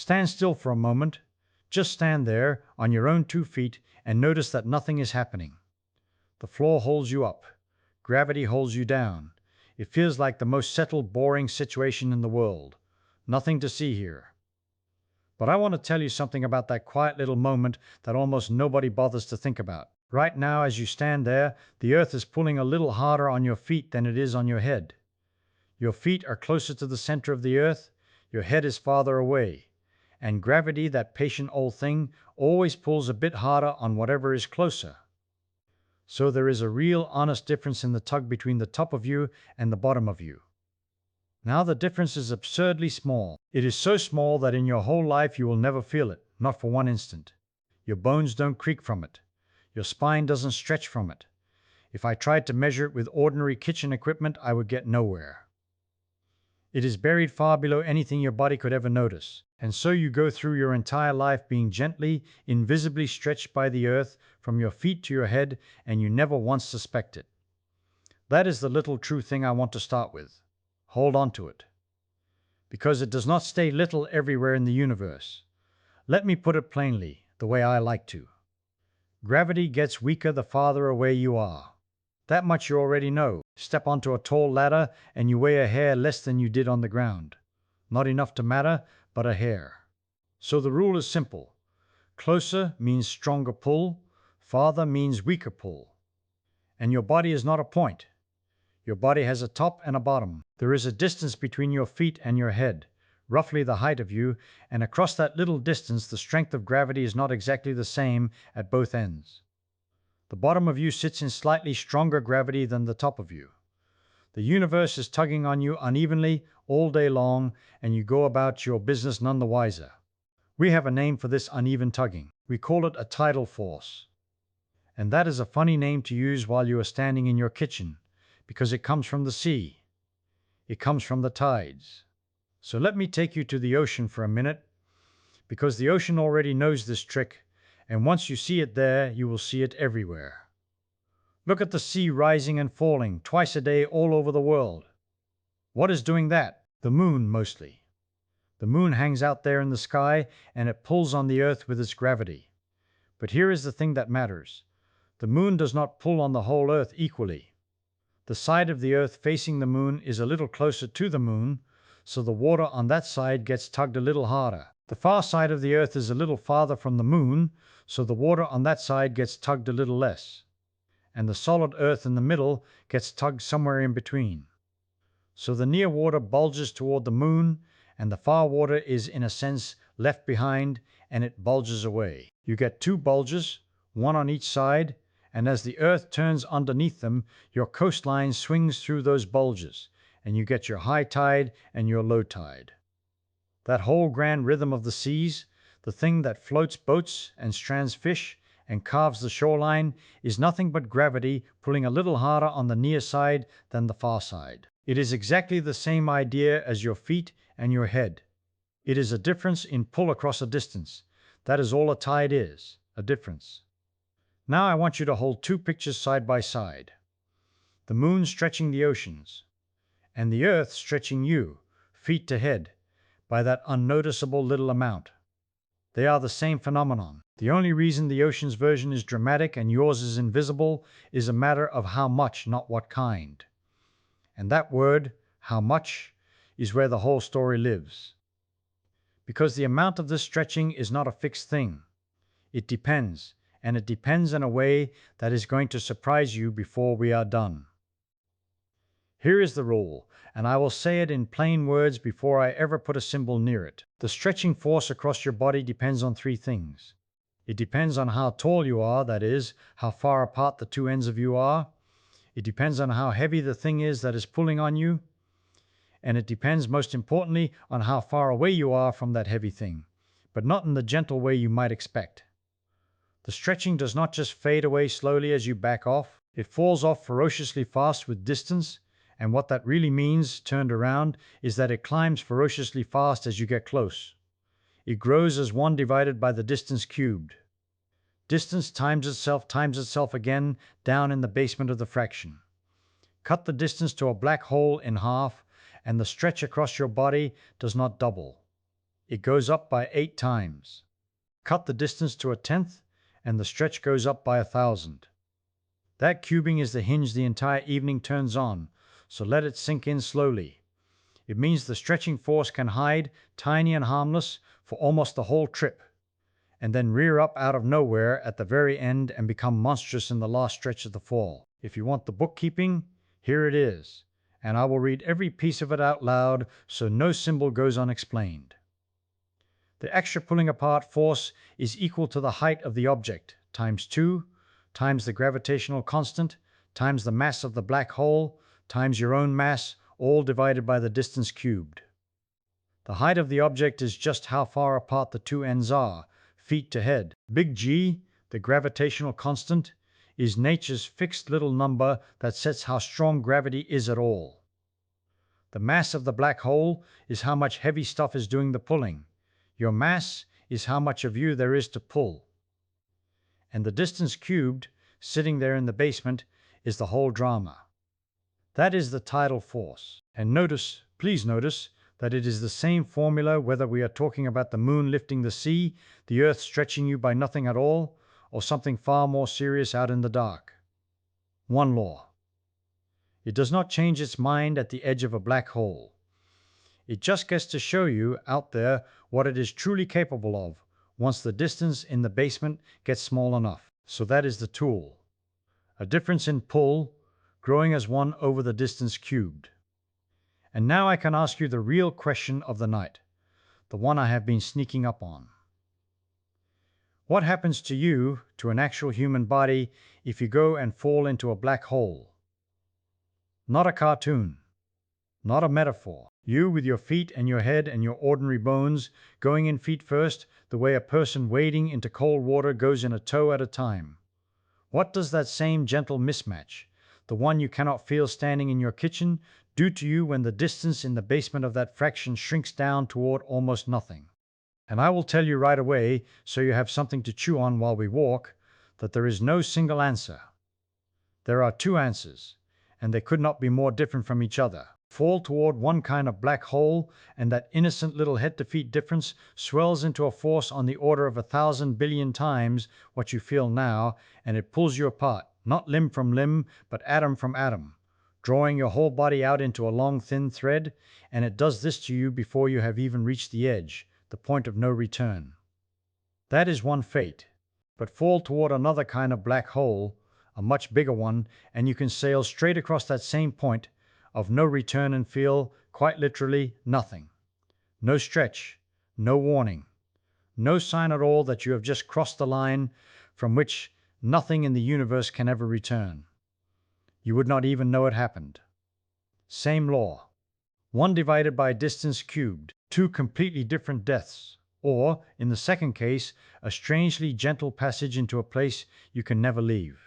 Stand still for a moment. Just stand there on your own 2 feet and notice that nothing is happening. The floor holds you up. Gravity holds you down. It feels like the most settled, boring situation in the world. Nothing to see here. But I want to tell you something about that quiet little moment that almost nobody bothers to think about. Right now, as you stand there, the earth is pulling a little harder on your feet than it is on your head. Your feet are closer to the center of the earth, your head is farther away. And gravity, that patient old thing, always pulls a bit harder on whatever is closer. So there is a real honest difference in the tug between the top of you and the bottom of you. Now the difference is absurdly small. It is so small that in your whole life you will never feel it, not for one instant. Your bones don't creak from it. Your spine doesn't stretch from it. If I tried to measure it with ordinary kitchen equipment, I would get nowhere. It is buried far below anything your body could ever notice. And so you go through your entire life being gently, invisibly stretched by the earth from your feet to your head, and you never once suspect it. That is the little true thing I want to start with. Hold on to it. Because it does not stay little everywhere in the universe. Let me put it plainly, the way I like to. Gravity gets weaker the farther away you are. That much you already know. Step onto a tall ladder and you weigh a hair less than you did on the ground. Not enough to matter, but a hair. So the rule is simple. Closer means stronger pull, farther means weaker pull. And your body is not a point. Your body has a top and a bottom. There is a distance between your feet and your head, roughly the height of you, and across that little distance the strength of gravity is not exactly the same at both ends. The bottom of you sits in slightly stronger gravity than the top of you. The universe is tugging on you unevenly all day long, and you go about your business none the wiser. We have a name for this uneven tugging. We call it a tidal force. And that is a funny name to use while you are standing in your kitchen, because it comes from the sea. It comes from the tides. So let me take you to the ocean for a minute, because the ocean already knows this trick, and once you see it there, you will see it everywhere. Look at the sea rising and falling twice a day all over the world. What is doing that? The moon, mostly. The moon hangs out there in the sky, and it pulls on the earth with its gravity. But here is the thing that matters. The moon does not pull on the whole earth equally. The side of the earth facing the moon is a little closer to the moon, so the water on that side gets tugged a little harder. The far side of the earth is a little farther from the moon, so the water on that side gets tugged a little less. And the solid earth in the middle gets tugged somewhere in between. So the near water bulges toward the moon, and the far water is in a sense left behind, and it bulges away. You get two bulges, one on each side, and as the earth turns underneath them, your coastline swings through those bulges, and you get your high tide and your low tide. That whole grand rhythm of the seas, the thing that floats boats and strands fish and carves the shoreline, is nothing but gravity pulling a little harder on the near side than the far side. It is exactly the same idea as your feet and your head. It is a difference in pull across a distance. That is all a tide is, a difference. Now I want you to hold two pictures side by side. The moon stretching the oceans, and the earth stretching you, feet to head, by that unnoticeable little amount. They are the same phenomenon. The only reason the ocean's version is dramatic and yours is invisible is a matter of how much, not what kind. And that word, how much, is where the whole story lives. Because the amount of this stretching is not a fixed thing. It depends, and it depends in a way that is going to surprise you before we are done. Here is the rule, and I will say it in plain words before I ever put a symbol near it. The stretching force across your body depends on three things. It depends on how tall you are, that is, how far apart the two ends of you are. It depends on how heavy the thing is that is pulling on you. And it depends, most importantly, on how far away you are from that heavy thing, but not in the gentle way you might expect. The stretching does not just fade away slowly as you back off. It falls off ferociously fast with distance, and what that really means, turned around, is that it climbs ferociously fast as you get close. It grows as 1 divided by the distance cubed. Distance times itself again down in the basement of the fraction. Cut the distance to a black hole in half, and the stretch across your body does not double. it goes up by 8 times. Cut the distance to 1/10, and the stretch goes up by 1,000. That cubing is the hinge the entire evening turns on, so let it sink in slowly. It means the stretching force can hide, tiny and harmless, for almost the whole trip, and then rear up out of nowhere at the very end and become monstrous in the last stretch of the fall. If you want the bookkeeping, here it is, and I will read every piece of it out loud so no symbol goes unexplained. The extra pulling apart force is equal to the height of the object times 2 times the gravitational constant times the mass of the black hole times your own mass, all divided by the distance cubed. The height of the object is just how far apart the two ends are, feet to head. Big G, the gravitational constant, is nature's fixed little number that sets how strong gravity is at all. The mass of the black hole is how much heavy stuff is doing the pulling. Your mass is how much of you there is to pull. And the distance cubed, sitting there in the basement, is the whole drama. That is the tidal force. And notice, please notice, that it is the same formula whether we are talking about the moon lifting the sea, the earth stretching you by nothing at all, or something far more serious out in the dark. One law. It does not change its mind at the edge of a black hole. It just gets to show you out there what it is truly capable of once the distance in the basement gets small enough. So that is the tool. A difference in pull growing as 1 over the distance cubed. And now I can ask you the real question of the night, the one I have been sneaking up on. What happens to you, to an actual human body, if you go and fall into a black hole? Not a cartoon, not a metaphor. You with your feet and your head and your ordinary bones going in feet first, the way a person wading into cold water goes in a toe at a time. What does that same gentle mismatch, the one you cannot feel standing in your kitchen, do to you when the distance in the basement of that fraction shrinks down toward almost nothing? And I will tell you right away, so you have something to chew on while we walk, that there is no single answer. There are 2 answers, and they could not be more different from each other. Fall toward one kind of black hole, and that innocent little head-to-feet difference swells into a force on the order of 1,000 billion times what you feel now, and it pulls you apart, not limb from limb, but atom from atom, drawing your whole body out into a long thin thread, and it does this to you before you have even reached the edge, the point of no return. That is one fate. But fall toward another kind of black hole, a much bigger one, and you can sail straight across that same point of no return and feel, quite literally, nothing. No stretch, no warning, no sign at all that you have just crossed the line from which nothing in the universe can ever return. You would not even know it happened. Same law. 1 divided by distance cubed, 2 completely different deaths, or, in the second case, a strangely gentle passage into a place you can never leave.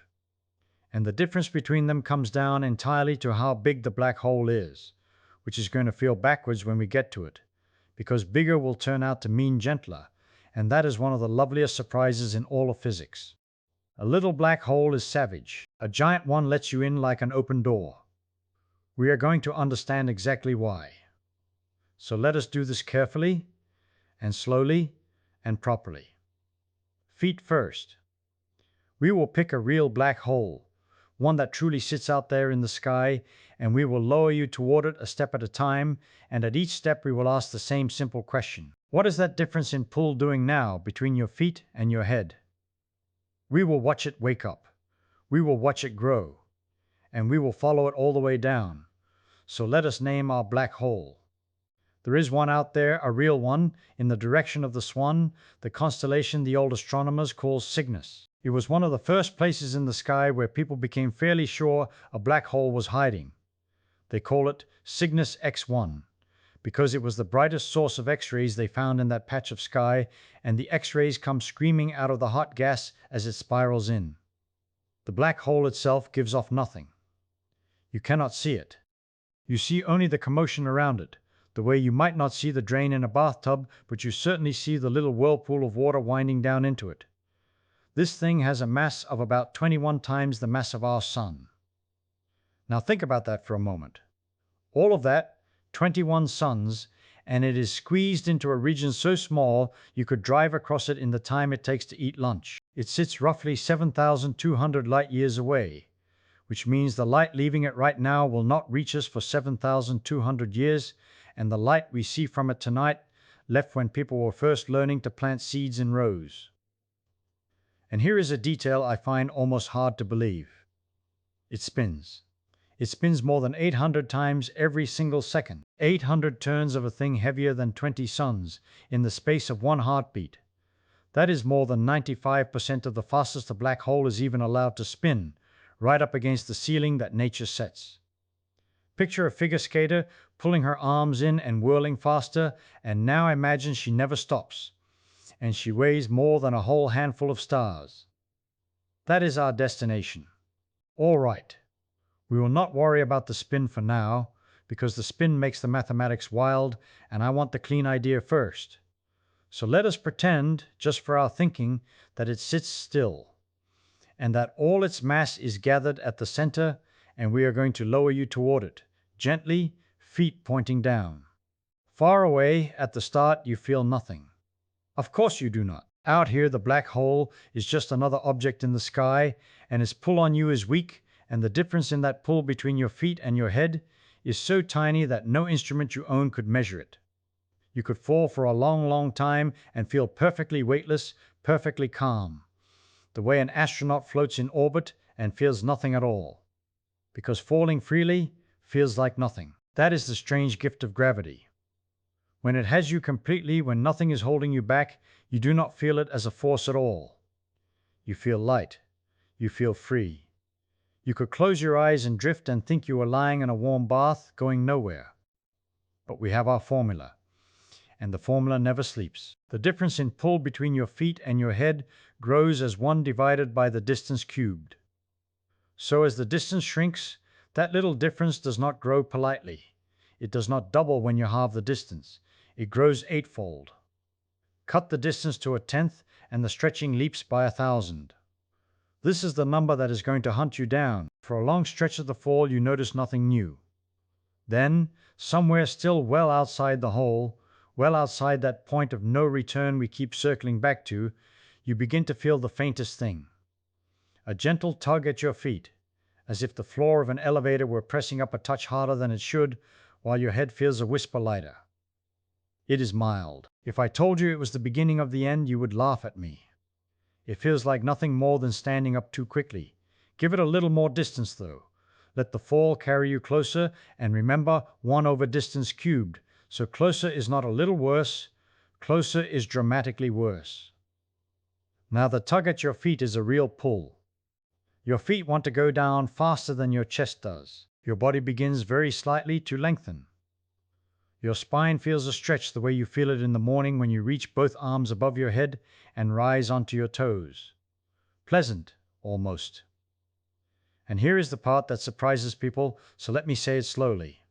And the difference between them comes down entirely to how big the black hole is, which is going to feel backwards when we get to it, because bigger will turn out to mean gentler, and that is one of the loveliest surprises in all of physics. A little black hole is savage. A giant one lets you in like an open door. We are going to understand exactly why. So let us do this carefully, and slowly, and properly. Feet first. We will pick a real black hole, one that truly sits out there in the sky, and we will lower you toward it a step at a time, and at each step we will ask the same simple question. What is that difference in pull doing now between your feet and your head? We will watch it wake up. We will watch it grow. And we will follow it all the way down. So let us name our black hole. There is one out there, a real one, in the direction of the Swan, the constellation the old astronomers call Cygnus. It was one of the first places in the sky where people became fairly sure a black hole was hiding. They call it Cygnus X1, because it was the brightest source of X-rays they found in that patch of sky, and the X-rays come screaming out of the hot gas as it spirals in. The black hole itself gives off nothing. You cannot see it. You see only the commotion around it, the way you might not see the drain in a bathtub, but you certainly see the little whirlpool of water winding down into it. This thing has a mass of about 21 times the mass of our Sun. Now think about that for a moment. All of that, 21 suns, and it is squeezed into a region so small you could drive across it in the time it takes to eat lunch. It sits roughly 7,200 light years away, which means the light leaving it right now will not reach us for 7,200 years, and the light we see from it tonight left when people were first learning to plant seeds in rows. And here is a detail I find almost hard to believe. It spins. It spins more than 800 times every single second. 800 turns of a thing heavier than 20 suns in the space of one heartbeat. That is more than 95% of the fastest a black hole is even allowed to spin, right up against the ceiling that nature sets. Picture a figure skater pulling her arms in and whirling faster, and now imagine she never stops, and she weighs more than a whole handful of stars. That is our destination. All right. We will not worry about the spin for now, because the spin makes the mathematics wild, and I want the clean idea first. So let us pretend, just for our thinking, that it sits still, and that all its mass is gathered at the center, and we are going to lower you toward it, gently, feet pointing down. Far away, at the start, you feel nothing. Of course you do not. Out here, the black hole is just another object in the sky, and its pull on you is weak, and the difference in that pull between your feet and your head is so tiny that no instrument you own could measure it. You could fall for a long, long time and feel perfectly weightless, perfectly calm, the way an astronaut floats in orbit and feels nothing at all. Because falling freely feels like nothing. That is the strange gift of gravity. When it has you completely, when nothing is holding you back, you do not feel it as a force at all. You feel light. You feel free. You could close your eyes and drift and think you were lying in a warm bath, going nowhere. But we have our formula, and the formula never sleeps. The difference in pull between your feet and your head grows as 1 divided by the distance cubed. So as the distance shrinks, that little difference does not grow politely. It does not double when you halve the distance. It grows 8-fold. Cut the distance to 1/10, and the stretching leaps by 1,000. This is the number that is going to hunt you down. For a long stretch of the fall, you notice nothing new. Then, somewhere still well outside the hole, well outside that point of no return we keep circling back to, you begin to feel the faintest thing. A gentle tug at your feet, as if the floor of an elevator were pressing up a touch harder than it should, while your head feels a whisper lighter. It is mild. If I told you it was the beginning of the end, you would laugh at me. It feels like nothing more than standing up too quickly. Give it a little more distance, though. Let the fall carry you closer, and remember 1 over distance cubed. So closer is not a little worse, closer is dramatically worse. Now the tug at your feet is a real pull. Your feet want to go down faster than your chest does. Your body begins very slightly to lengthen. Your spine feels a stretch the way you feel it in the morning when you reach both arms above your head and rise onto your toes. Pleasant, almost. And here is the part that surprises people, so let me say it slowly.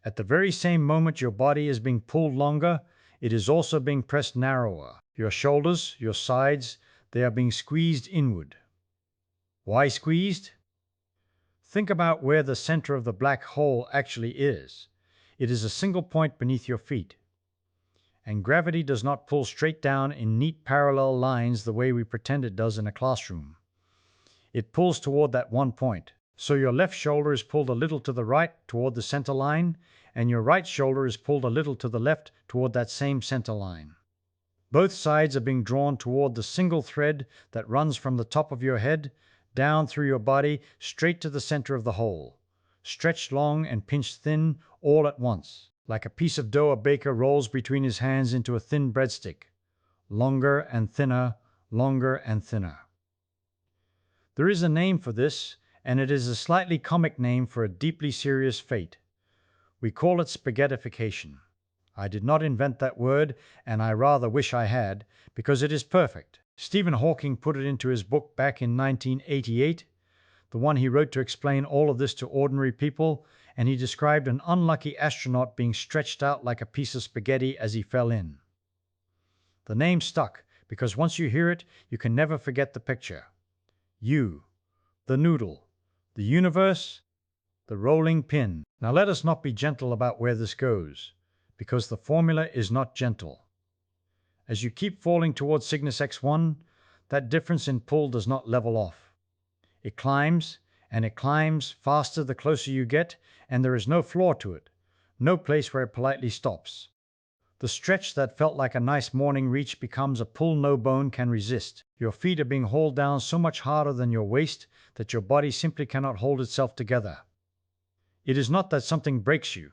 At the very same moment your body is being pulled longer, it is also being pressed narrower. Your shoulders, your sides, they are being squeezed inward. Why squeezed? Think about where the center of the black hole actually is. It is a single point beneath your feet. And gravity does not pull straight down in neat parallel lines the way we pretend it does in a classroom. It pulls toward that one point. So your left shoulder is pulled a little to the right toward the center line, and your right shoulder is pulled a little to the left toward that same center line. Both sides are being drawn toward the single thread that runs from the top of your head, down through your body, straight to the center of the hole, stretched long and pinched thin all at once, like a piece of dough a baker rolls between his hands into a thin breadstick, longer and thinner, longer and thinner. There is a name for this, and it is a slightly comic name for a deeply serious fate. We call it spaghettification. I did not invent that word, and I rather wish I had, because it is perfect. Stephen Hawking put it into his book back in 1988, the one he wrote to explain all of this to ordinary people, and he described an unlucky astronaut being stretched out like a piece of spaghetti as he fell in. The name stuck, because once you hear it, you can never forget the picture. You, the noodle, the universe, the rolling pin. Now let us not be gentle about where this goes, because the formula is not gentle. As you keep falling towards Cygnus X1, that difference in pull does not level off. It climbs, and it climbs faster the closer you get, and there is no floor to it, no place where it politely stops. The stretch that felt like a nice morning reach becomes a pull no bone can resist. Your feet are being hauled down so much harder than your waist that your body simply cannot hold itself together. It is not that something breaks you.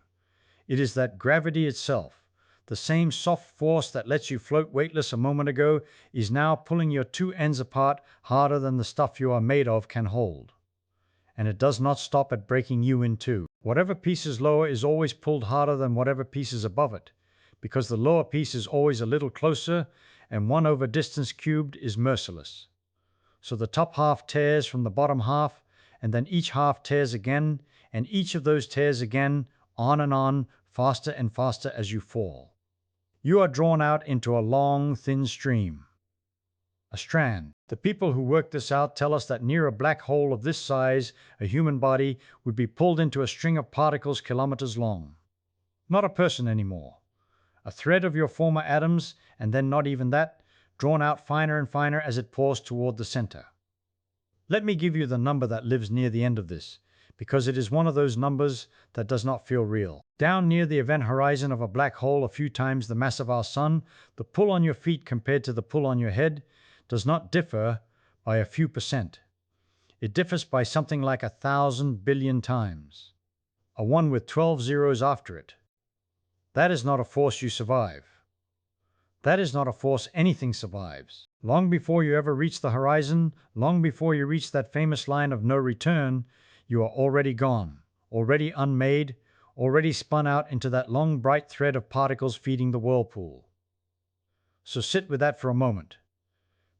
It is that gravity itself, the same soft force that lets you float weightless a moment ago, is now pulling your two ends apart harder than the stuff you are made of can hold. And it does not stop at breaking you in two. Whatever piece is lower is always pulled harder than whatever piece is above it, because the lower piece is always a little closer, and 1 over distance cubed is merciless. So the top half tears from the bottom half, and then each half tears again, and each of those tears again, on, faster and faster as you fall. You are drawn out into a long, thin stream. A strand. The people who worked this out tell us that near a black hole of this size, a human body would be pulled into a string of particles kilometers long. Not a person anymore. A thread of your former atoms, and then not even that, drawn out finer and finer as it pours toward the center. Let me give you the number that lives near the end of this, because it is one of those numbers that does not feel real. Down near the event horizon of a black hole a few times the mass of our sun, the pull on your feet compared to the pull on your head does not differ by a few percent. It differs by something like 1,000 billion times. A 1 with 12 zeros after it. That is not a force you survive. That is not a force anything survives. Long before you ever reach the horizon, long before you reach that famous line of no return, you are already gone, already unmade, already spun out into that long bright thread of particles feeding the whirlpool. So sit with that for a moment,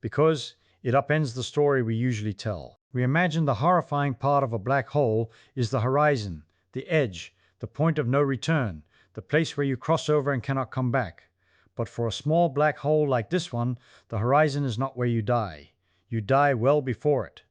because it upends the story we usually tell. We imagine the horrifying part of a black hole is the horizon, the edge, the point of no return, the place where you cross over and cannot come back. But for a small black hole like this one, the horizon is not where you die. You die well before it.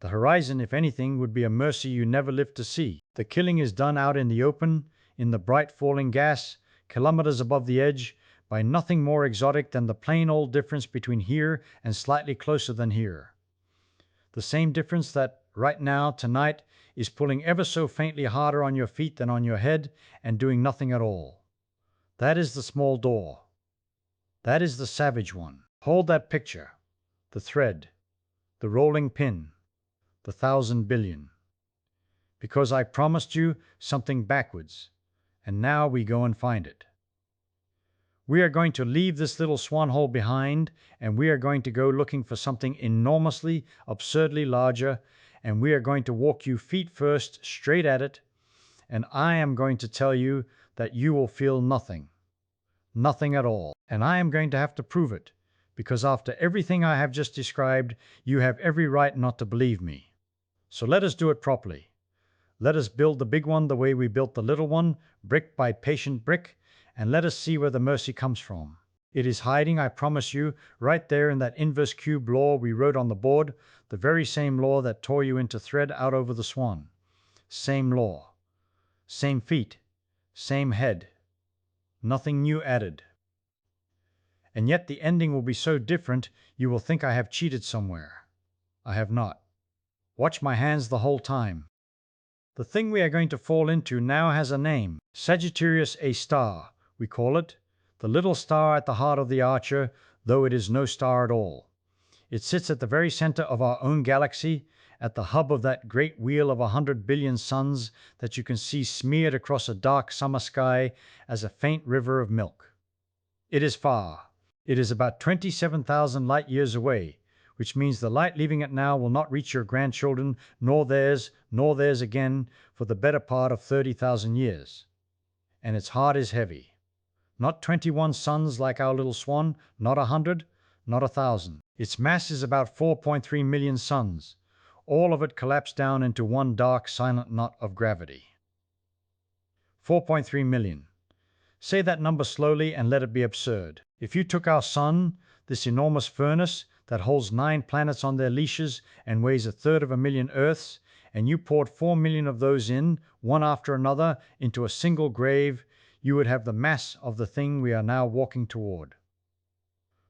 The horizon, if anything, would be a mercy you never lived to see. The killing is done out in the open, in the bright falling gas, kilometers above the edge, by nothing more exotic than the plain old difference between here and slightly closer than here. The same difference that, right now, tonight, is pulling ever so faintly harder on your feet than on your head and doing nothing at all. That is the small door. That is the savage one. Hold that picture. The thread. The rolling pin. The 1,000 billion. Because I promised you something backwards, and now we go and find it. We are going to leave this little swan hole behind, and we are going to go looking for something enormously, absurdly larger, and we are going to walk you feet first straight at it, and I am going to tell you that you will feel nothing. Nothing at all. And I am going to have to prove it, because after everything I have just described, you have every right not to believe me. So let us do it properly. Let us build the big one the way we built the little one, brick by patient brick, and let us see where the mercy comes from. It is hiding, I promise you, right there in that inverse cube law we wrote on the board, the very same law that tore you into thread out over the swan. Same law. Same feet. Same head. Nothing new added. And yet the ending will be so different you will think I have cheated somewhere. I have not. Watch my hands the whole time. The thing we are going to fall into now has a name. Sagittarius A star, we call it. The little star at the heart of the archer, though it is no star at all. It sits at the very center of our own galaxy, at the hub of that great wheel of 100 billion suns that you can see smeared across a dark summer sky as a faint river of milk. It is far. It is about 27,000 light years away, which means the light leaving it now will not reach your grandchildren, nor theirs again, for the better part of 30,000 years. And its heart is heavy. Not 21 suns like our little swan, not 100, not 1,000. Its mass is about 4.3 million suns, all of it collapsed down into one dark, silent knot of gravity. 4.3 million. Say that number slowly and let it be absurd. If you took our sun, this enormous furnace that holds 9 planets on their leashes and weighs 1/3 of a million Earths, and you poured 4 million of those in, one after another, into a single grave, you would have the mass of the thing we are now walking toward.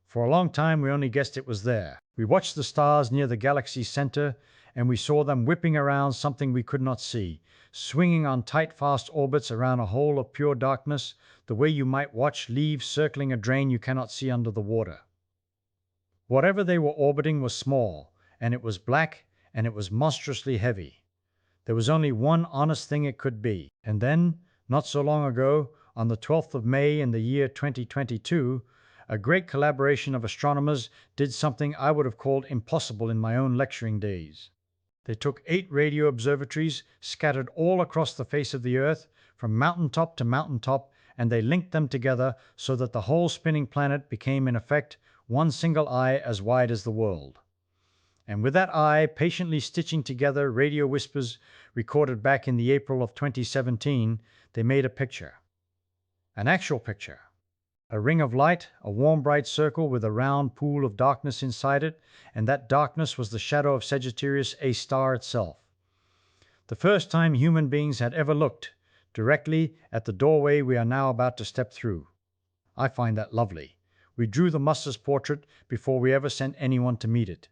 For a long time, we only guessed it was there. We watched the stars near the galaxy's center, and we saw them whipping around something we could not see, swinging on tight, fast orbits around a hole of pure darkness, the way you might watch leaves circling a drain you cannot see under the water. Whatever they were orbiting was small, and it was black, and it was monstrously heavy. There was only one honest thing it could be. And then, not so long ago, on the 12th of May in the year 2022, a great collaboration of astronomers did something I would have called impossible in my own lecturing days. They took 8 radio observatories scattered all across the face of the Earth, from mountaintop to mountaintop, and they linked them together so that the whole spinning planet became in effect one single eye as wide as the world. And with that eye patiently stitching together radio whispers recorded back in the April of 2017, they made a picture. An actual picture. A ring of light, a warm bright circle with a round pool of darkness inside it, and that darkness was the shadow of Sagittarius A star itself. The first time human beings had ever looked directly at the doorway we are now about to step through. I find that lovely. We drew the master's portrait before we ever sent anyone to meet it.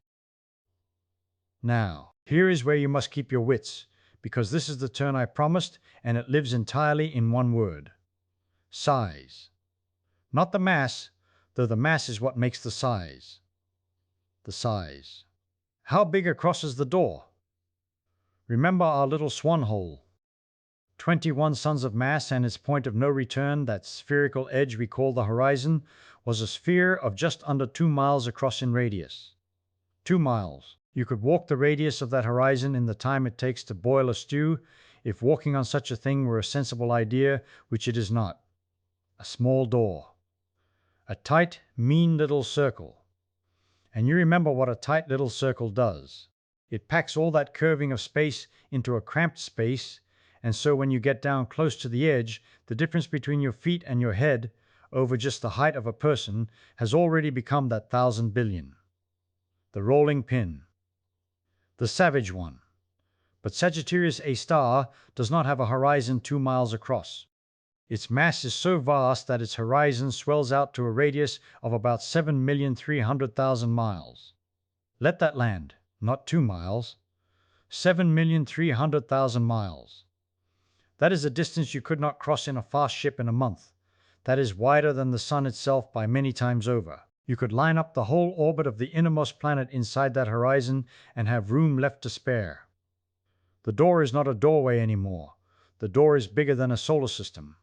Now, here is where you must keep your wits, because this is the turn I promised, and it lives entirely in one word. Size. Not the mass, though the mass is what makes the size. The size. How big crosses the door? Remember our little swan hole. 21 suns of mass and its point of no return, that spherical edge we call the horizon, was a sphere of just under 2 miles across in radius. 2 miles. You could walk the radius of that horizon in the time it takes to boil a stew, if walking on such a thing were a sensible idea, which it is not. A small door. A tight, mean little circle. And you remember what a tight little circle does. It packs all that curving of space into a cramped space, and so when you get down close to the edge, the difference between your feet and your head, over just the height of a person, has already become that 1,000 billion. The rolling pin. The savage one. But Sagittarius A star does not have a horizon 2 miles across. Its mass is so vast that its horizon swells out to a radius of about 7,300,000 miles. Let that land, not 2 miles. 7,300,000 miles. That is a distance you could not cross in a fast ship in a month. That is wider than the sun itself by many times over. You could line up the whole orbit of the innermost planet inside that horizon and have room left to spare. The door is not a doorway anymore. The door is bigger than a solar system.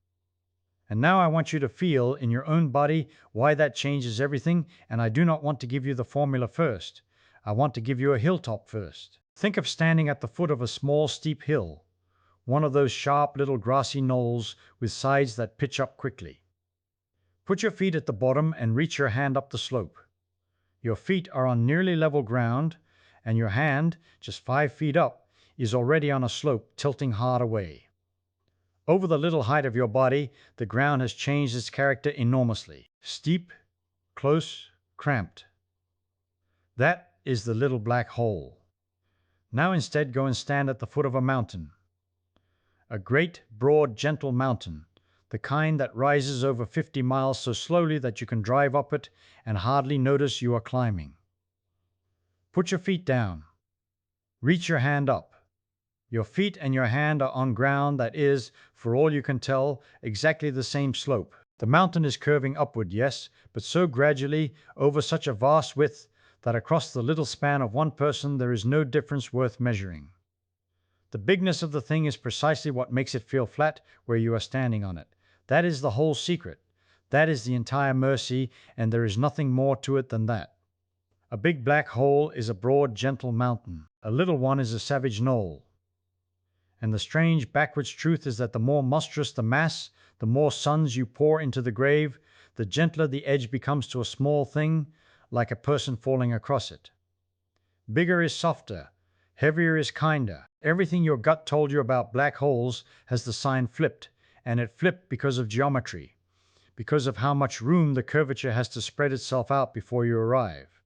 And now I want you to feel in your own body why that changes everything, and I do not want to give you the formula first. I want to give you a hilltop first. Think of standing at the foot of a small steep hill, one of those sharp little grassy knolls with sides that pitch up quickly. Put your feet at the bottom and reach your hand up the slope. Your feet are on nearly level ground, and your hand, just 5 feet up, is already on a slope tilting hard away. Over the little height of your body, the ground has changed its character enormously. Steep, close, cramped. That is the little black hole. Now instead go and stand at the foot of a mountain. A great, broad, gentle mountain, the kind that rises over 50 miles so slowly that you can drive up it and hardly notice you are climbing. Put your feet down. Reach your hand up. Your feet and your hand are on ground that is, for all you can tell, exactly the same slope. The mountain is curving upward, yes, but so gradually, over such a vast width, that across the little span of one person there is no difference worth measuring. The bigness of the thing is precisely what makes it feel flat where you are standing on it. That is the whole secret. That is the entire mercy, and there is nothing more to it than that. A big black hole is a broad, gentle mountain. A little one is a savage knoll. And the strange backwards truth is that the more monstrous the mass, the more suns you pour into the grave, the gentler the edge becomes to a small thing, like a person falling across it. Bigger is softer, heavier is kinder. Everything your gut told you about black holes has the sign flipped, and it flipped because of geometry, because of how much room the curvature has to spread itself out before you arrive.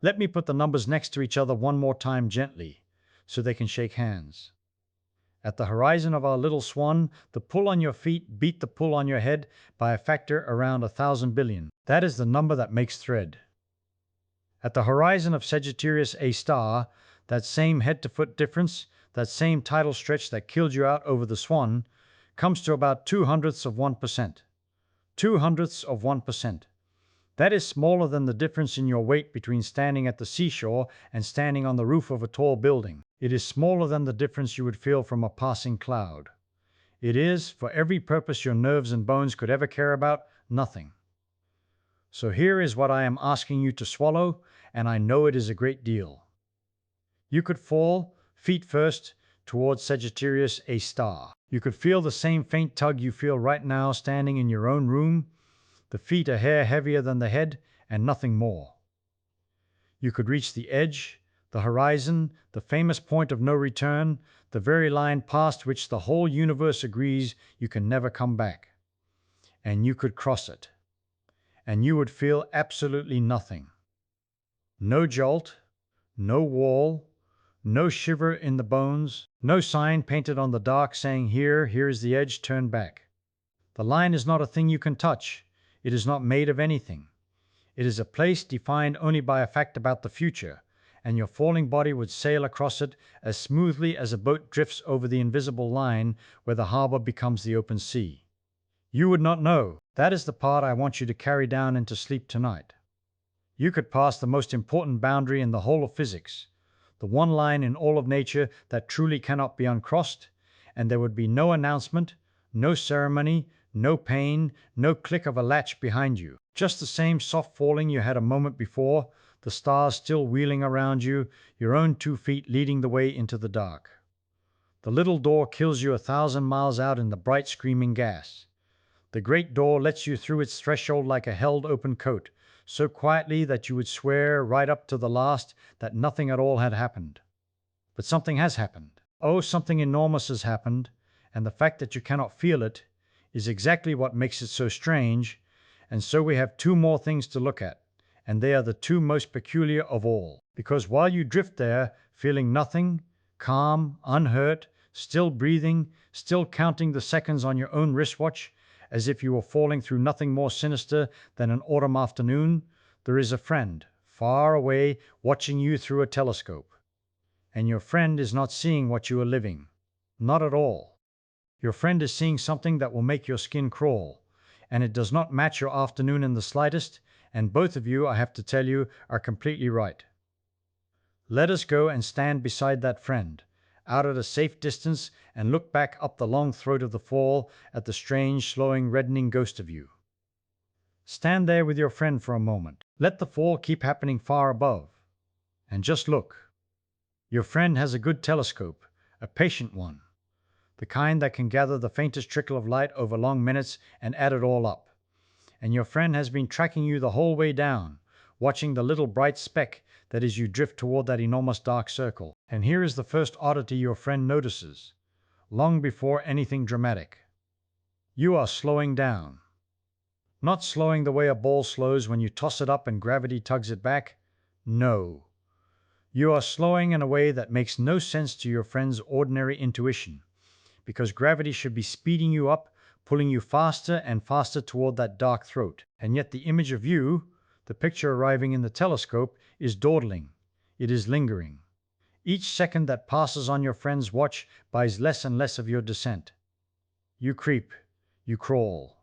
Let me put the numbers next to each other one more time gently, so they can shake hands. At the horizon of our little swan, the pull on your feet beat the pull on your head by a factor around 1,000 billion. That is the number that makes thread. At the horizon of Sagittarius A star, that same head-to-foot difference, that same tidal stretch that killed you out over the swan, comes to about 0.02%. 0.02%. That is smaller than the difference in your weight between standing at the seashore and standing on the roof of a tall building. It is smaller than the difference you would feel from a passing cloud. It is, for every purpose your nerves and bones could ever care about, nothing. So here is what I am asking you to swallow, and I know it is a great deal. You could fall, feet first, towards Sagittarius A star. You could feel the same faint tug you feel right now standing in your own room, the feet a hair heavier than the head, and nothing more. You could reach the edge, the horizon, the famous point of no return, the very line past which the whole universe agrees you can never come back. And you could cross it. And you would feel absolutely nothing. No jolt, no wall, no shiver in the bones, no sign painted on the dark saying here's the edge, turn back. The line is not a thing you can touch. It is not made of anything. It is a place defined only by a fact about the future, and your falling body would sail across it as smoothly as a boat drifts over the invisible line where the harbor becomes the open sea. You would not know. That is the part I want you to carry down into sleep tonight. You could pass the most important boundary in the whole of physics, the one line in all of nature that truly cannot be uncrossed, and there would be no announcement, no ceremony, no pain, no click of a latch behind you. Just the same soft falling you had a moment before, the stars still wheeling around you, your own 2 feet leading the way into the dark. The little door kills you 1,000 miles out in the bright screaming gas. The great door lets you through its threshold like a held open coat, so quietly that you would swear right up to the last that nothing at all had happened. But something has happened. Oh, something enormous has happened, and the fact that you cannot feel it is exactly what makes it so strange, and so we have 2 more things to look at, and they are the 2 most peculiar of all. Because while you drift there, feeling nothing, calm, unhurt, still breathing, still counting the seconds on your own wristwatch, as if you were falling through nothing more sinister than an autumn afternoon, there is a friend, far away, watching you through a telescope. And your friend is not seeing what you are living. Not at all. Your friend is seeing something that will make your skin crawl, and it does not match your afternoon in the slightest, and both of you, I have to tell you, are completely right. Let us go and stand beside that friend, out at a safe distance, and look back up the long throat of the fall at the strange, slowing, reddening ghost of you. Stand there with your friend for a moment. Let the fall keep happening far above. And just look. Your friend has a good telescope, a patient one, the kind that can gather the faintest trickle of light over long minutes and add it all up. And your friend has been tracking you the whole way down, watching the little bright speck that is you drift toward that enormous dark circle. And here is the first oddity your friend notices, long before anything dramatic. You are slowing down. Not slowing the way a ball slows when you toss it up and gravity tugs it back. No. You are slowing in a way that makes no sense to your friend's ordinary intuition, because gravity should be speeding you up, pulling you faster and faster toward that dark throat. And yet the image of you, the picture arriving in the telescope, is dawdling. It is lingering. Each second that passes on your friend's watch buys less and less of your descent. You creep. You crawl.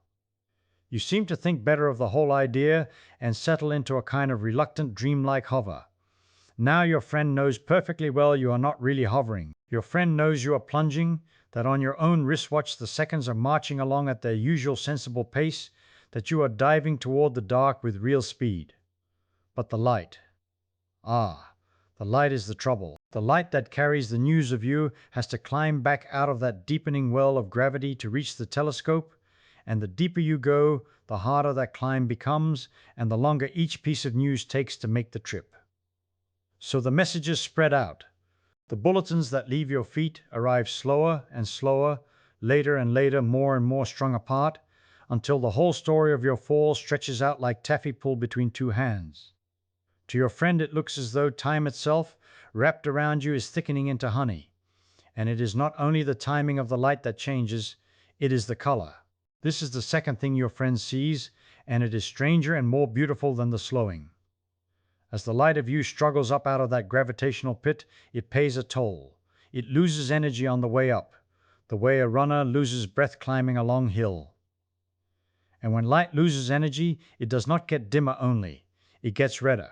You seem to think better of the whole idea and settle into a kind of reluctant, dreamlike hover. Now your friend knows perfectly well you are not really hovering. Your friend knows you are plunging, that on your own wristwatch the seconds are marching along at their usual sensible pace, that you are diving toward the dark with real speed. But the light. Ah, the light is the trouble. The light that carries the news of you has to climb back out of that deepening well of gravity to reach the telescope, and the deeper you go, the harder that climb becomes, and the longer each piece of news takes to make the trip. So the messages spread out. The bulletins that leave your feet arrive slower and slower, later and later, more and more strung apart, until the whole story of your fall stretches out like taffy pulled between 2 hands. To your friend it looks as though time itself, wrapped around you, is thickening into honey, And it is not only the timing of the light that changes, it is the color. This is the second thing your friend sees, and it is stranger and more beautiful than the slowing. As the light of you struggles up out of that gravitational pit, it pays a toll. It loses energy on the way up, the way a runner loses breath climbing a long hill. And when light loses energy, it does not get dimmer only, it gets redder.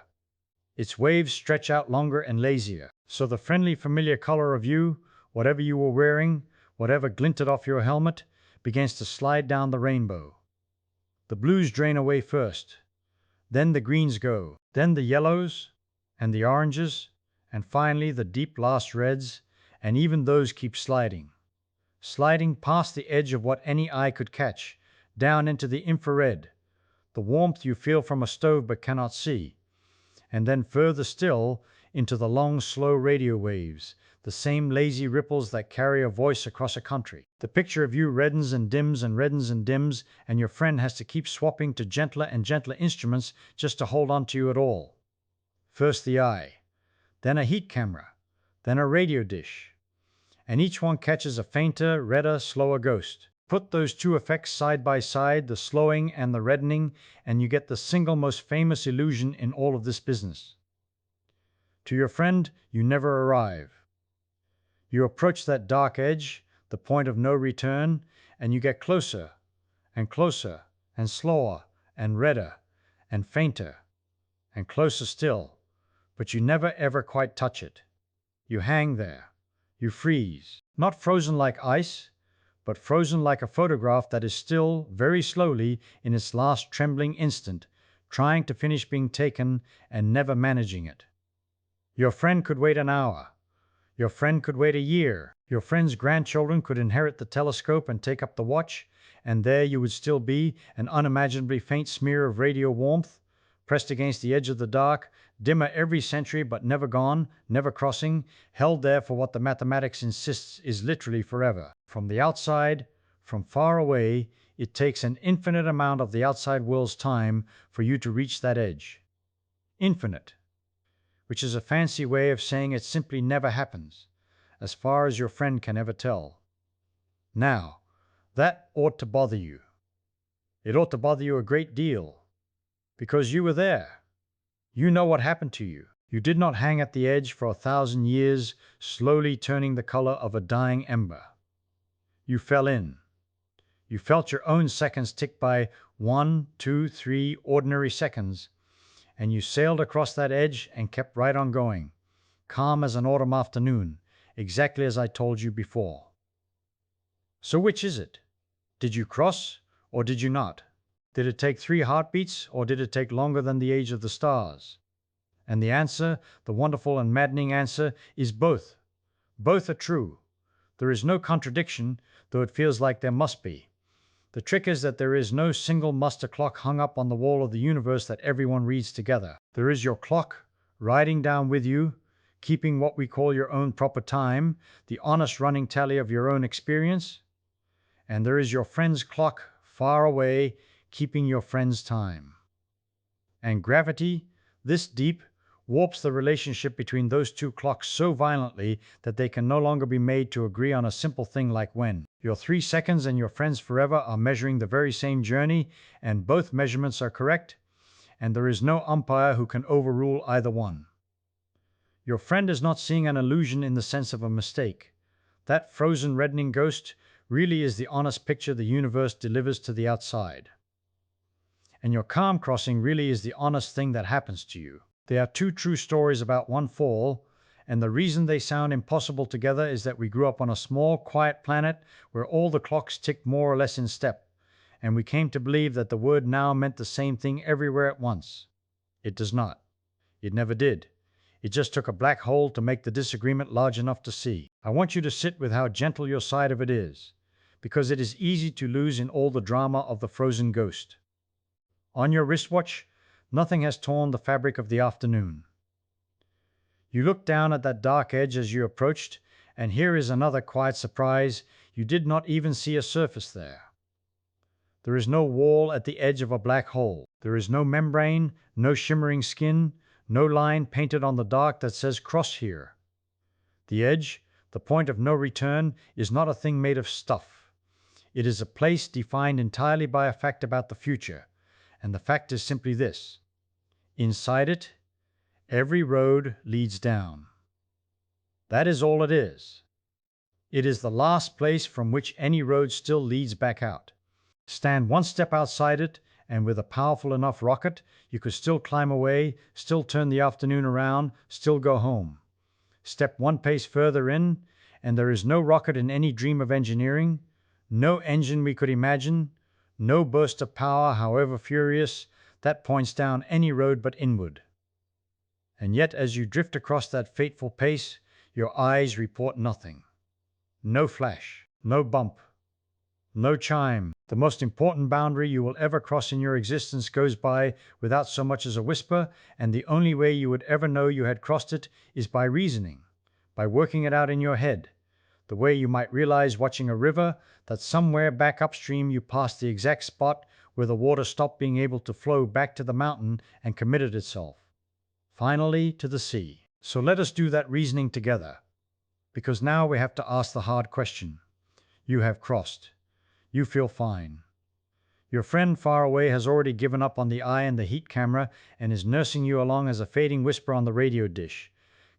Its waves stretch out longer and lazier. So the friendly familiar color of you, whatever you were wearing, whatever glinted off your helmet, begins to slide down the rainbow. The blues drain away first, then the greens go, then the yellows and the oranges, and finally the deep last reds, and even those keep sliding. Sliding past the edge of what any eye could catch, down into the infrared, the warmth you feel from a stove but cannot see, and then further still into the long, slow radio waves, the same lazy ripples that carry a voice across a country. The picture of you reddens and dims and reddens and dims, and your friend has to keep swapping to gentler and gentler instruments just to hold on to you at all. First the eye, then a heat camera, then a radio dish, and each one catches a fainter, redder, slower ghost. Put those two effects side by side, the slowing and the reddening, and you get the single most famous illusion in all of this business. To your friend, you never arrive. You approach that dark edge, the point of no return, and you get closer and closer and slower and redder and fainter and closer still, but you never ever quite touch it. You hang there. You freeze. Not frozen like ice, but frozen like a photograph that is still, very slowly, in its last trembling instant, trying to finish being taken and never managing it. Your friend could wait an hour. Your friend could wait a year. Your friend's grandchildren could inherit the telescope and take up the watch, and there you would still be, an unimaginably faint smear of radio warmth, pressed against the edge of the dark, dimmer every century but never gone, never crossing, held there for what the mathematics insists is literally forever. From the outside, from far away, it takes an infinite amount of the outside world's time for you to reach that edge. Infinite. Which is a fancy way of saying it simply never happens, as far as your friend can ever tell. Now, that ought to bother you. It ought to bother you a great deal, because you were there. You know what happened to you. You did not hang at the edge for 1,000 years, slowly turning the color of a dying ember. You fell in. You felt your own seconds tick by 1, 2, 3 ordinary seconds, and you sailed across that edge and kept right on going, calm as an autumn afternoon, exactly as I told you before. So which is it? Did you cross, or did you not? Did it take 3 heartbeats, or did it take longer than the age of the stars? And the answer, the wonderful and maddening answer, is both. Both are true. There is no contradiction, though it feels like there must be. The trick is that there is no single muster clock hung up on the wall of the universe that everyone reads together. There is your clock, riding down with you, keeping what we call your own proper time, the honest running tally of your own experience. And there is your friend's clock, far away, keeping your friend's time. And gravity, this deep, warps the relationship between those two clocks so violently that they can no longer be made to agree on a simple thing like when. Your 3 seconds and your friend's forever are measuring the very same journey, and both measurements are correct, and there is no umpire who can overrule either one. Your friend is not seeing an illusion in the sense of a mistake. That frozen reddening ghost really is the honest picture the universe delivers to the outside. And your calm crossing really is the honest thing that happens to you. There are 2 true stories about one fall, and the reason they sound impossible together is that we grew up on a small, quiet planet where all the clocks ticked more or less in step, and we came to believe that the word now meant the same thing everywhere at once. It does not. It never did. It just took a black hole to make the disagreement large enough to see. I want you to sit with how gentle your side of it is, because it is easy to lose in all the drama of the frozen ghost. On your wristwatch, nothing has torn the fabric of the afternoon. You looked down at that dark edge as you approached, and here is another quiet surprise. You did not even see a surface there. There is no wall at the edge of a black hole. There is no membrane, no shimmering skin, no line painted on the dark that says cross here. The edge, The point of no return is not a thing made of stuff. It is a place defined entirely by a fact about the future, and the fact is simply this. Inside it, every road leads down. That is all it is. It is the last place from which any road still leads back out. Stand one step outside it, and with a powerful enough rocket, you could still climb away, still turn the afternoon around, still go home. Step one pace further in, and there is no rocket in any dream of engineering, no engine we could imagine, no burst of power, however furious, that points down any road but inward. And yet as you drift across that fateful pace, your eyes report nothing. No flash, no bump, no chime. The most important boundary you will ever cross in your existence goes by without so much as a whisper, and the only way you would ever know you had crossed it is by reasoning, by working it out in your head, the way you might realize watching a river that somewhere back upstream you passed the exact spot where the water stopped being able to flow back to the mountain and committed itself, finally to the sea. So let us do that reasoning together, because now we have to ask the hard question. You have crossed. You feel fine. Your friend far away has already given up on the eye and the heat camera and is nursing you along as a fading whisper on the radio dish,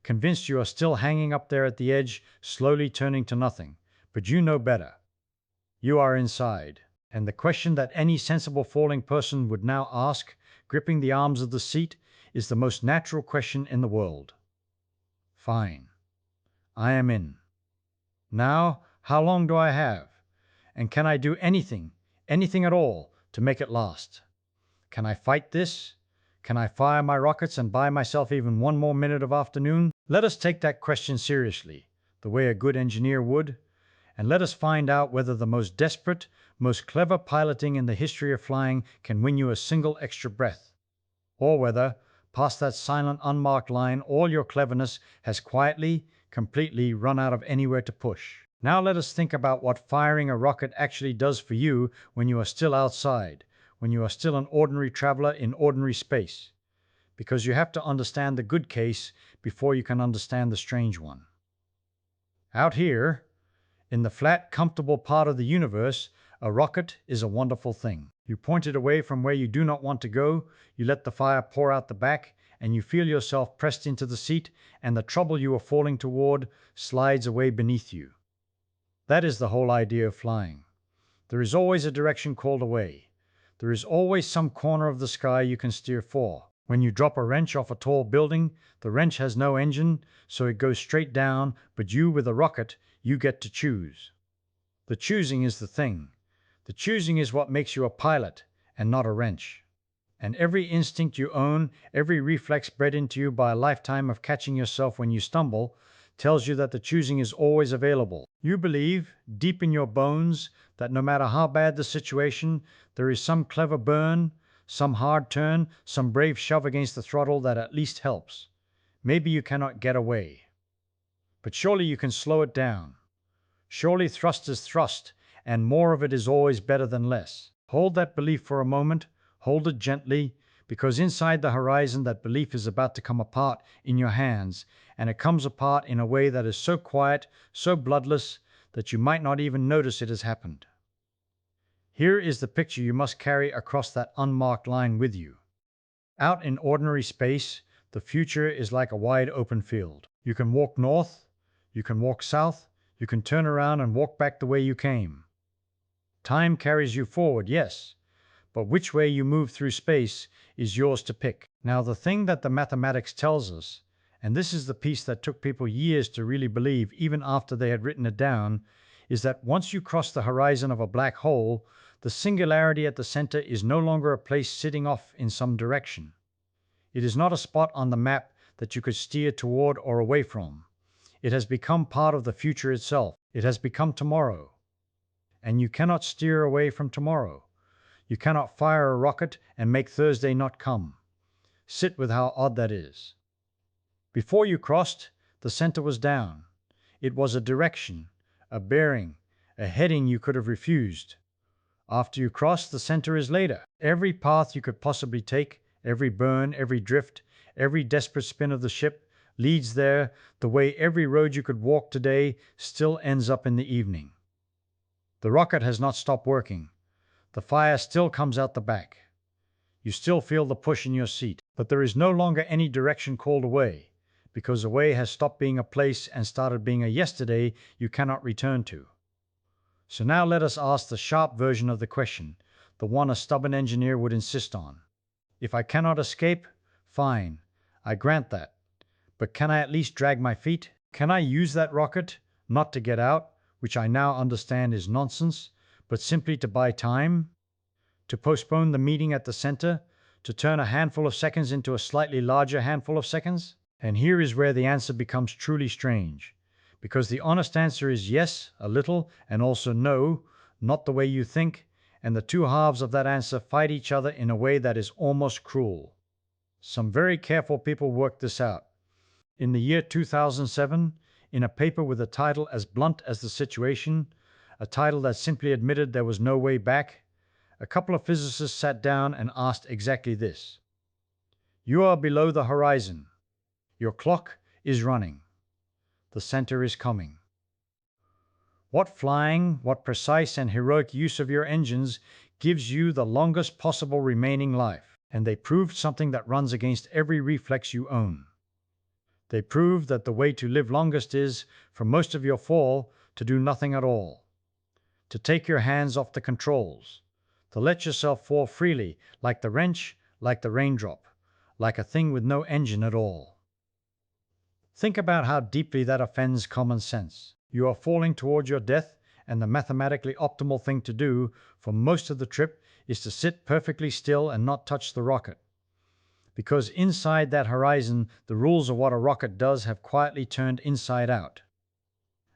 convinced you are still hanging up there at the edge, slowly turning to nothing. But you know better. You are inside. And the question that any sensible falling person would now ask, gripping the arms of the seat, is the most natural question in the world. Fine. I am in. Now, how long do I have? And can I do anything at all, to make it last? Can I fight this? Can I fire my rockets and buy myself even one more minute of afternoon? Let us take that question seriously, the way a good engineer would, and let us find out whether the most desperate, most clever piloting in the history of flying can win you a single extra breath, or whether, past that silent unmarked line, all your cleverness has quietly, completely run out of anywhere to push. Now let us think about what firing a rocket actually does for you when you are still outside, when you are still an ordinary traveler in ordinary space, because you have to understand the good case before you can understand the strange one. Out here, in the flat, comfortable part of the universe, a rocket is a wonderful thing. You point it away from where you do not want to go, you let the fire pour out the back, and you feel yourself pressed into the seat, and the trouble you are falling toward slides away beneath you. That is the whole idea of flying. There is always a direction called away. There is always some corner of the sky you can steer for. When you drop a wrench off a tall building, the wrench has no engine, so it goes straight down, but you, with a rocket, you get to choose. The choosing is the thing. The choosing is what makes you a pilot, and not a wrench. And every instinct you own, every reflex bred into you by a lifetime of catching yourself when you stumble, tells you that the choosing is always available. You believe, deep in your bones, that no matter how bad the situation, there is some clever burn, some hard turn, some brave shove against the throttle that at least helps. Maybe you cannot get away, but surely you can slow it down. Surely thrust is thrust, and more of it is always better than less. Hold that belief for a moment, hold it gently, because inside the horizon that belief is about to come apart in your hands, and it comes apart in a way that is so quiet, so bloodless, that you might not even notice it has happened. Here is the picture you must carry across that unmarked line with you. Out in ordinary space, the future is like a wide open field. You can walk north, you can walk south, you can turn around and walk back the way you came. Time carries you forward, yes, but which way you move through space is yours to pick. Now, the thing that the mathematics tells us, and this is the piece that took people years to really believe even after they had written it down, is that once you cross the horizon of a black hole, the singularity at the center is no longer a place sitting off in some direction. It is not a spot on the map that you could steer toward or away from. It has become part of the future itself. It has become tomorrow. And you cannot steer away from tomorrow. You cannot fire a rocket and make Thursday not come. Sit with how odd that is. Before you crossed, the center was down. It was a direction, a bearing, a heading you could have refused. After you cross, the center is later. Every path you could possibly take, every burn, every drift, every desperate spin of the ship, leads there the way every road you could walk today still ends up in the evening. The rocket has not stopped working. The fire still comes out the back. You still feel the push in your seat, but there is no longer any direction called away, because away has stopped being a place and started being a yesterday you cannot return to. So now let us ask the sharp version of the question, the one a stubborn engineer would insist on. If I cannot escape, fine, I grant that. But can I at least drag my feet? Can I use that rocket, not to get out, which I now understand is nonsense, but simply to buy time? To postpone the meeting at the center? To turn a handful of seconds into a slightly larger handful of seconds? And here is where the answer becomes truly strange. Because the honest answer is yes, a little, and also no, not the way you think, and the two halves of that answer fight each other in a way that is almost cruel. Some very careful people worked this out. In the year 2007, in a paper with a title as blunt as the situation, a title that simply admitted there was no way back, a couple of physicists sat down and asked exactly this. You are below the horizon. Your clock is running. The center is coming. What flying, what precise and heroic use of your engines gives you the longest possible remaining life? And they proved something that runs against every reflex you own. They proved that the way to live longest is, for most of your fall, to do nothing at all. To take your hands off the controls. To let yourself fall freely, like the wrench, like the raindrop, like a thing with no engine at all. Think about how deeply that offends common sense. You are falling towards your death, and the mathematically optimal thing to do for most of the trip is to sit perfectly still and not touch the rocket. Because inside that horizon, the rules of what a rocket does have quietly turned inside out.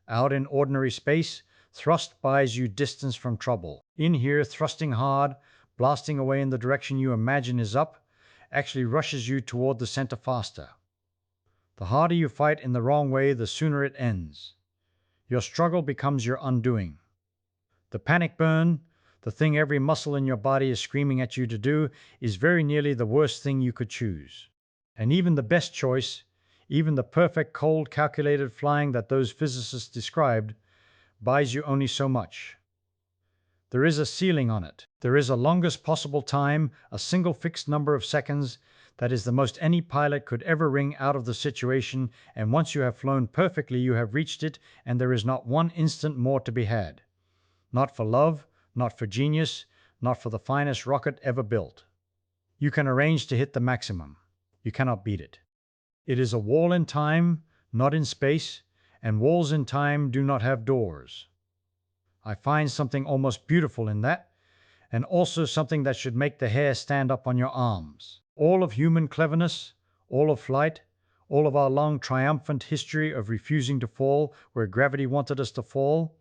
Out in ordinary space, thrust buys you distance from trouble. In here, thrusting hard, blasting away in the direction you imagine is up, actually rushes you toward the center faster. The harder you fight in the wrong way, the sooner it ends. Your struggle becomes your undoing. The panic burn, the thing every muscle in your body is screaming at you to do, is very nearly the worst thing you could choose. And even the best choice, even the perfect cold calculated flying that those physicists described, buys you only so much. There is a ceiling on it. There is a longest possible time, a single fixed number of seconds, that is the most any pilot could ever wring out of the situation, and once you have flown perfectly, you have reached it, and there is not one instant more to be had. Not for love, not for genius, not for the finest rocket ever built. You can arrange to hit the maximum. You cannot beat it. It is a wall in time, not in space, and walls in time do not have doors. I find something almost beautiful in that, and also something that should make the hair stand up on your arms. All of human cleverness, all of flight, all of our long triumphant history of refusing to fall where gravity wanted us to fall,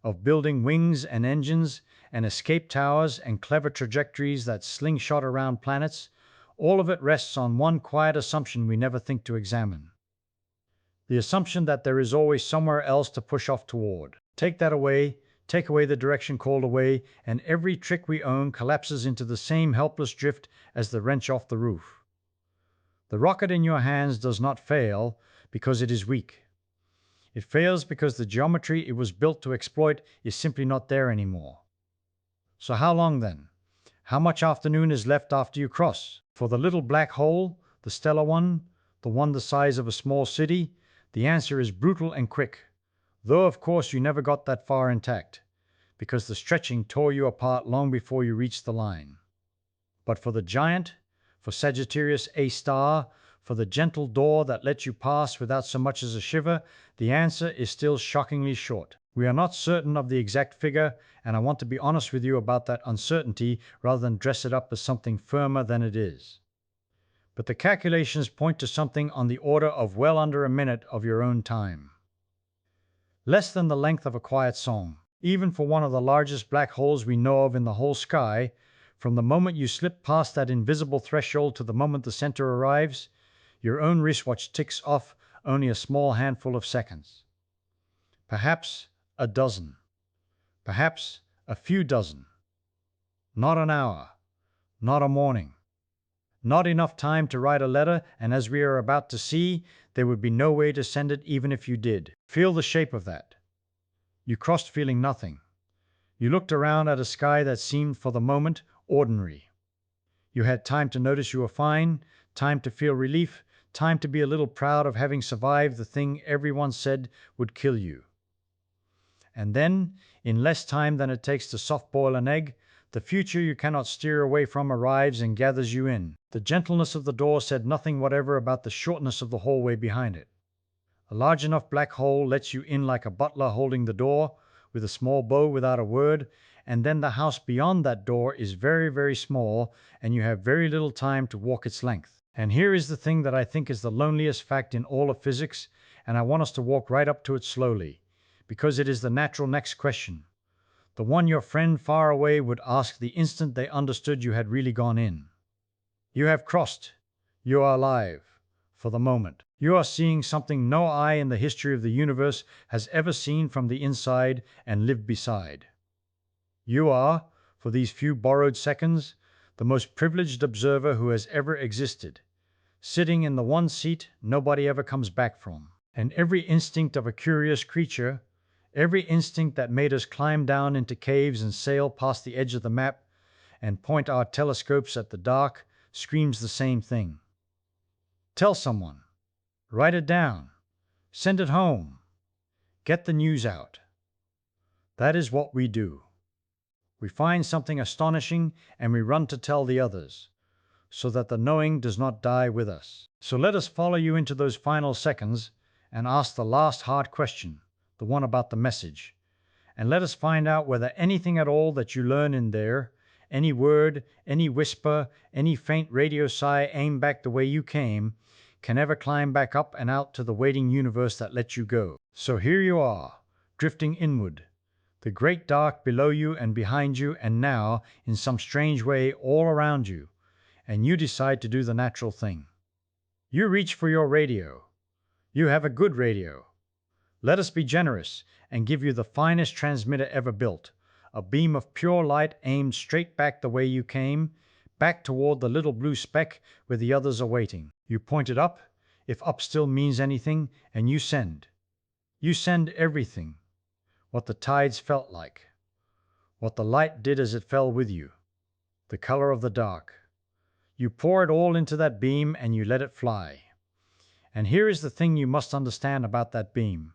of building wings and engines and escape towers and clever trajectories that slingshot around planets, all of it rests on one quiet assumption we never think to examine. The assumption that there is always somewhere else to push off toward. Take that away, take away the direction called away, and every trick we own collapses into the same helpless drift as the wrench off the roof. The rocket in your hands does not fail because it is weak. It fails because the geometry it was built to exploit is simply not there anymore. So how long then? How much afternoon is left after you cross? For the little black hole, the stellar one, the one the size of a small city, the answer is brutal and quick. Though of course you never got that far intact, because the stretching tore you apart long before you reached the line. But for the giant, for Sagittarius A star, for the gentle door that let you pass without so much as a shiver, the answer is still shockingly short. We are not certain of the exact figure, and I want to be honest with you about that uncertainty rather than dress it up as something firmer than it is. But the calculations point to something on the order of well under a minute of your own time. Less than the length of a quiet song. Even for one of the largest black holes we know of in the whole sky, from the moment you slip past that invisible threshold to the moment the center arrives, your own wristwatch ticks off only a small handful of seconds. Perhaps a dozen. Perhaps a few dozen. Not an hour. Not a morning. Not enough time to write a letter, and as we are about to see, there would be no way to send it even if you did. Feel the shape of that. You crossed feeling nothing. You looked around at a sky that seemed, for the moment, ordinary. You had time to notice you were fine, time to feel relief, time to be a little proud of having survived the thing everyone said would kill you. And then, in less time than it takes to soft-boil an egg, the future you cannot steer away from arrives and gathers you in. The gentleness of the door said nothing whatever about the shortness of the hallway behind it. A large enough black hole lets you in like a butler holding the door, with a small bow without a word, and then the house beyond that door is very, very small, and you have very little time to walk its length. And here is the thing that I think is the loneliest fact in all of physics, and I want us to walk right up to it slowly, because it is the natural next question, the one your friend far away would ask the instant they understood you had really gone in. You have crossed. You are alive. For the moment. You are seeing something no eye in the history of the universe has ever seen from the inside and lived beside. You are, for these few borrowed seconds, the most privileged observer who has ever existed, sitting in the one seat nobody ever comes back from. And every instinct of a curious creature, every instinct that made us climb down into caves and sail past the edge of the map and point our telescopes at the dark, screams the same thing. Tell someone. Write it down. Send it home. Get the news out. That is what we do. We find something astonishing and we run to tell the others, so that the knowing does not die with us. So let us follow you into those final seconds and ask the last hard question, the one about the message. And let us find out whether anything at all that you learn in there, any word, any whisper, any faint radio sigh aimed back the way you came, can ever climb back up and out to the waiting universe that let you go. So here you are, drifting inward, the great dark below you and behind you, and now, in some strange way, all around you, and you decide to do the natural thing. You reach for your radio. You have a good radio. Let us be generous and give you the finest transmitter ever built, a beam of pure light aimed straight back the way you came, back toward the little blue speck where the others are waiting. You point it up, if up still means anything, and you send. You send everything. What the tides felt like. What the light did as it fell with you. The color of the dark. You pour it all into that beam and you let it fly. And here is the thing you must understand about that beam.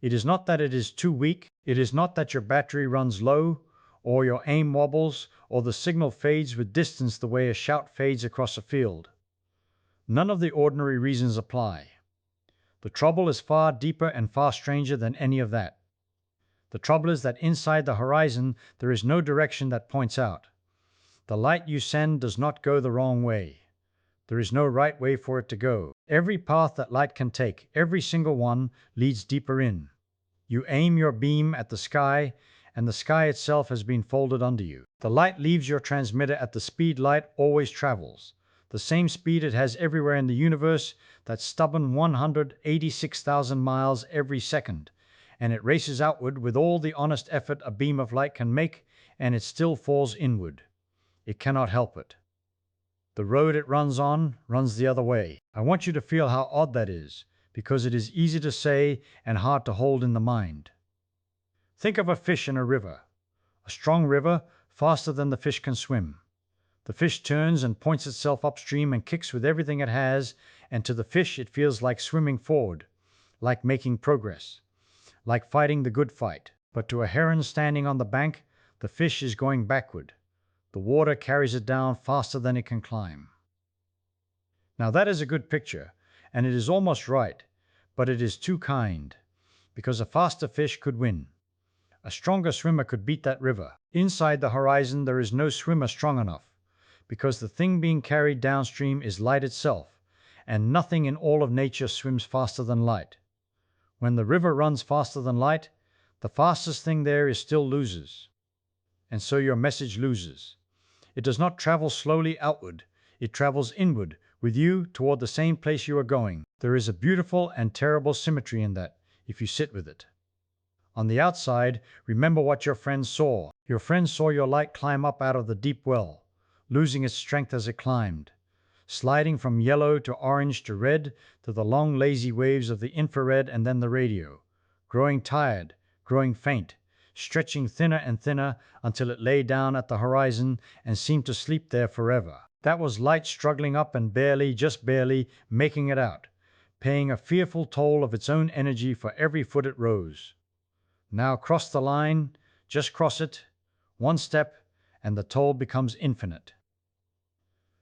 It is not that it is too weak. It is not that your battery runs low, or your aim wobbles, or the signal fades with distance the way a shout fades across a field. None of the ordinary reasons apply. The trouble is far deeper and far stranger than any of that. The trouble is that inside the horizon there is no direction that points out. The light you send does not go the wrong way. There is no right way for it to go. Every path that light can take, every single one, leads deeper in. You aim your beam at the sky, and the sky itself has been folded under you. The light leaves your transmitter at the speed light always travels, the same speed it has everywhere in the universe, that stubborn 186,000 miles every second, and it races outward with all the honest effort a beam of light can make, and it still falls inward. It cannot help it. The road it runs on runs the other way. I want you to feel how odd that is, because it is easy to say and hard to hold in the mind. Think of a fish in a river. A strong river, faster than the fish can swim. The fish turns and points itself upstream and kicks with everything it has, and to the fish it feels like swimming forward, like making progress, like fighting the good fight. But to a heron standing on the bank, the fish is going backward. The water carries it down faster than it can climb. Now that is a good picture, and it is almost right, but it is too kind, because a faster fish could win. A stronger swimmer could beat that river. Inside the horizon there is no swimmer strong enough, because the thing being carried downstream is light itself, and nothing in all of nature swims faster than light. When the river runs faster than light, the fastest thing there is still loses. And so your message loses. It does not travel slowly outward. It travels inward, with you, toward the same place you are going. There is a beautiful and terrible symmetry in that, if you sit with it. On the outside, remember what your friend saw. Your friend saw your light climb up out of the deep well, losing its strength as it climbed. sliding from yellow to orange to red to the long lazy waves of the infrared and then the radio, growing tired, growing faint, stretching thinner and thinner until it lay down at the horizon and seemed to sleep there forever. That was light struggling up and barely, just barely, making it out, paying a fearful toll of its own energy for every foot it rose. Now cross the line, just cross it, one step, and the toll becomes infinite.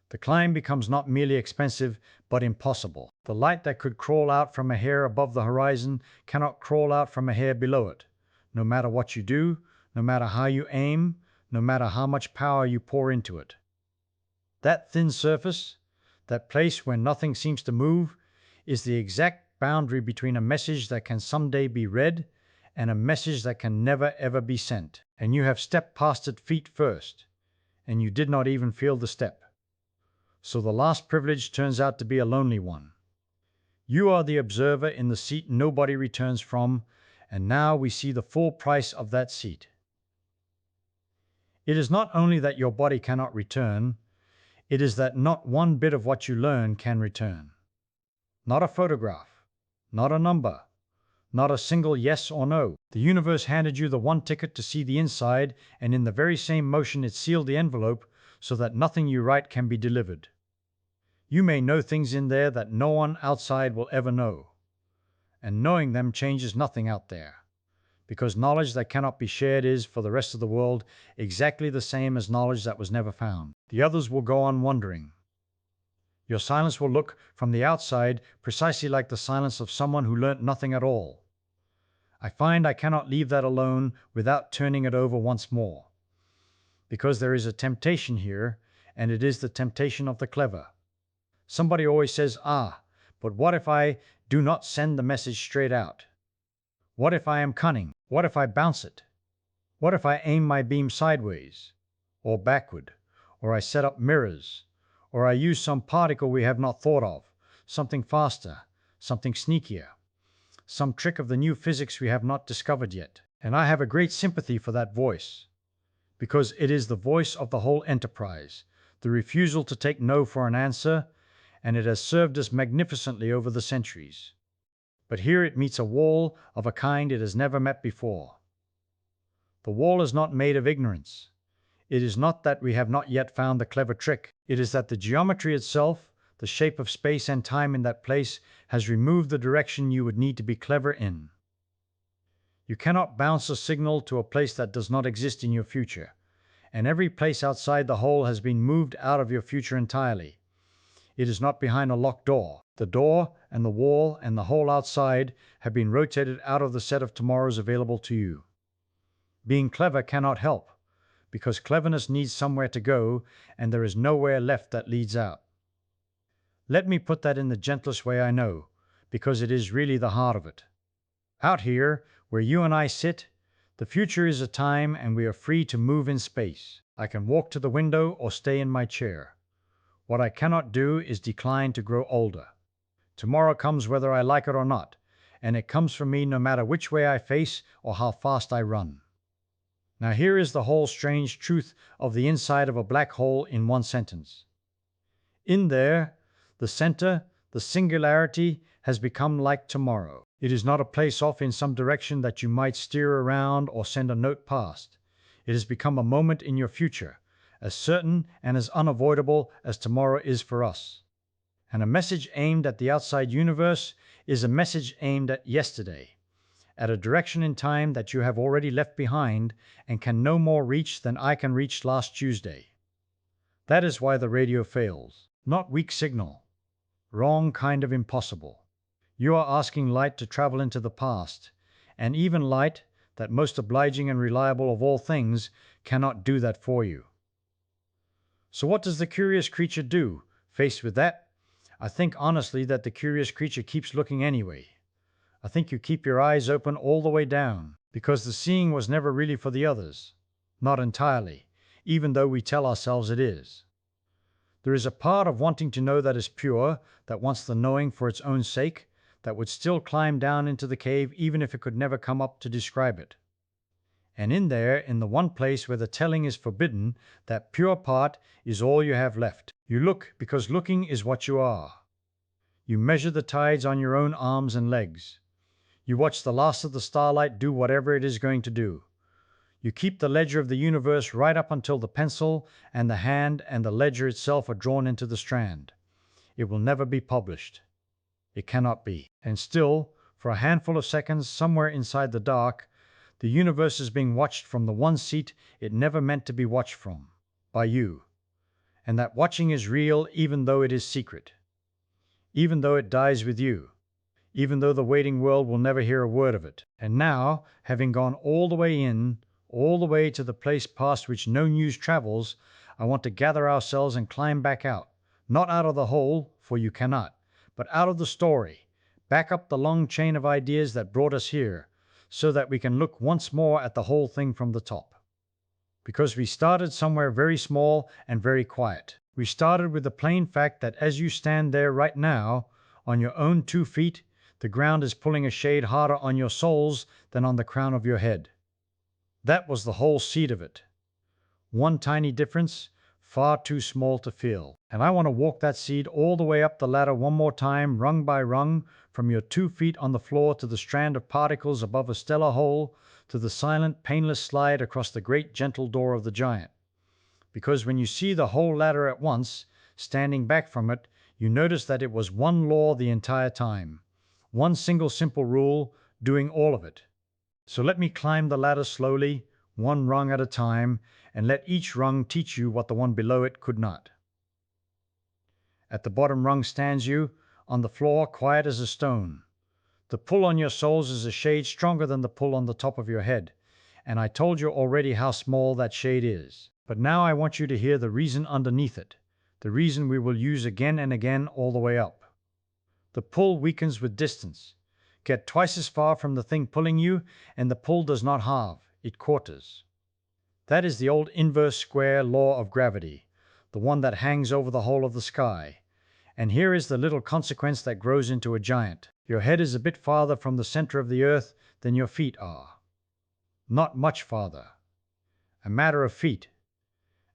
The climb becomes not merely expensive, but impossible. The light that could crawl out from a hair above the horizon cannot crawl out from a hair below it, no matter what you do, no matter how you aim, no matter how much power you pour into it. That thin surface, that place where nothing seems to move, is the exact boundary between a message that can someday be read and a message that can never ever be sent. And you have stepped past it feet first, and you did not even feel the step. So the last privilege turns out to be a lonely one. You are the observer in the seat nobody returns from, and now we see the full price of that seat. It is not only that your body cannot return, it is that not one bit of what you learn can return. Not a photograph, not a number, not a single yes or no. The universe handed you the one ticket to see the inside, and in the very same motion it sealed the envelope so that nothing you write can be delivered. You may know things in there that no one outside will ever know, and knowing them changes nothing out there, because knowledge that cannot be shared is, for the rest of the world, exactly the same as knowledge that was never found. The others will go on wondering. Your silence will look from the outside precisely like the silence of someone who learnt nothing at all. I find I cannot leave that alone without turning it over once more, because there is a temptation here, and it is the temptation of the clever. Somebody always says, but what if I do not send the message straight out? What if I am cunning? What if I bounce it? What if I aim my beam sideways, or backward, or I set up mirrors, or I use some particle we have not thought of, something faster, something sneakier, some trick of the new physics we have not discovered yet? And I have a great sympathy for that voice, because it is the voice of the whole enterprise, the refusal to take no for an answer, and it has served us magnificently over the centuries. But here it meets a wall of a kind it has never met before. The wall is not made of ignorance. It is not that we have not yet found the clever trick. It is that the geometry itself, the shape of space and time in that place, has removed the direction you would need to be clever in. You cannot bounce a signal to a place that does not exist in your future, and every place outside the hole has been moved out of your future entirely. It is not behind a locked door. The door and the wall and the hole outside have been rotated out of the set of tomorrows available to you. Being clever cannot help, because cleverness needs somewhere to go, and there is nowhere left that leads out. Let me put that in the gentlest way I know, because it is really the heart of it. Out here, where you and I sit, the future is a time, and we are free to move in space. I can walk to the window or stay in my chair. What I cannot do is decline to grow older. Tomorrow comes whether I like it or not, and it comes for me no matter which way I face or how fast I run. Now here is the whole strange truth of the inside of a black hole in one sentence. In there, the center, the singularity, has become like tomorrow. It is not a place off in some direction that you might steer around or send a note past. It has become a moment in your future, as certain and as unavoidable as tomorrow is for us. And a message aimed at the outside universe is a message aimed at yesterday, at a direction in time that you have already left behind and can no more reach than I can reach last Tuesday. That is why the radio fails. Not weak signal. Wrong kind of impossible. You are asking light to travel into the past, and even light, that most obliging and reliable of all things, cannot do that for you. So what does the curious creature do? Faced with that, I think honestly that the curious creature keeps looking anyway. I think you keep your eyes open all the way down, because the seeing was never really for the others. Not entirely, even though we tell ourselves it is. There is a part of wanting to know that is pure, that wants the knowing for its own sake, that would still climb down into the cave even if it could never come up to describe it. And in there, in the one place where the telling is forbidden, that pure part is all you have left. You look because looking is what you are. You measure the tides on your own arms and legs. You watch the last of the starlight do whatever it is going to do. You keep the ledger of the universe right up until the pencil and the hand and the ledger itself are drawn into the strand. It will never be published. It cannot be. And still, for a handful of seconds, somewhere inside the dark, the universe is being watched from the one seat it never meant to be watched from, by you. And that watching is real even though it is secret. Even though it dies with you. Even though the waiting world will never hear a word of it. And now, having gone all the way in, all the way to the place past which no news travels, I want to gather ourselves and climb back out. Not out of the hole, for you cannot, but out of the story, back up the long chain of ideas that brought us here, so that we can look once more at the whole thing from the top. Because we started somewhere very small and very quiet. We started with the plain fact that as you stand there right now, on your own 2 feet, the ground is pulling a shade harder on your soles than on the crown of your head. That was the whole seed of it. One tiny difference, far too small to feel. And I want to walk that seed all the way up the ladder one more time, rung by rung, from your 2 feet on the floor to the strand of particles above a stellar hole, to the silent, painless slide across the great gentle door of the giant. Because when you see the whole ladder at once, standing back from it, you notice that it was one law the entire time. One single simple rule, doing all of it. So let me climb the ladder slowly, one rung at a time, and let each rung teach you what the one below it could not. At the bottom rung stands you, on the floor, quiet as a stone. The pull on your soles is a shade stronger than the pull on the top of your head, and I told you already how small that shade is. But now I want you to hear the reason underneath it, the reason we will use again and again all the way up. The pull weakens with distance. Get twice as far from the thing pulling you, and the pull does not halve, it quarters. That is the old inverse square law of gravity, the one that hangs over the whole of the sky. And here is the little consequence that grows into a giant. Your head is a bit farther from the center of the earth than your feet are. Not much farther. A matter of feet,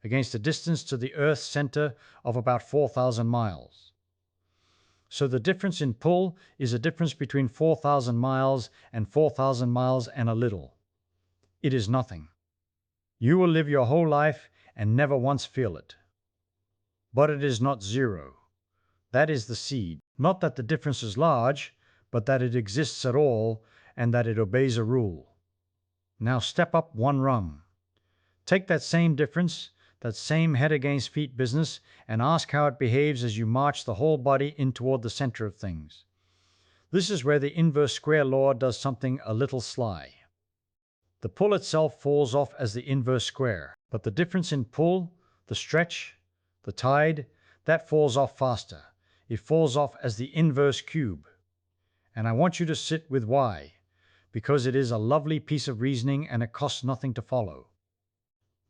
against a distance to the earth's center of about 4,000 miles. So the difference in pull is a difference between 4,000 miles and 4,000 miles and a little. It is nothing. You will live your whole life and never once feel it. But it is not zero. That is the seed. Not that the difference is large, but that it exists at all and that it obeys a rule. Now step up one rung. Take that same difference, that same head against feet business, and ask how it behaves as you march the whole body in toward the center of things. This is where the inverse square law does something a little sly. The pull itself falls off as the inverse square, but the difference in pull, the stretch, the tide, that falls off faster. It falls off as the inverse cube. And I want you to sit with why, because it is a lovely piece of reasoning and it costs nothing to follow.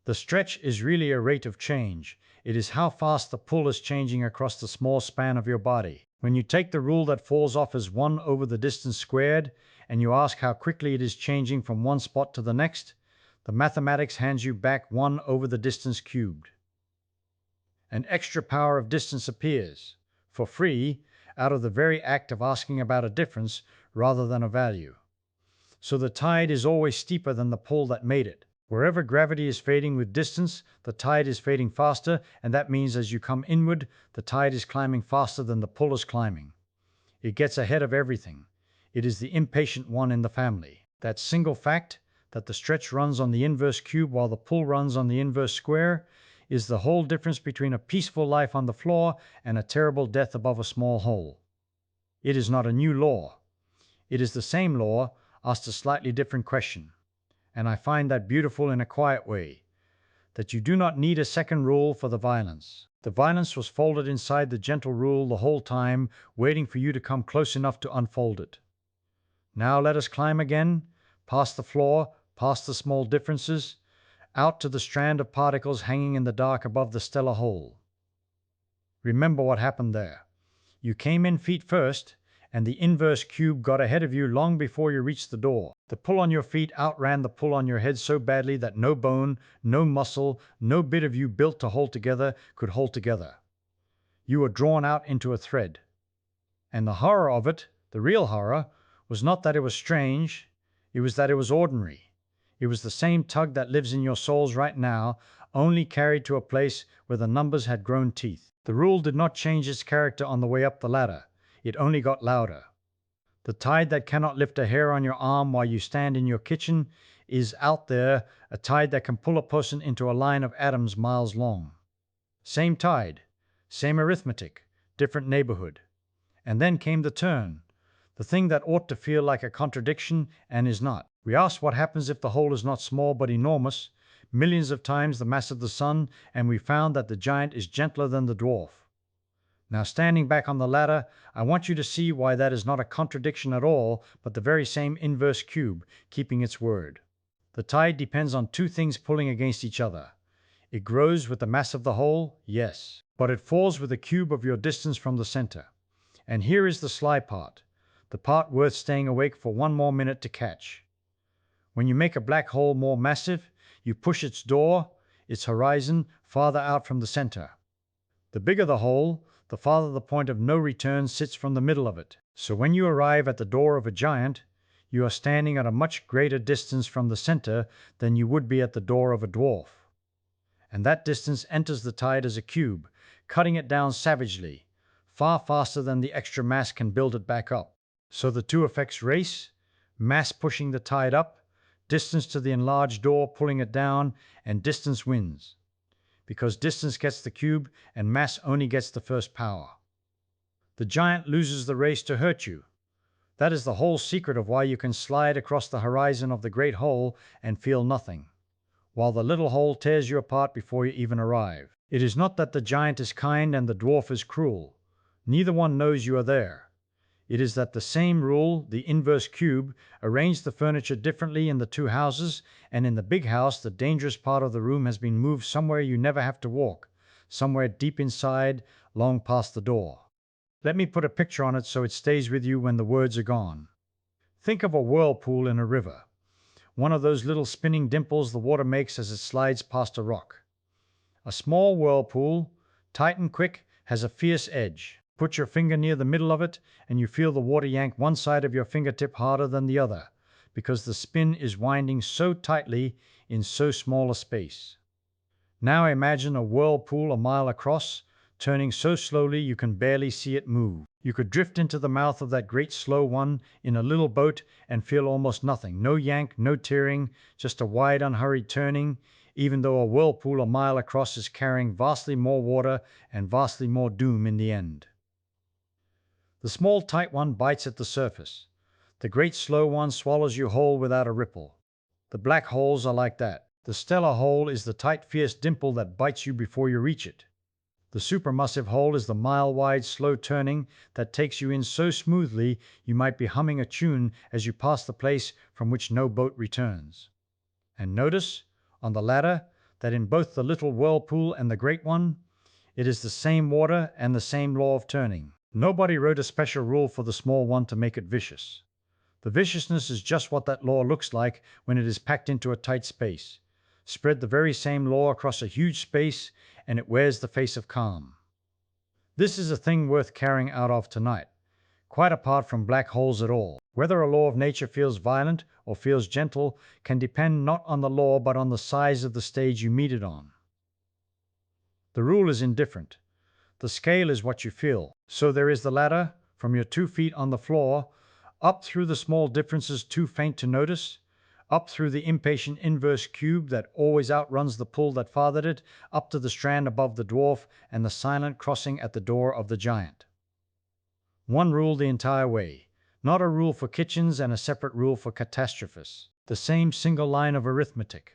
The stretch is really a rate of change. It is how fast the pull is changing across the small span of your body. When you take the rule that falls off as 1 over the distance squared, and you ask how quickly it is changing from one spot to the next, the mathematics hands you back 1 over the distance cubed. An extra power of distance appears, for free, out of the very act of asking about a difference rather than a value. So the tide is always steeper than the pull that made it. Wherever gravity is fading with distance, the tide is fading faster, and that means as you come inward, the tide is climbing faster than the pull is climbing. It gets ahead of everything. It is the impatient one in the family. That single fact, that the stretch runs on the inverse cube while the pull runs on the inverse square, is the whole difference between a peaceful life on the floor and a terrible death above a small hole. It is not a new law. It is the same law, asked a slightly different question. And I find that beautiful in a quiet way, that you do not need a second rule for the violence. The violence was folded inside the gentle rule the whole time, waiting for you to come close enough to unfold it. Now let us climb again, past the floor, past the small differences, out to the strand of particles hanging in the dark above the stellar hole. Remember what happened there. You came in feet first, and the inverse cube got ahead of you long before you reached the door. The pull on your feet outran the pull on your head so badly that no bone, no muscle, no bit of you built to hold together could hold together. You were drawn out into a thread. And the horror of it, the real horror, was not that it was strange, it was that it was ordinary. It was the same tug that lives in your souls right now, only carried to a place where the numbers had grown teeth. The rule did not change its character on the way up the ladder. It only got louder. The tide that cannot lift a hair on your arm while you stand in your kitchen is out there, a tide that can pull a person into a line of atoms miles long. Same tide, same arithmetic, different neighborhood. And then came the turn, the thing that ought to feel like a contradiction and is not. We asked what happens if the hole is not small but enormous, millions of times the mass of the sun, and we found that the giant is gentler than the dwarf. Now, standing back on the ladder, I want you to see why that is not a contradiction at all, but the very same inverse cube, keeping its word. The tide depends on two things pulling against each other. It grows with the mass of the hole, yes, but it falls with the cube of your distance from the center. And here is the sly part, the part worth staying awake for one more minute to catch. When you make a black hole more massive, you push its door, its horizon, farther out from the center. The bigger the hole, the farther the point of no return sits from the middle of it. So when you arrive at the door of a giant, you are standing at a much greater distance from the center than you would be at the door of a dwarf. And that distance enters the tide as a cube, cutting it down savagely, far faster than the extra mass can build it back up. So the two effects race, mass pushing the tide up, distance to the enlarged door pulling it down, and distance wins. Because distance gets the cube and mass only gets the first power. The giant loses the race to hurt you. That is the whole secret of why you can slide across the horizon of the great hole and feel nothing, while the little hole tears you apart before you even arrive. It is not that the giant is kind and the dwarf is cruel. Neither one knows you are there. It is that the same rule, the inverse cube, arranged the furniture differently in the two houses, and in the big house the dangerous part of the room has been moved somewhere you never have to walk, somewhere deep inside, long past the door. Let me put a picture on it so it stays with you when the words are gone. Think of a whirlpool in a river, one of those little spinning dimples the water makes as it slides past a rock. A small whirlpool, tight and quick, has a fierce edge. Put your finger near the middle of it, and you feel the water yank one side of your fingertip harder than the other, because the spin is winding so tightly in so small a space. Now imagine a whirlpool a mile across, turning so slowly you can barely see it move. You could drift into the mouth of that great slow one in a little boat and feel almost nothing. No yank, no tearing, just a wide, unhurried turning, even though a whirlpool a mile across is carrying vastly more water and vastly more doom in the end. The small tight one bites at the surface. The great slow one swallows you whole without a ripple. The black holes are like that. The stellar hole is the tight fierce dimple that bites you before you reach it. The supermassive hole is the mile-wide slow turning that takes you in so smoothly you might be humming a tune as you pass the place from which no boat returns. And notice, on the ladder, that in both the little whirlpool and the great one, it is the same water and the same law of turning. Nobody wrote a special rule for the small one to make it vicious. The viciousness is just what that law looks like when it is packed into a tight space. Spread the very same law across a huge space, and it wears the face of calm. This is a thing worth carrying out of tonight, quite apart from black holes at all. Whether a law of nature feels violent or feels gentle can depend not on the law but on the size of the stage you meet it on. The rule is indifferent. The scale is what you feel. So there is the ladder, from your 2 feet on the floor, up through the small differences too faint to notice, up through the impatient inverse cube that always outruns the pull that fathered it, up to the strand above the dwarf and the silent crossing at the door of the giant. One rule the entire way, not a rule for kitchens and a separate rule for catastrophists. The same single line of arithmetic,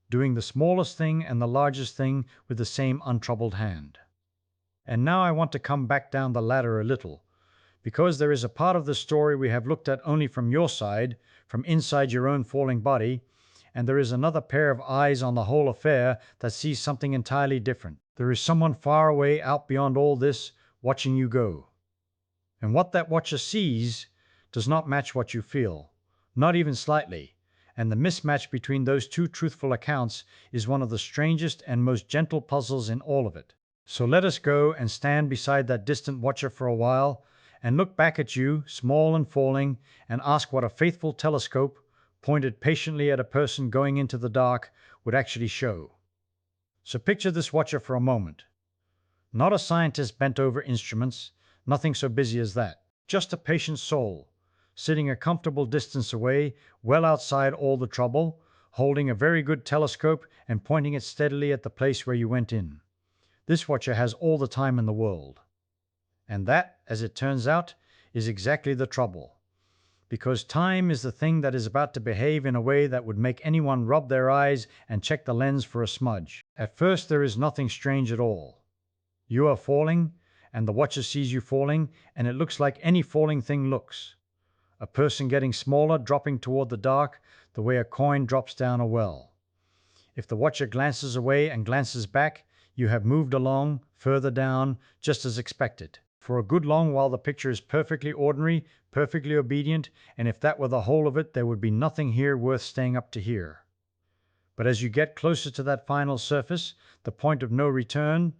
doing the smallest thing and the largest thing with the same untroubled hand. And now I want to come back down the ladder a little, because there is a part of the story we have looked at only from your side, from inside your own falling body, and there is another pair of eyes on the whole affair that sees something entirely different. There is someone far away out beyond all this, watching you go. And what that watcher sees does not match what you feel, not even slightly, and the mismatch between those two truthful accounts is one of the strangest and most gentle puzzles in all of it. So let us go and stand beside that distant watcher for a while and look back at you, small and falling, and ask what a faithful telescope, pointed patiently at a person going into the dark, would actually show. So picture this watcher for a moment. Not a scientist bent over instruments, nothing so busy as that. Just a patient soul, sitting a comfortable distance away, well outside all the trouble, holding a very good telescope and pointing it steadily at the place where you went in. This watcher has all the time in the world. And that, as it turns out, is exactly the trouble. Because time is the thing that is about to behave in a way that would make anyone rub their eyes and check the lens for a smudge. At first there is nothing strange at all. You are falling, and the watcher sees you falling, and it looks like any falling thing looks. A person getting smaller, dropping toward the dark, the way a coin drops down a well. If the watcher glances away and glances back, you have moved along, further down, just as expected. For a good long while the picture is perfectly ordinary, perfectly obedient, and if that were the whole of it, there would be nothing here worth staying up to hear. But as you get closer to that final surface, the point of no return,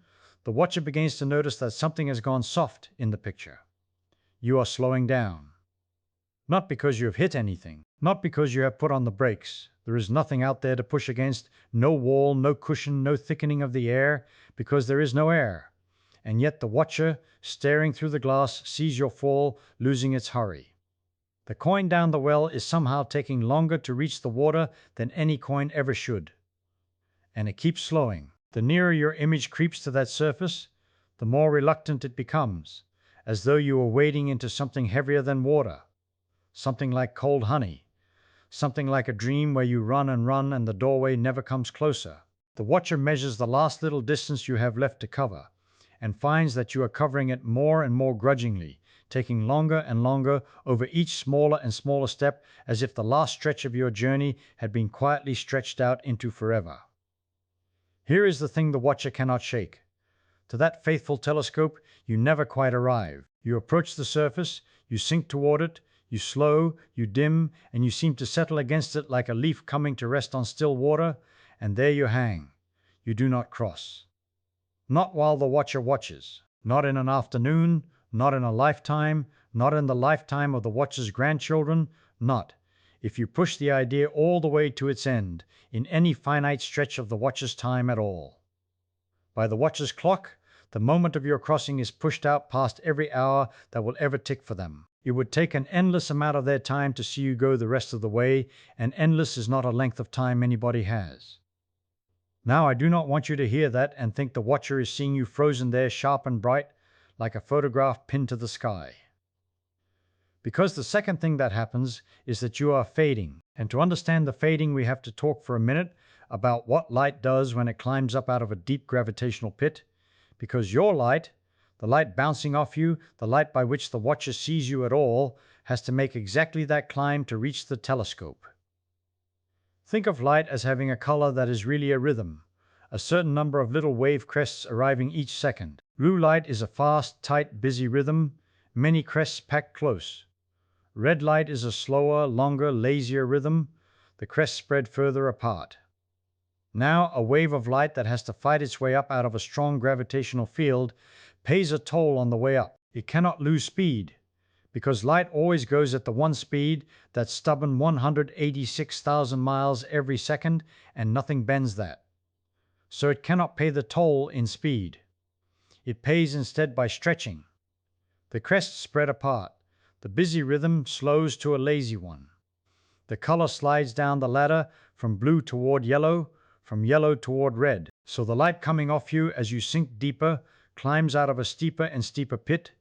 the watcher begins to notice that something has gone soft in the picture. You are slowing down. Not because you have hit anything, not because you have put on the brakes. There is nothing out there to push against, no wall, no cushion, no thickening of the air, because there is no air. And yet the watcher, staring through the glass, sees your fall, losing its hurry. The coin down the well is somehow taking longer to reach the water than any coin ever should. And it keeps slowing. The nearer your image creeps to that surface, the more reluctant it becomes, as though you were wading into something heavier than water. Something like cold honey, something like a dream where you run and the doorway never comes closer. The watcher measures the last little distance you have left to cover, and finds that you are covering it more and more grudgingly, taking longer and longer over each smaller and smaller step, as if the last stretch of your journey had been quietly stretched out into forever. Here is the thing the watcher cannot shake. To that faithful telescope you never quite arrive. You approach the surface, you sink toward it, you slow, you dim, and you seem to settle against it like a leaf coming to rest on still water, and there you hang. You do not cross. Not while the watcher watches. Not in an afternoon, not in a lifetime, not in the lifetime of the watcher's grandchildren, not, if you push the idea all the way to its end, in any finite stretch of the watcher's time at all. By the watcher's clock, the moment of your crossing is pushed out past every hour that will ever tick for them. It would take an endless amount of their time to see you go the rest of the way, and endless is not a length of time anybody has. Now I do not want you to hear that and think the watcher is seeing you frozen there sharp and bright, like a photograph pinned to the sky. Because the second thing that happens is that you are fading, and to understand the fading we have to talk for a minute about what light does when it climbs up out of a deep gravitational pit, because your light, the light bouncing off you, the light by which the watcher sees you at all, has to make exactly that climb to reach the telescope. Think of light as having a color that is really a rhythm, a certain number of little wave crests arriving each second. Blue light is a fast, tight, busy rhythm, many crests packed close. Red light is a slower, longer, lazier rhythm, the crests spread further apart. Now, a wave of light that has to fight its way up out of a strong gravitational field pays a toll on the way up. It cannot lose speed, because light always goes at the one speed, that stubborn 186,000 miles every second, and nothing bends that. So it cannot pay the toll in speed. It pays instead by stretching. The crests spread apart. The busy rhythm slows to a lazy one. The color slides down the ladder from blue toward yellow, from yellow toward red. So the light coming off you as you sink deeper climbs out of a steeper and steeper pit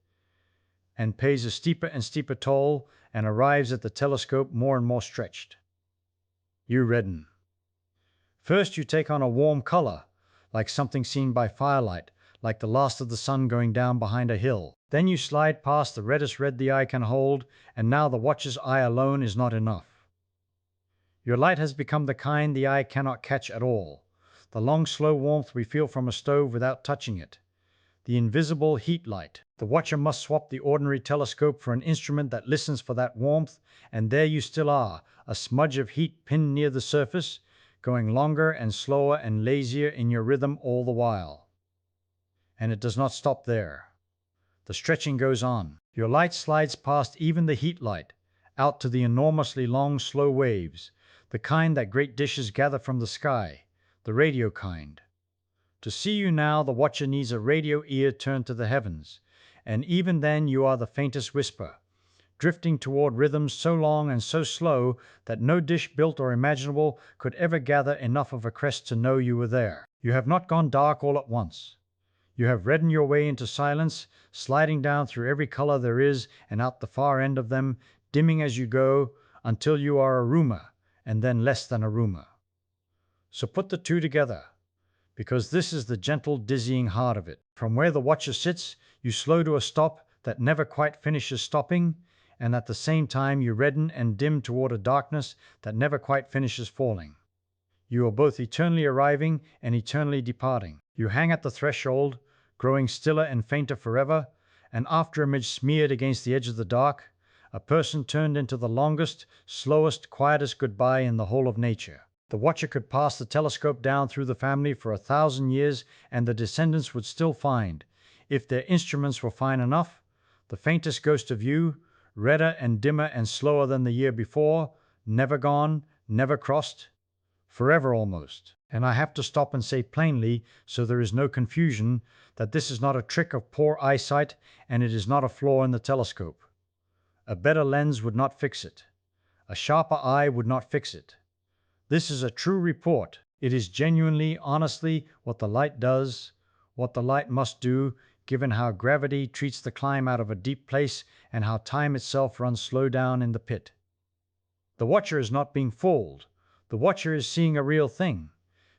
and pays a steeper and steeper toll and arrives at the telescope more and more stretched. You redden. First you take on a warm color, like something seen by firelight, like the last of the sun going down behind a hill. Then you slide past the reddest red the eye can hold, and now the watcher's eye alone is not enough. Your light has become the kind the eye cannot catch at all, the long slow warmth we feel from a stove without touching it, the invisible heat light. The watcher must swap the ordinary telescope for an instrument that listens for that warmth, and there you still are, a smudge of heat pinned near the surface, going longer and slower and lazier in your rhythm all the while. And it does not stop there. The stretching goes on. Your light slides past even the heat light, out to the enormously long, slow waves, the kind that great dishes gather from the sky, the radio kind. To see you now, the watcher needs a radio ear turned to the heavens, and even then you are the faintest whisper, drifting toward rhythms so long and so slow that no dish built or imaginable could ever gather enough of a crest to know you were there. You have not gone dark all at once. You have reddened your way into silence, sliding down through every color there is and out the far end of them, dimming as you go, until you are a rumor, and then less than a rumor. So put the two together, because this is the gentle, dizzying heart of it. From where the watcher sits, you slow to a stop that never quite finishes stopping, and at the same time you redden and dim toward a darkness that never quite finishes falling. You are both eternally arriving and eternally departing. You hang at the threshold, growing stiller and fainter forever, an after-image smeared against the edge of the dark, a person turned into the longest, slowest, quietest goodbye in the whole of nature. The watcher could pass the telescope down through the family for 1,000 years, and the descendants would still find, if their instruments were fine enough, the faintest ghost of you, redder and dimmer and slower than the year before, never gone, never crossed, forever almost. And I have to stop and say plainly, so there is no confusion, that this is not a trick of poor eyesight, and it is not a flaw in the telescope. A better lens would not fix it. A sharper eye would not fix it. This is a true report. It is genuinely, honestly, what the light does, what the light must do, given how gravity treats the climb out of a deep place and how time itself runs slow down in the pit. The watcher is not being fooled. The watcher is seeing a real thing,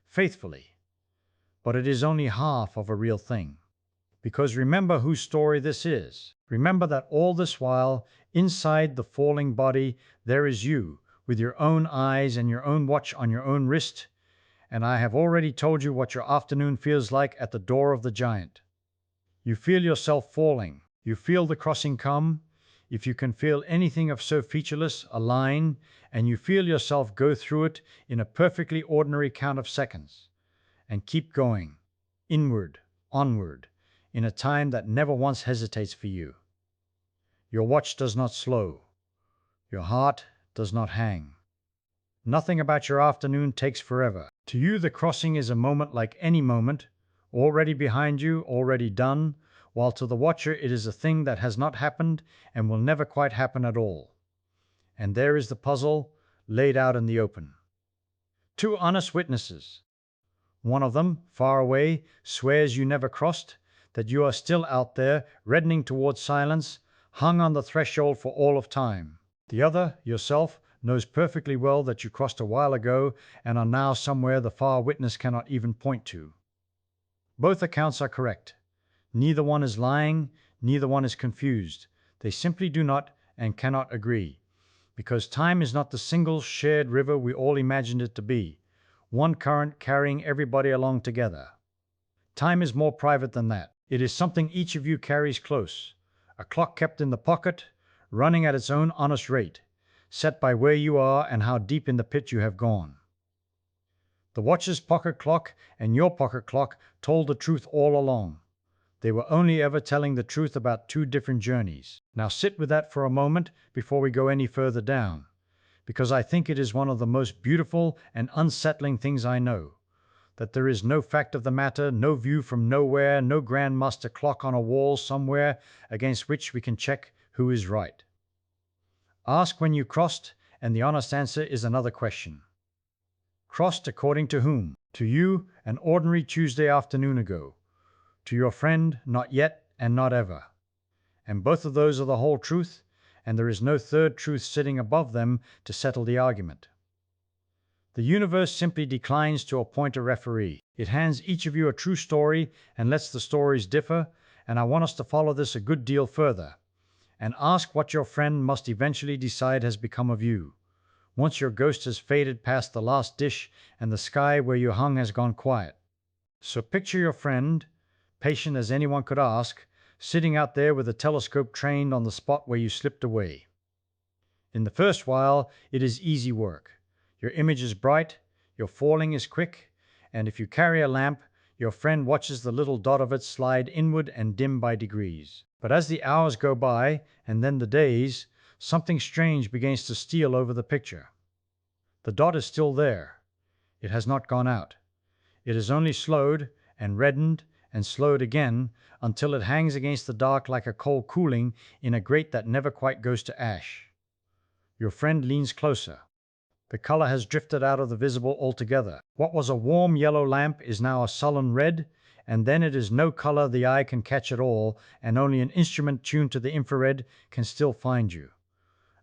faithfully. But it is only half of a real thing. Because remember whose story this is. Remember that all this while, inside the falling body, there is you, with your own eyes and your own watch on your own wrist, and I have already told you what your afternoon feels like at the door of the giant. You feel yourself falling. You feel the crossing come, if you can feel anything of so featureless a line, and you feel yourself go through it in a perfectly ordinary count of seconds, and keep going, inward, onward, in a time that never once hesitates for you. Your watch does not slow. Your heart does not hang. Nothing about your afternoon takes forever. To you, the crossing is a moment like any moment, already behind you, already done, while to the watcher it is a thing that has not happened and will never quite happen at all. And there is the puzzle, laid out in the open. Two honest witnesses. One of them, far away, swears you never crossed, that you are still out there, reddening toward silence, hung on the threshold for all of time. The other, yourself, knows perfectly well that you crossed a while ago and are now somewhere the far witness cannot even point to. Both accounts are correct. Neither one is lying, neither one is confused. They simply do not and cannot agree, because time is not the single shared river we all imagined it to be, one current carrying everybody along together. Time is more private than that. It is something each of you carries close, a clock kept in the pocket, running at its own honest rate, set by where you are and how deep in the pit you have gone. The watcher's pocket clock and your pocket clock told the truth all along. They were only ever telling the truth about two different journeys. Now sit with that for a moment before we go any further down, because I think it is one of the most beautiful and unsettling things I know, that there is no fact of the matter, no view from nowhere, no grandmaster clock on a wall somewhere against which we can check who is right. Ask when you crossed, and the honest answer is another question. Crossed according to whom? To you, an ordinary Tuesday afternoon ago. To your friend, not yet and not ever. And both of those are the whole truth, and there is no third truth sitting above them to settle the argument. The universe simply declines to appoint a referee. It hands each of you a true story and lets the stories differ, and I want us to follow this a good deal further, and ask what your friend must eventually decide has become of you, once your ghost has faded past the last dish and the sky where you hung has gone quiet. So picture your friend, patient as anyone could ask, sitting out there with a telescope trained on the spot where you slipped away. In the first while, it is easy work. Your image is bright, your falling is quick, and if you carry a lamp, Your friend watches the little dot of it slide inward and dim by degrees. But as the hours go by, and then the days, something strange begins to steal over the picture. The dot is still there. It has not gone out. It is only slowed and reddened and slowed again until it hangs against the dark like a coal cooling in a grate that never quite goes to ash. Your friend leans closer. The color has drifted out of the visible altogether. What was a warm yellow lamp is now a sullen red, and then it is no color the eye can catch at all, and only an instrument tuned to the infrared can still find you.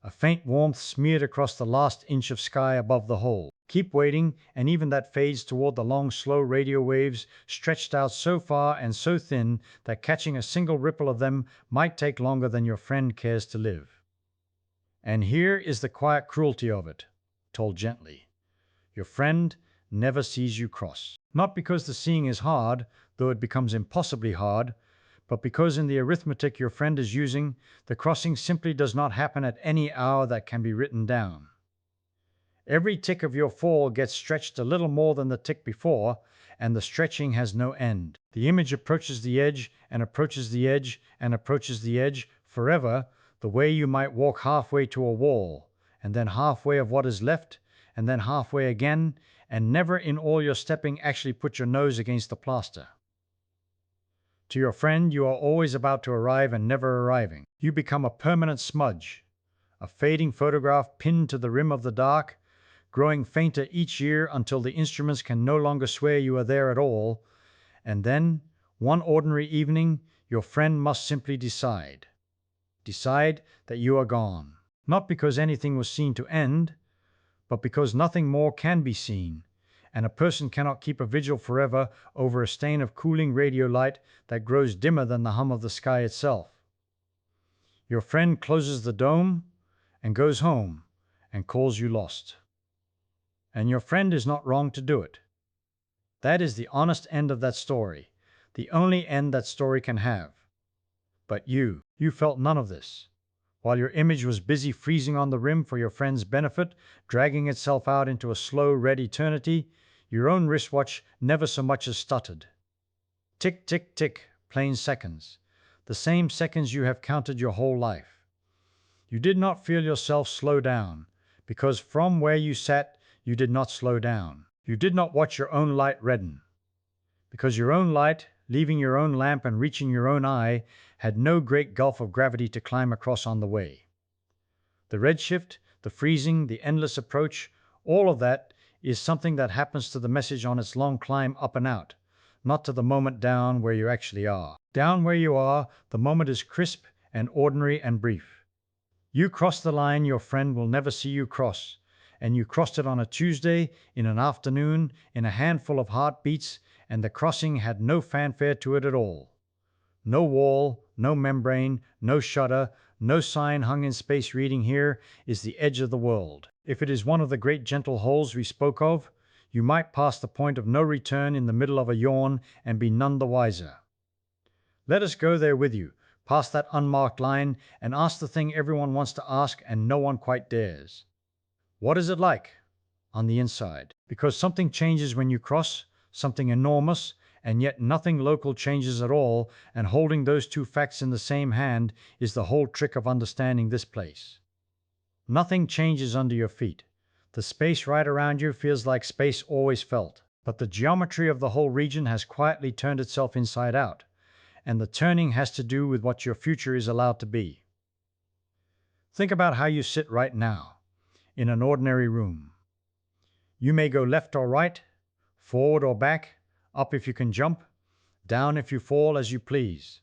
A faint warmth smeared across the last inch of sky above the hole. Keep waiting, and even that fades toward the long, slow radio waves stretched out so far and so thin that catching a single ripple of them might take longer than your friend cares to live. And here is the quiet cruelty of it, told gently. Your friend never sees you cross. Not because the seeing is hard, though it becomes impossibly hard, but because in the arithmetic your friend is using, the crossing simply does not happen at any hour that can be written down. Every tick of your fall gets stretched a little more than the tick before, and the stretching has no end. The image approaches the edge and approaches the edge and approaches the edge forever, the way you might walk halfway to a wall, and then halfway of what is left, and then halfway again, and never in all your stepping actually put your nose against the plaster. To your friend, you are always about to arrive and never arriving. You become a permanent smudge, a fading photograph pinned to the rim of the dark, growing fainter each year until the instruments can no longer swear you are there at all, and then, one ordinary evening, your friend must simply decide. Decide that you are gone. Not because anything was seen to end, but because nothing more can be seen, and a person cannot keep a vigil forever over a stain of cooling radio light that grows dimmer than the hum of the sky itself. Your friend closes the dome and goes home and calls you lost. And your friend is not wrong to do it. That is the honest end of that story, the only end that story can have. But you felt none of this. While your image was busy freezing on the rim for your friend's benefit, dragging itself out into a slow, red eternity, your own wristwatch never so much as stuttered. Tick, tick, tick, plain seconds, the same seconds you have counted your whole life. You did not feel yourself slow down, because from where you sat, you did not slow down. You did not watch your own light redden, because your own light, leaving your own lamp and reaching your own eye, had no great gulf of gravity to climb across on the way. The redshift, the freezing, the endless approach, all of that is something that happens to the message on its long climb up and out, not to the moment down where you actually are. Down where you are, the moment is crisp and ordinary and brief. You cross the line your friend will never see you cross, and you crossed it on a Tuesday, in an afternoon, in a handful of heartbeats, and the crossing had no fanfare to it at all. No wall, no membrane, no shutter, no sign hung in space reading here is the edge of the world. If it is one of the great gentle holes we spoke of, you might pass the point of no return in the middle of a yawn and be none the wiser. Let us go there with you, past that unmarked line, and ask the thing everyone wants to ask and no one quite dares. What is it like on the inside? Because something changes when you cross, something enormous, and yet nothing local changes at all, and holding those two facts in the same hand is the whole trick of understanding this place. Nothing changes under your feet. The space right around you feels like space always felt, but the geometry of the whole region has quietly turned itself inside out, and the turning has to do with what your future is allowed to be. Think about how you sit right now, in an ordinary room. You may go left or right, forward or back, up if you can jump, down if you fall, as you please.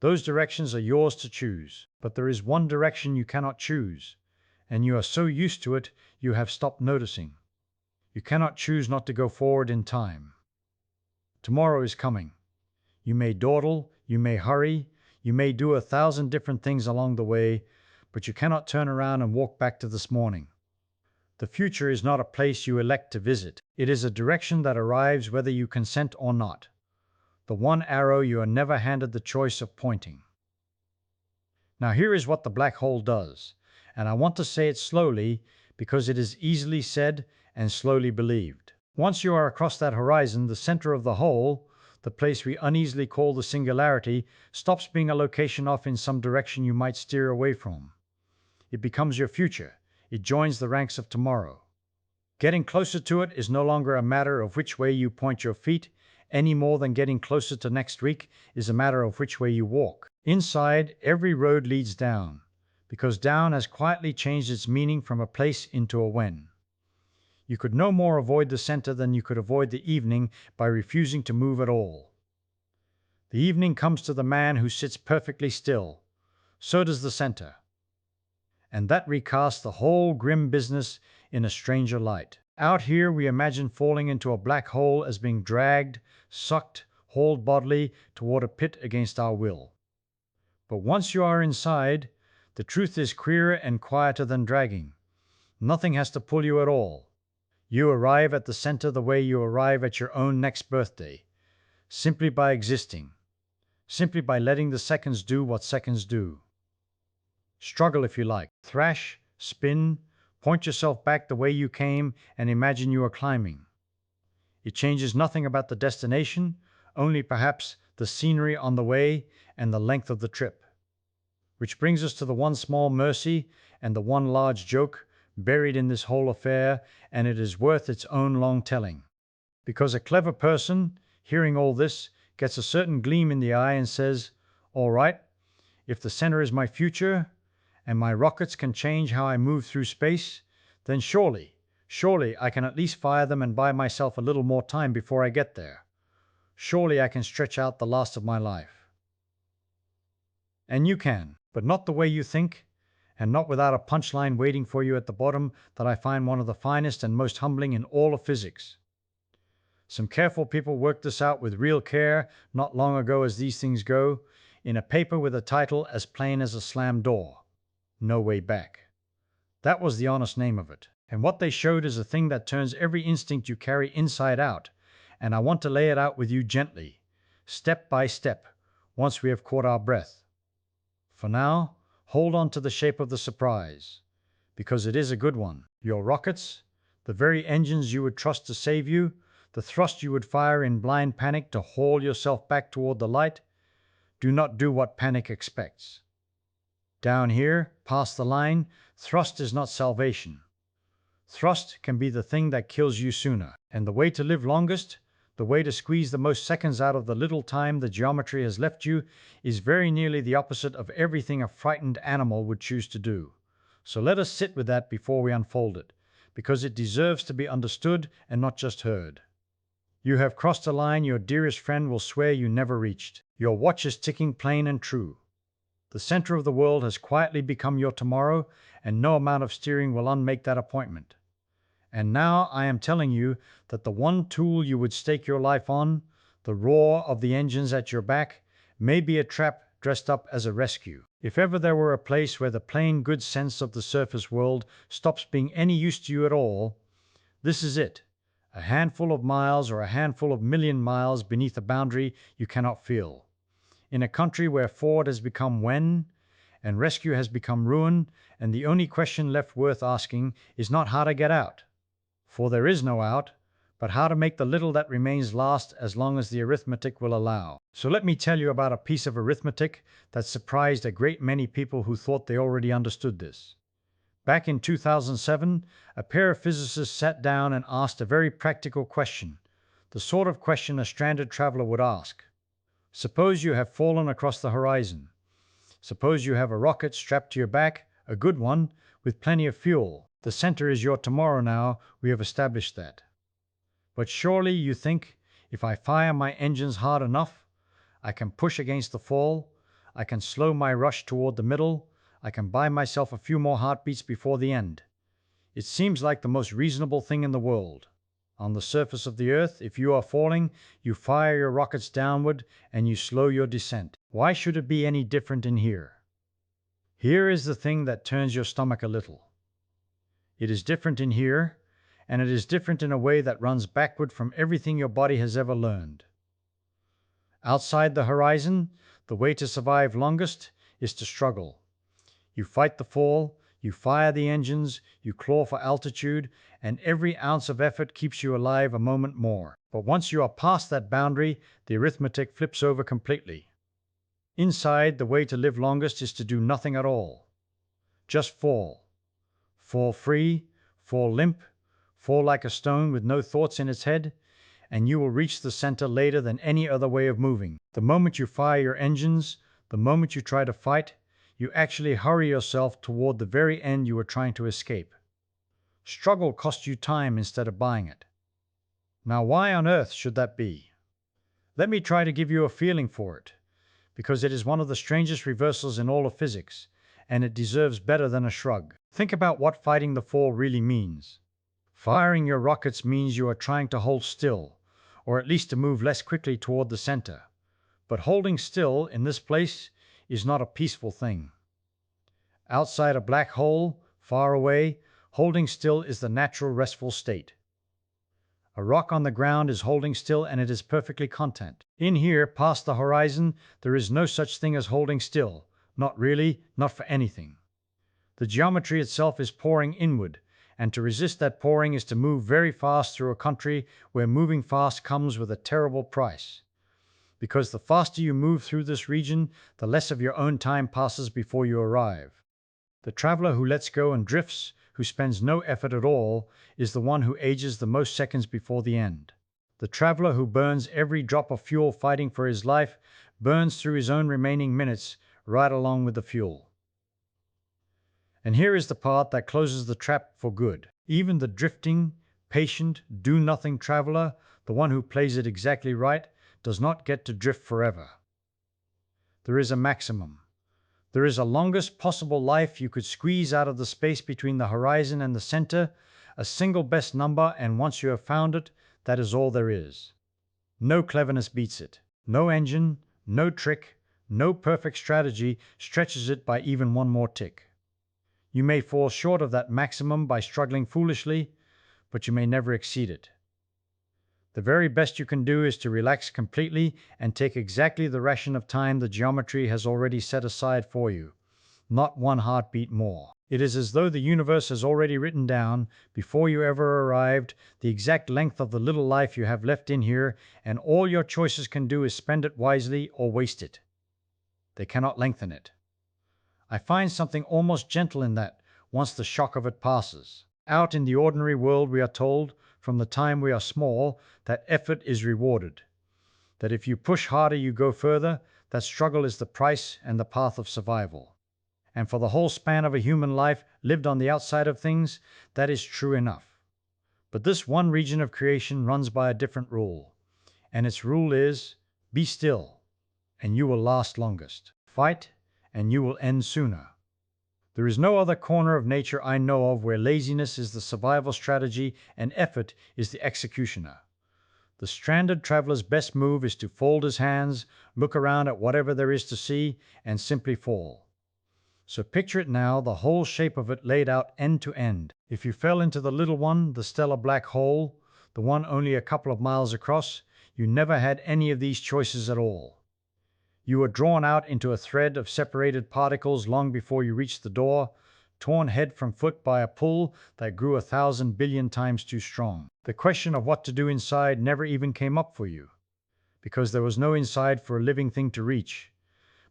Those directions are yours to choose, but there is one direction you cannot choose, and you are so used to it you have stopped noticing. You cannot choose not to go forward in time. Tomorrow is coming. You may dawdle, you may hurry, you may do 1,000 different things along the way, but you cannot turn around and walk back to this morning. The future is not a place you elect to visit. It is a direction that arrives whether you consent or not. The one arrow you are never handed the choice of pointing. Now here is what the black hole does, and I want to say it slowly because it is easily said and slowly believed. Once you are across that horizon, the center of the whole, the place we uneasily call the singularity, stops being a location off in some direction you might steer away from. It becomes your future. It joins the ranks of tomorrow. Getting closer to it is no longer a matter of which way you point your feet, any more than getting closer to next week is a matter of which way you walk. Inside, every road leads down, because down has quietly changed its meaning from a place into a when. You could no more avoid the center than you could avoid the evening by refusing to move at all. The evening comes to the man who sits perfectly still. So does the center. And that recasts the whole grim business in a stranger light. Out here we imagine falling into a black hole as being dragged, sucked, hauled bodily toward a pit against our will. But once you are inside, the truth is queerer and quieter than dragging. Nothing has to pull you at all. You arrive at the center the way you arrive at your own next birthday, simply by existing, simply by letting the seconds do what seconds do. Struggle if you like, thrash, spin, point yourself back the way you came and imagine you are climbing. It changes nothing about the destination, only perhaps the scenery on the way and the length of the trip. Which brings us to the one small mercy and the one large joke buried in this whole affair, and it is worth its own long telling. Because a clever person, hearing all this, gets a certain gleam in the eye and says, all right, if the center is my future, and my rockets can change how I move through space, then surely I can at least fire them and buy myself a little more time before I get there. Surely I can stretch out the last of my life. And you can, but not the way you think, and not without a punchline waiting for you at the bottom that I find one of the finest and most humbling in all of physics. Some careful people worked this out with real care not long ago, as these things go, in a paper with a title as plain as a slammed door. No Way Back. That was the honest name of it. And what they showed is a thing that turns every instinct you carry inside out, and I want to lay it out with you gently, step by step, once we have caught our breath. For now, hold on to the shape of the surprise, because it is a good one. Your rockets, the very engines you would trust to save you, the thrust you would fire in blind panic to haul yourself back toward the light, do not do what panic expects. Down here, past the line, thrust is not salvation. Thrust can be the thing that kills you sooner. And the way to live longest, the way to squeeze the most seconds out of the little time the geometry has left you, is very nearly the opposite of everything a frightened animal would choose to do. So let us sit with that before we unfold it, because it deserves to be understood and not just heard. You have crossed a line your dearest friend will swear you never reached. Your watch is ticking plain and true. The center of the world has quietly become your tomorrow, and no amount of steering will unmake that appointment. And now I am telling you that the one tool you would stake your life on, the roar of the engines at your back, may be a trap dressed up as a rescue. If ever there were a place where the plain good sense of the surface world stops being any use to you at all, this is it. A handful of miles or a handful of million miles beneath a boundary you cannot feel. In a country where forward has become when, and rescue has become ruin, and the only question left worth asking is not how to get out, for there is no out, but how to make the little that remains last as long as the arithmetic will allow. So let me tell you about a piece of arithmetic that surprised a great many people who thought they already understood this. Back in 2007, a pair of physicists sat down and asked a very practical question, the sort of question a stranded traveler would ask. Suppose you have fallen across the horizon. Suppose you have a rocket strapped to your back, a good one, with plenty of fuel. The center is your tomorrow now, we have established that. But surely you think, if I fire my engines hard enough, I can push against the fall, I can slow my rush toward the middle, I can buy myself a few more heartbeats before the end. It seems like the most reasonable thing in the world. On the surface of the Earth, if you are falling, you fire your rockets downward and you slow your descent. Why should it be any different in here? Here is the thing that turns your stomach a little. It is different in here, and it is different in a way that runs backward from everything your body has ever learned. Outside the horizon, the way to survive longest is to struggle. You fight the fall, You fire the engines, you claw for altitude, and every ounce of effort keeps you alive a moment more. But once you are past that boundary, the arithmetic flips over completely. Inside, the way to live longest is to do nothing at all. Just fall. Fall free, fall limp, fall like a stone with no thoughts in its head, and you will reach the center later than any other way of moving. The moment you fire your engines, the moment you try to fight, you actually hurry yourself toward the very end you were trying to escape. Struggle costs you time instead of buying it. Now, why on earth should that be? Let me try to give you a feeling for it, because it is one of the strangest reversals in all of physics, and it deserves better than a shrug. Think about what fighting the fall really means. Firing your rockets means you are trying to hold still, or at least to move less quickly toward the center. But holding still in this place is not a peaceful thing. Outside a black hole, far away, holding still is the natural restful state. A rock on the ground is holding still and it is perfectly content. In here, past the horizon, there is no such thing as holding still. Not really, not for anything. The geometry itself is pouring inward, and to resist that pouring is to move very fast through a country where moving fast comes with a terrible price. Because the faster you move through this region, the less of your own time passes before you arrive. The traveler who lets go and drifts, who spends no effort at all, is the one who ages the most seconds before the end. The traveler who burns every drop of fuel fighting for his life burns through his own remaining minutes right along with the fuel. And here is the part that closes the trap for good. Even the drifting, patient, do-nothing traveler, the one who plays it exactly right, does not get to drift forever. There is a maximum. There is a longest possible life you could squeeze out of the space between the horizon and the center, a single best number, and once you have found it, that is all there is. No cleverness beats it. No engine, no trick, no perfect strategy stretches it by even one more tick. You may fall short of that maximum by struggling foolishly, but you may never exceed it. The very best you can do is to relax completely and take exactly the ration of time the geometry has already set aside for you, not one heartbeat more. It is as though the universe has already written down, before you ever arrived, the exact length of the little life you have left in here, and all your choices can do is spend it wisely or waste it. They cannot lengthen it. I find something almost gentle in that once the shock of it passes. Out in the ordinary world we are told, from the time we are small, that effort is rewarded, that if you push harder you go further, that struggle is the price and the path of survival. And for the whole span of a human life lived on the outside of things, that is true enough. But this one region of creation runs by a different rule, and its rule is, be still, and you will last longest. Fight, and you will end sooner. There is no other corner of nature I know of where laziness is the survival strategy and effort is the executioner. The stranded traveler's best move is to fold his hands, look around at whatever there is to see, and simply fall. So picture it now, the whole shape of it laid out end to end. If you fell into the little one, the stellar black hole, the one only a couple of miles across, you never had any of these choices at all. You were drawn out into a thread of separated particles long before you reached the door, torn head from foot by a pull that grew 1,000 billion times too strong. The question of what to do inside never even came up for you, because there was no inside for a living thing to reach.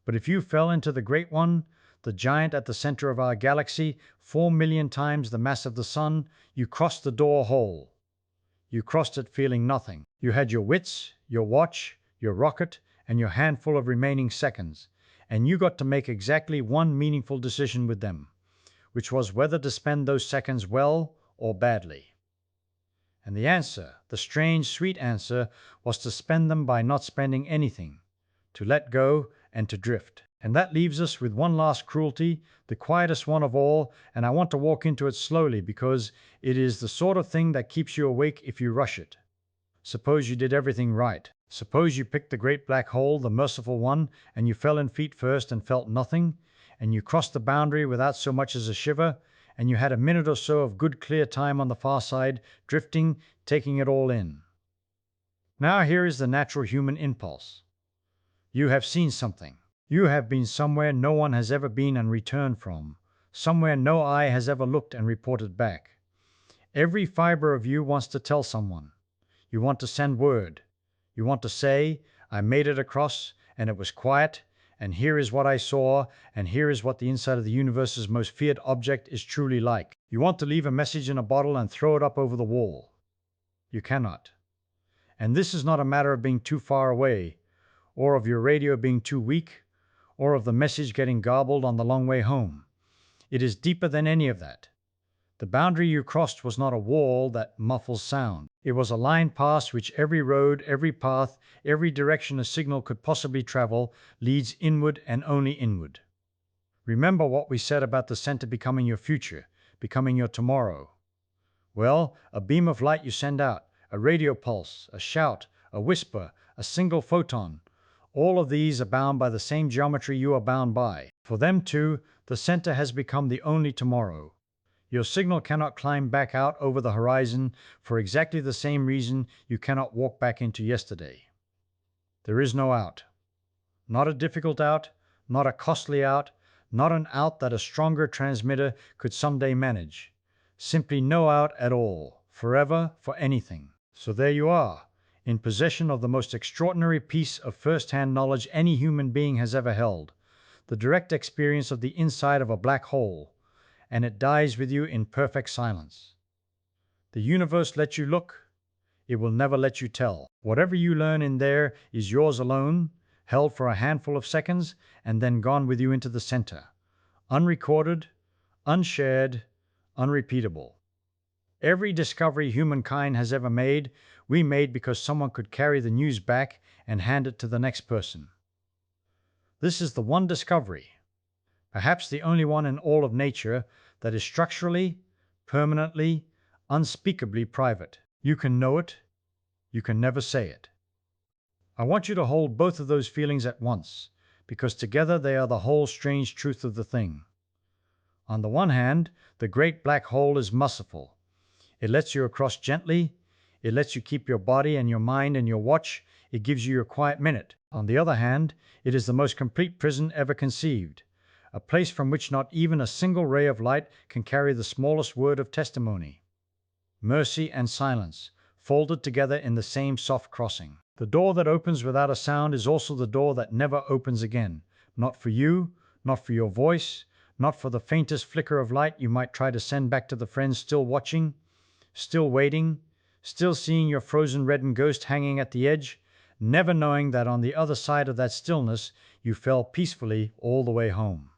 But if you fell into the Great One, the giant at the center of our galaxy, 4 million times the mass of the sun, you crossed the door whole. You crossed it feeling nothing. You had your wits, your watch, your rocket, and your handful of remaining seconds, and you got to make exactly one meaningful decision with them, which was whether to spend those seconds well or badly. And the answer, the strange, sweet answer, was to spend them by not spending anything, to let go and to drift. And that leaves us with one last cruelty, the quietest one of all, and I want to walk into it slowly because it is the sort of thing that keeps you awake if you rush it. Suppose you did everything right. Suppose you picked the great black hole, the merciful one, and you fell in feet first and felt nothing, and you crossed the boundary without so much as a shiver, and you had a minute or so of good clear time on the far side, drifting, taking it all in. Now here is the natural human impulse. You have seen something. You have been somewhere no one has ever been and returned from, somewhere no eye has ever looked and reported back. Every fiber of you wants to tell someone. You want to send word. You want to say, I made it across, and it was quiet, and here is what I saw, and here is what the inside of the universe's most feared object is truly like. You want to leave a message in a bottle and throw it up over the wall. You cannot. And this is not a matter of being too far away, or of your radio being too weak, or of the message getting garbled on the long way home. It is deeper than any of that. The boundary you crossed was not a wall that muffles sound. It was a line past which every road, every path, every direction a signal could possibly travel leads inward and only inward. Remember what we said about the center becoming your future, becoming your tomorrow. Well, a beam of light you send out, a radio pulse, a shout, a whisper, a single photon, all of these are bound by the same geometry you are bound by. For them too, the center has become the only tomorrow. Your signal cannot climb back out over the horizon for exactly the same reason you cannot walk back into yesterday. There is no out. Not a difficult out, not a costly out, not an out that a stronger transmitter could someday manage. Simply no out at all, forever, for anything. So there you are, in possession of the most extraordinary piece of first-hand knowledge any human being has ever held, the direct experience of the inside of a black hole, and it dies with you in perfect silence. The universe lets you look, it will never let you tell. Whatever you learn in there is yours alone, held for a handful of seconds, and then gone with you into the center. Unrecorded, unshared, unrepeatable. Every discovery humankind has ever made, we made because someone could carry the news back and hand it to the next person. This is the one discovery, perhaps the only one in all of nature, that is structurally, permanently, unspeakably private. You can know it, you can never say it. I want you to hold both of those feelings at once, because together they are the whole strange truth of the thing. On the one hand, the great black hole is merciful. It lets you across gently, it lets you keep your body and your mind and your watch, it gives you your quiet minute. On the other hand, it is the most complete prison ever conceived, a place from which not even a single ray of light can carry the smallest word of testimony. Mercy and silence, folded together in the same soft crossing. The door that opens without a sound is also the door that never opens again. Not for you, not for your voice, not for the faintest flicker of light you might try to send back to the friends still watching, still waiting, still seeing your frozen reddened ghost hanging at the edge, never knowing that on the other side of that stillness you fell peacefully all the way home.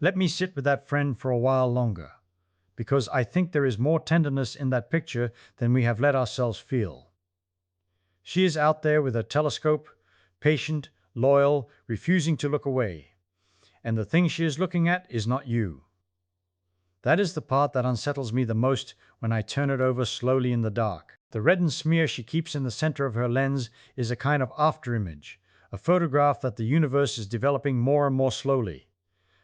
Let me sit with that friend for a while longer, because I think there is more tenderness in that picture than we have let ourselves feel. She is out there with her telescope, patient, loyal, refusing to look away. And the thing she is looking at is not you. That is the part that unsettles me the most when I turn it over slowly in the dark. The reddened smear she keeps in the center of her lens is a kind of afterimage, a photograph that the universe is developing more and more slowly,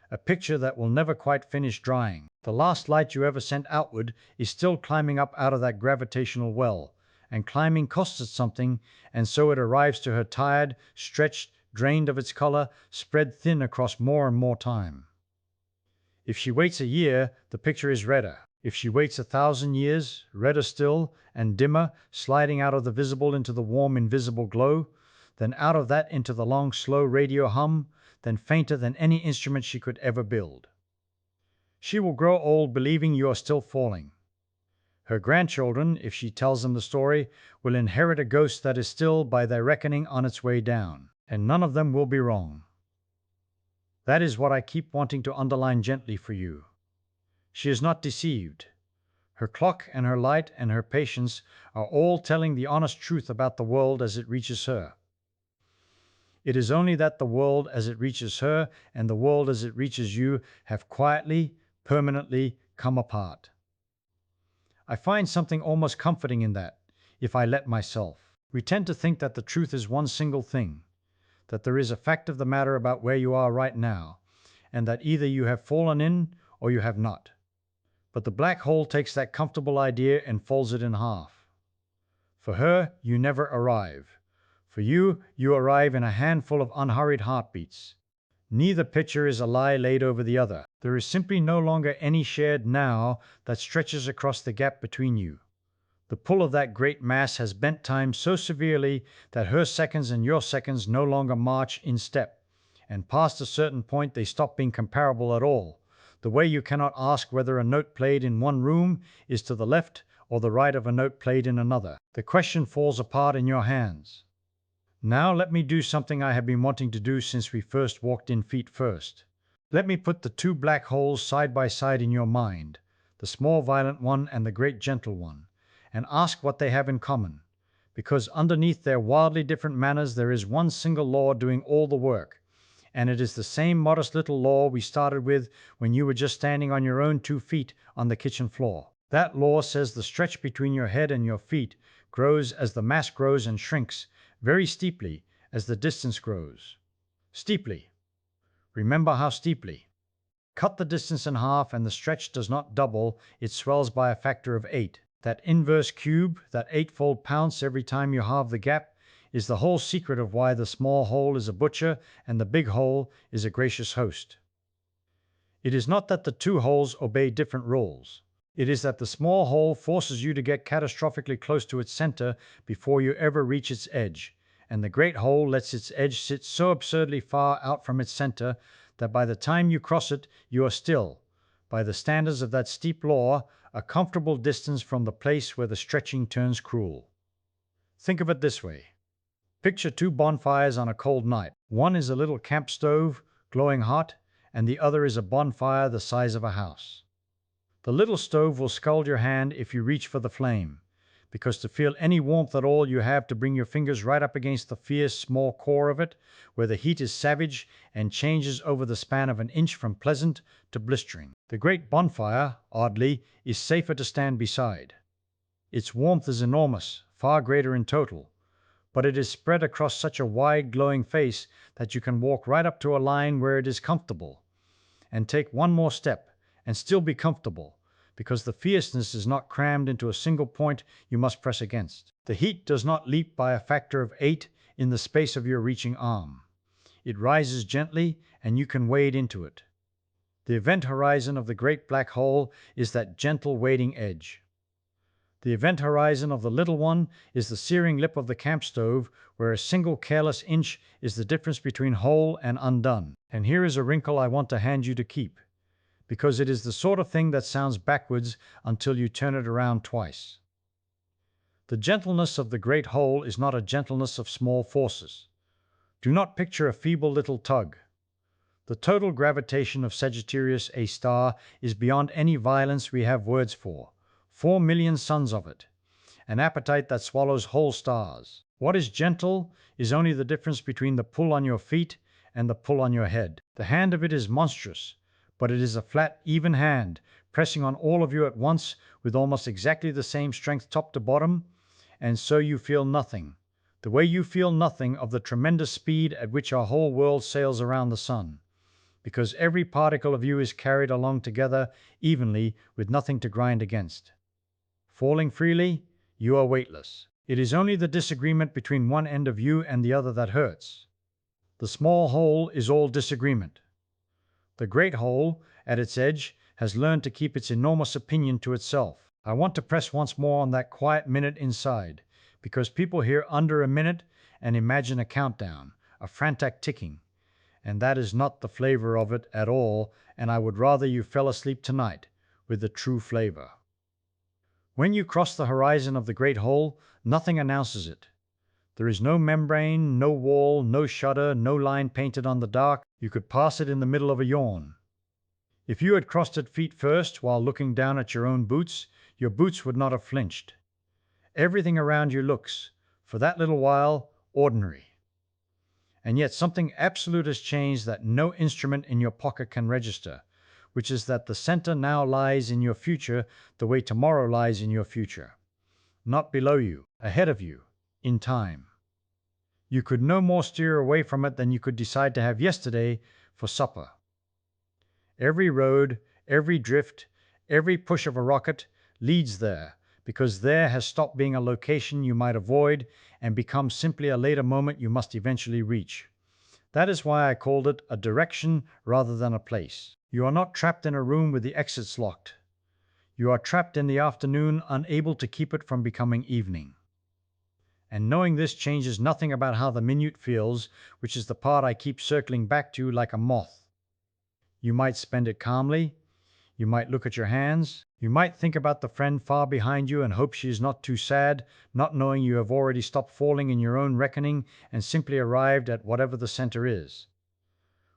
a picture that will never quite finish drying. The last light you ever sent outward is still climbing up out of that gravitational well, and climbing costs it something, and so it arrives to her tired, stretched, drained of its color, spread thin across more and more time. If she waits a year, the picture is redder. If she waits 1,000 years, redder still, and dimmer, sliding out of the visible into the warm invisible glow, then out of that into the long slow radio hum, then fainter than any instrument she could ever build. She will grow old believing you are still falling. Her grandchildren, if she tells them the story, will inherit a ghost that is still, by their reckoning, on its way down. And none of them will be wrong. That is what I keep wanting to underline gently for you. She is not deceived. Her clock and her light and her patience are all telling the honest truth about the world as it reaches her. It is only that the world as it reaches her and the world as it reaches you have quietly, permanently come apart. I find something almost comforting in that, if I let myself. We tend to think that the truth is one single thing, that there is a fact of the matter about where you are right now, and that either you have fallen in or you have not. But the black hole takes that comfortable idea and folds it in half. For her, you never arrive. For you, you arrive in a handful of unhurried heartbeats. Neither picture is a lie laid over the other. There is simply no longer any shared now that stretches across the gap between you. The pull of that great mass has bent time so severely that her seconds and your seconds no longer march in step, and past a certain point they stop being comparable at all. The way you cannot ask whether a note played in one room is to the left or the right of a note played in another. The question falls apart in your hands. Now let me do something I have been wanting to do since we first walked in feet first. Let me put the two black holes side by side in your mind, the small violent one and the great gentle one, and ask what they have in common, because underneath their wildly different manners there is one single law doing all the work, and it is the same modest little law we started with when you were just standing on your own 2 feet on the kitchen floor. That law says the stretch between your head and your feet grows as the mass grows and shrinks very steeply as the distance grows. Steeply. Remember how steeply. Cut the distance in half and the stretch does not double, it swells by a factor of 8. That inverse cube, that eightfold pounce every time you halve the gap, is the whole secret of why the small hole is a butcher and the big hole is a gracious host. It is not that the two holes obey different rules. It is that the small hole forces you to get catastrophically close to its center before you ever reach its edge, and the great hole lets its edge sit so absurdly far out from its center that by the time you cross it, you are still, by the standards of that steep law, a comfortable distance from the place where the stretching turns cruel. Think of it this way. Picture two bonfires on a cold night. One is a little camp stove, glowing hot, and the other is a bonfire the size of a house. The little stove will scald your hand if you reach for the flame, because to feel any warmth at all you have to bring your fingers right up against the fierce small core of it, where the heat is savage and changes over the span of an inch from pleasant to blistering. The great bonfire, oddly, is safer to stand beside. Its warmth is enormous, far greater in total, but it is spread across such a wide glowing face that you can walk right up to a line where it is comfortable, and take one more step, and still be comfortable, because the fierceness is not crammed into a single point you must press against. The heat does not leap by a factor of 8 in the space of your reaching arm. It rises gently, and you can wade into it. The event horizon of the great black hole is that gentle wading edge. The event horizon of the little one is the searing lip of the camp stove, where a single careless inch is the difference between whole and undone. And here is a wrinkle I want to hand you to keep, because it is the sort of thing that sounds backwards until you turn it around twice. The gentleness of the great whole is not a gentleness of small forces. Do not picture a feeble little tug. The total gravitation of Sagittarius A star is beyond any violence we have words for. 4 million suns of it. An appetite that swallows whole stars. What is gentle is only the difference between the pull on your feet and the pull on your head. The hand of it is monstrous, but it is a flat, even hand, pressing on all of you at once with almost exactly the same strength top to bottom, and so you feel nothing, the way you feel nothing of the tremendous speed at which our whole world sails around the sun, because every particle of you is carried along together evenly with nothing to grind against. Falling freely, you are weightless. It is only the disagreement between one end of you and the other that hurts. The small hole is all disagreement. The great hole, at its edge, has learned to keep its enormous opinion to itself. I want to press once more on that quiet minute inside, because people hear under a minute and imagine a countdown, a frantic ticking, and that is not the flavor of it at all, and I would rather you fell asleep tonight with the true flavor. When you cross the horizon of the great hole, nothing announces it. There is no membrane, no wall, no shutter, no line painted on the dark. You could pass it in the middle of a yawn. If you had crossed it feet first while looking down at your own boots, your boots would not have flinched. Everything around you looks, for that little while, ordinary. And yet something absolute has changed that no instrument in your pocket can register, which is that the center now lies in your future the way tomorrow lies in your future. Not below you, ahead of you, in time. You could no more steer away from it than you could decide to have yesterday for supper. Every road, every drift, every push of a rocket leads there, because there has stopped being a location you might avoid and become simply a later moment you must eventually reach. That is why I called it a direction rather than a place. You are not trapped in a room with the exits locked. You are trapped in the afternoon, unable to keep it from becoming evening. And knowing this changes nothing about how the minute feels, which is the part I keep circling back to like a moth. You might spend it calmly. You might look at your hands. You might think about the friend far behind you and hope she is not too sad, not knowing you have already stopped falling in your own reckoning and simply arrived at whatever the center is.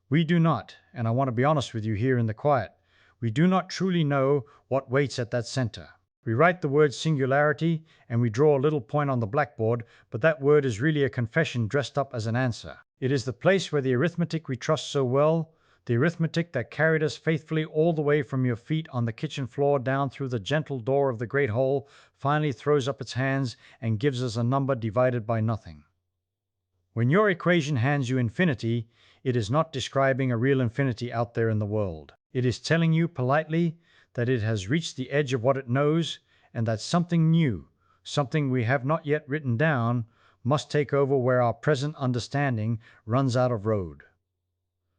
We do not, and I want to be honest with you here in the quiet, we do not truly know what waits at that center. We write the word singularity and we draw a little point on the blackboard, but that word is really a confession dressed up as an answer. It is the place where the arithmetic we trust so well, the arithmetic that carried us faithfully all the way from your feet on the kitchen floor down through the gentle door of the great hole, finally throws up its hands and gives us a number divided by nothing. When your equation hands you infinity, it is not describing a real infinity out there in the world. It is telling you politely that it has reached the edge of what it knows and that something new, something we have not yet written down, must take over where our present understanding runs out of road.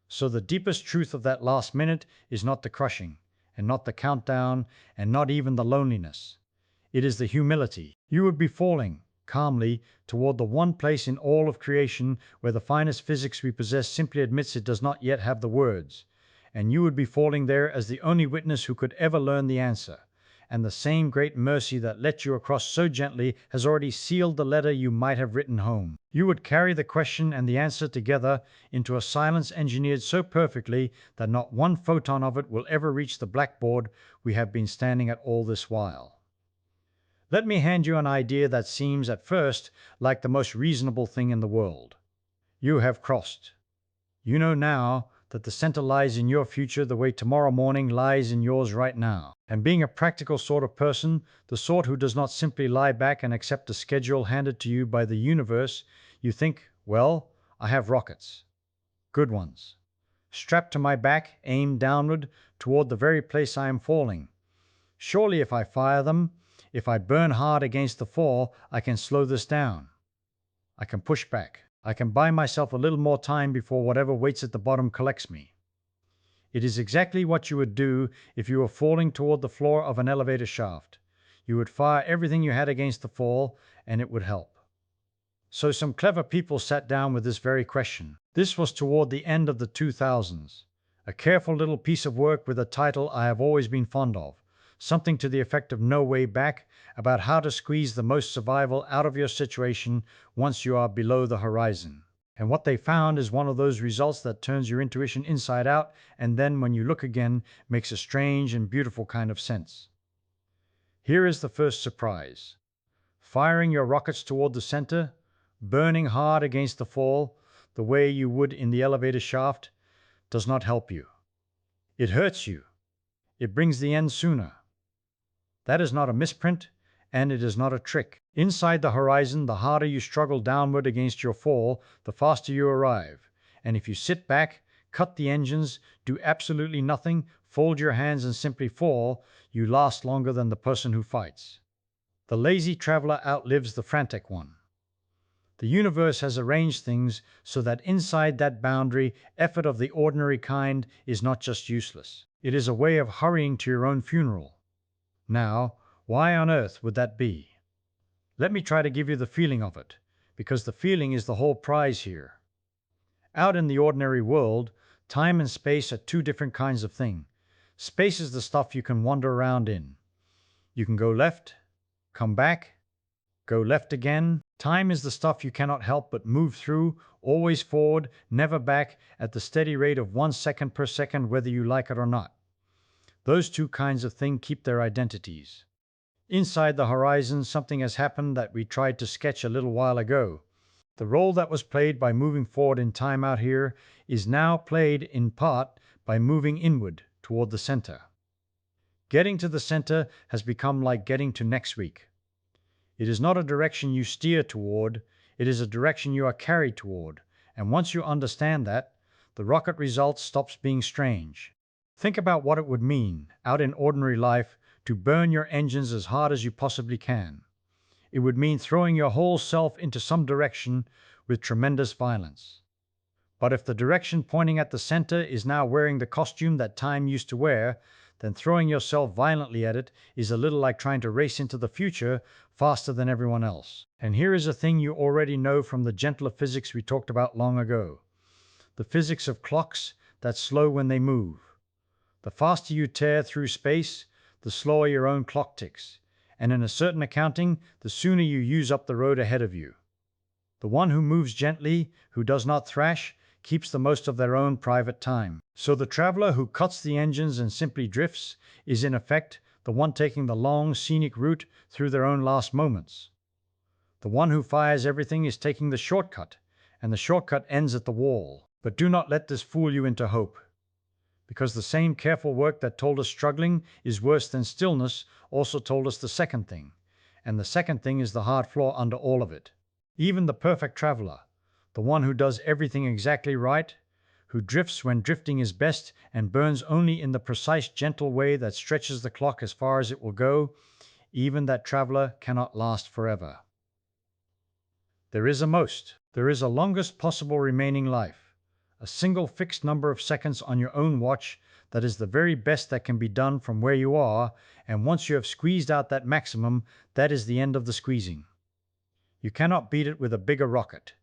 So the deepest truth of that last minute is not the crushing, and not the countdown, and not even the loneliness. It is the humility. You would be falling, calmly, toward the one place in all of creation where the finest physics we possess simply admits it does not yet have the words, and you would be falling there as the only witness who could ever learn the answer. And the same great mercy that let you across so gently has already sealed the letter you might have written home. You would carry the question and the answer together into a silence engineered so perfectly that not one photon of it will ever reach the blackboard we have been standing at all this while. Let me hand you an idea that seems at first like the most reasonable thing in the world. You have crossed. You know now that the center lies in your future the way tomorrow morning lies in yours right now. And being a practical sort of person, the sort who does not simply lie back and accept the schedule handed to you by the universe, you think, well, I have rockets. Good ones. Strapped to my back, aimed downward toward the very place I am falling. Surely if I fire them, if I burn hard against the fall, I can slow this down. I can push back. I can buy myself a little more time before whatever waits at the bottom collects me. It is exactly what you would do if you were falling toward the floor of an elevator shaft. You would fire everything you had against the fall, and it would help. So some clever people sat down with this very question. This was toward the end of the 2000s. A careful little piece of work with a title I have always been fond of. Something to the effect of No Way Back, about how to squeeze the most survival out of your situation once you are below the horizon. And what they found is one of those results that turns your intuition inside out and then, when you look again, makes a strange and beautiful kind of sense. Here is the first surprise. Firing your rockets toward the center, burning hard against the fall, the way you would in the elevator shaft, does not help you. It hurts you. It brings the end sooner. That is not a misprint, and it is not a trick. Inside the horizon, the harder you struggle downward against your fall, the faster you arrive. And if you sit back, cut the engines, do absolutely nothing, fold your hands and simply fall, you last longer than the person who fights. The lazy traveler outlives the frantic one. The universe has arranged things so that inside that boundary, effort of the ordinary kind is not just useless. It is a way of hurrying to your own funeral. Now, why on earth would that be? Let me try to give you the feeling of it, because the feeling is the whole prize here. Out in the ordinary world, time and space are two different kinds of thing. Space is the stuff you can wander around in. You can go left, come back, go left again. Time is the stuff you cannot help but move through, always forward, never back, at the steady rate of 1 second per second, whether you like it or not. Those two kinds of thing keep their identities. Inside the horizon, something has happened that we tried to sketch a little while ago. The role that was played by moving forward in time out here is now played in part by moving inward toward the center. Getting to the center has become like getting to next week. It is not a direction you steer toward, it is a direction you are carried toward, and once you understand that, the rocket result stops being strange. Think about what it would mean, out in ordinary life, to burn your engines as hard as you possibly can. It would mean throwing your whole self into some direction with tremendous violence. But if the direction pointing at the center is now wearing the costume that time used to wear, then throwing yourself violently at it is a little like trying to race into the future faster than everyone else. And here is a thing you already know from the gentler physics we talked about long ago. The physics of clocks that slow when they move. The faster you tear through space, the slower your own clock ticks. And in a certain accounting, the sooner you use up the road ahead of you. The one who moves gently, who does not thrash, keeps the most of their own private time. So the traveler who cuts the engines and simply drifts is in effect the one taking the long, scenic route through their own last moments. The one who fires everything is taking the shortcut, and the shortcut ends at the wall. But do not let this fool you into hope, because the same careful work that told us struggling is worse than stillness also told us the second thing, and the second thing is the hard flaw under all of it. Even the perfect traveler, the one who does everything exactly right, who drifts when drifting is best and burns only in the precise gentle way that stretches the clock as far as it will go, even that traveler cannot last forever. There is a most. There is a longest possible remaining life, a single fixed number of seconds on your own watch that is the very best that can be done from where you are, and once you have squeezed out that maximum, that is the end of the squeezing. You cannot beat it with a bigger rocket.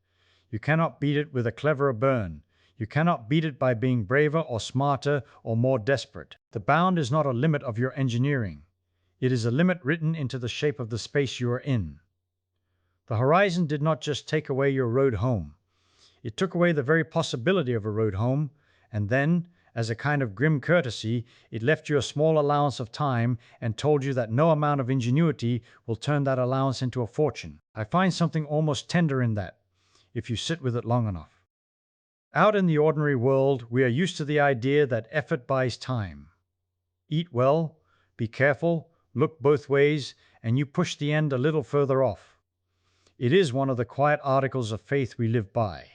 You cannot beat it with a cleverer burn. You cannot beat it by being braver or smarter or more desperate. The bound is not a limit of your engineering. It is a limit written into the shape of the space you are in. The horizon did not just take away your road home. It took away the very possibility of a road home, and then, as a kind of grim courtesy, it left you a small allowance of time and told you that no amount of ingenuity will turn that allowance into a fortune. I find something almost tender in that, if you sit with it long enough. Out in the ordinary world, we are used to the idea that effort buys time. Eat well, be careful, look both ways, and you push the end a little further off. It is one of the quiet articles of faith we live by.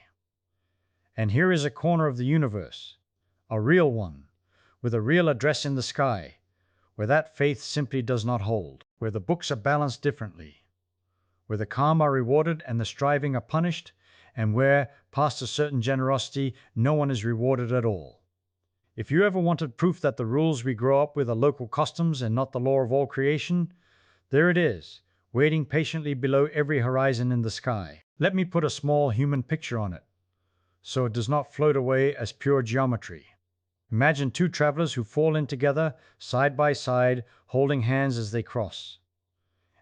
And here is a corner of the universe, a real one, with a real address in the sky, where that faith simply does not hold, where the books are balanced differently, where the calm are rewarded and the striving are punished, and where, past a certain generosity, no one is rewarded at all. If you ever wanted proof that the rules we grow up with are local customs and not the law of all creation, there it is, waiting patiently below every horizon in the sky. Let me put a small human picture on it, so it does not float away as pure geometry. Imagine two travelers who fall in together, side by side, holding hands as they cross.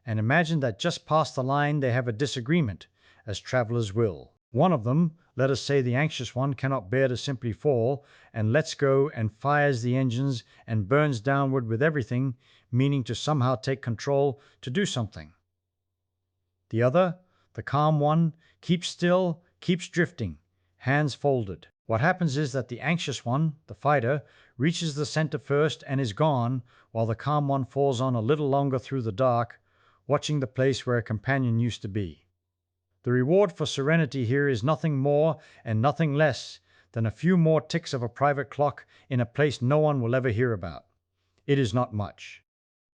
And imagine that just past the line they have a disagreement, as travelers will. One of them, let us say the anxious one, cannot bear to simply fall, and lets go and fires the engines and burns downward with everything, meaning to somehow take control, to do something. The other, the calm one, keeps still, keeps drifting, hands folded. What happens is that the anxious one, the fighter, reaches the center first and is gone, while the calm one falls on a little longer through the dark, watching the place where a companion used to be. The reward for serenity here is nothing more and nothing less than a few more ticks of a private clock in a place no one will ever hear about. It is not much.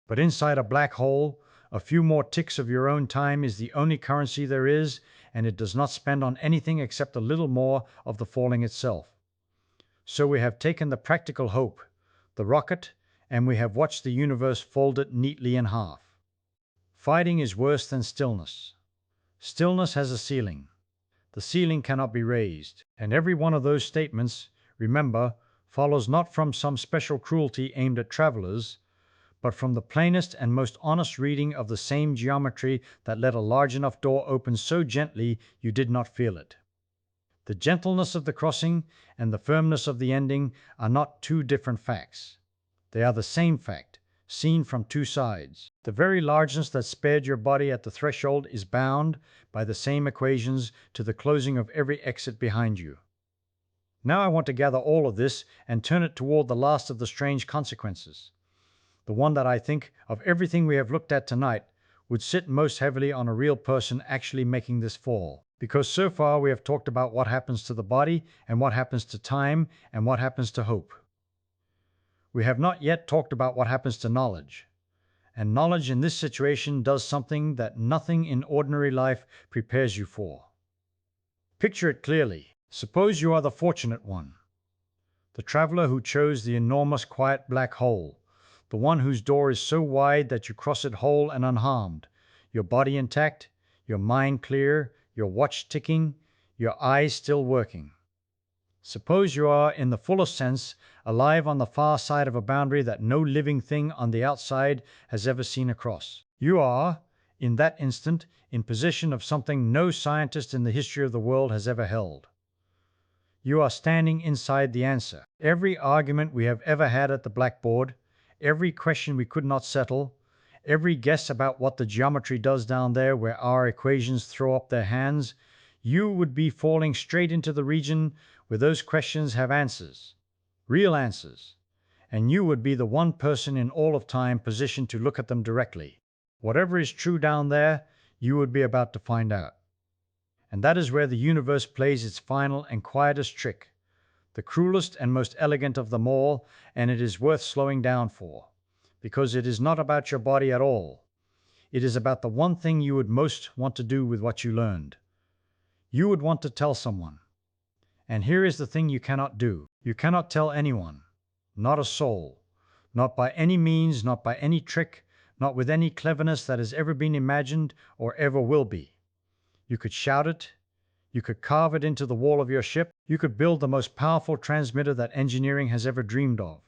But inside a black hole, a few more ticks of your own time is the only currency there is, and it does not spend on anything except a little more of the falling itself. So we have taken the practical hope, the rocket, and we have watched the universe fold it neatly in half. Fighting is worse than stillness. Stillness has a ceiling. The ceiling cannot be raised. And every one of those statements, remember, follows not from some special cruelty aimed at travelers, but from the plainest and most honest reading of the same geometry that let a large enough door open so gently you did not feel it. The gentleness of the crossing and the firmness of the ending are not two different facts. They are the same fact, seen from two sides. The very largeness that spared your body at the threshold is bound, by the same equations, to the closing of every exit behind you. Now I want to gather all of this and turn it toward the last of the strange consequences. The one that I think, of everything we have looked at tonight, would sit most heavily on a real person actually making this fall. Because so far we have talked about what happens to the body, and what happens to time, and what happens to hope. We have not yet talked about what happens to knowledge. And knowledge in this situation does something that nothing in ordinary life prepares you for. Picture it clearly. Suppose you are the fortunate one, the traveler who chose the enormous quiet black hole, the one whose door is so wide that you cross it whole and unharmed, your body intact, your mind clear, your watch ticking, your eyes still working. Suppose you are, in the fullest sense, alive on the far side of a boundary that no living thing on the outside has ever seen across. You are, in that instant, in possession of something no scientist in the history of the world has ever held. You are standing inside the answer. Every argument we have ever had at the blackboard, every question we could not settle, every guess about what the geometry does down there where our equations throw up their hands, you would be falling straight into the region where those questions have answers, real answers, and you would be the one person in all of time positioned to look at them directly. Whatever is true down there, you would be about to find out. And that is where the universe plays its final and quietest trick, the cruelest and most elegant of them all, and it is worth slowing down for, because it is not about your body at all. It is about the one thing you would most want to do with what you learned. You would want to tell someone. And here is the thing you cannot do. You cannot tell anyone, not a soul, not by any means, not by any trick, not with any cleverness that has ever been imagined or ever will be. You could shout it, you could carve it into the wall of your ship, you could build the most powerful transmitter that engineering has ever dreamed of.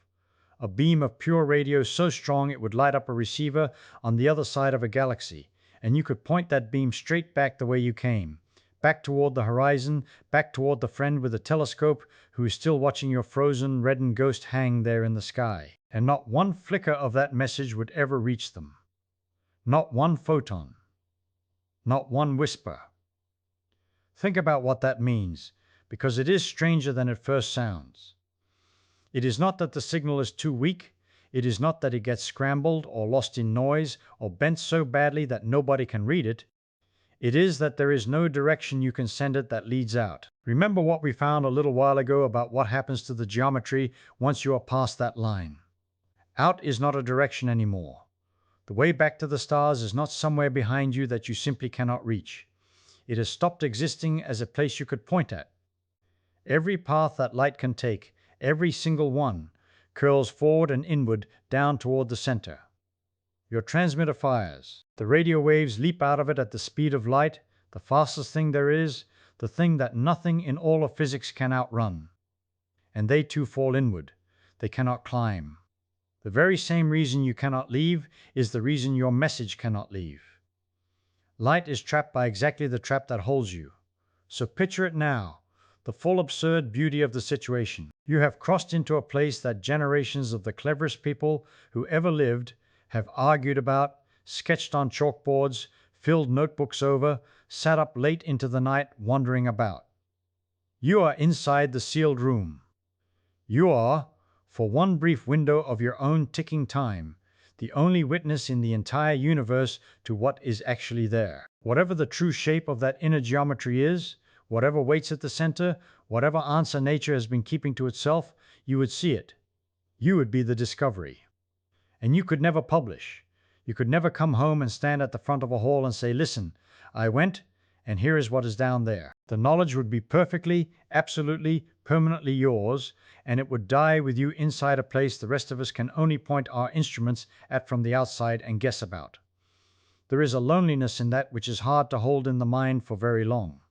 A beam of pure radio so strong it would light up a receiver on the other side of a galaxy, and you could point that beam straight back the way you came, back toward the horizon, back toward the friend with the telescope who is still watching your frozen, reddened ghost hang there in the sky. And not one flicker of that message would ever reach them. Not one photon. Not one whisper. Think about what that means, because it is stranger than it first sounds. It is not that the signal is too weak. It is not that it gets scrambled or lost in noise or bent so badly that nobody can read it. It is that there is no direction you can send it that leads out. Remember what we found a little while ago about what happens to the geometry once you are past that line. Out is not a direction anymore. The way back to the stars is not somewhere behind you that you simply cannot reach. It has stopped existing as a place you could point at. Every path that light can take, every single one, curls forward and inward down toward the center. Your transmitter fires. The radio waves leap out of it at the speed of light, the fastest thing there is, the thing that nothing in all of physics can outrun. And they too fall inward. They cannot climb. The very same reason you cannot leave is the reason your message cannot leave. Light is trapped by exactly the trap that holds you. So picture it now, the full absurd beauty of the situation. You have crossed into a place that generations of the cleverest people who ever lived have argued about, sketched on chalkboards, filled notebooks over, sat up late into the night wondering about. You are inside the sealed room. You are, for one brief window of your own ticking time, the only witness in the entire universe to what is actually there. Whatever the true shape of that inner geometry is, whatever waits at the center, whatever answer nature has been keeping to itself, you would see it. You would be the discovery. And you could never publish. You could never come home and stand at the front of a hall and say, listen, I went, and here is what is down there. The knowledge would be perfectly, absolutely, permanently yours, and it would die with you inside a place the rest of us can only point our instruments at from the outside and guess about. There is a loneliness in that which is hard to hold in the mind for very long.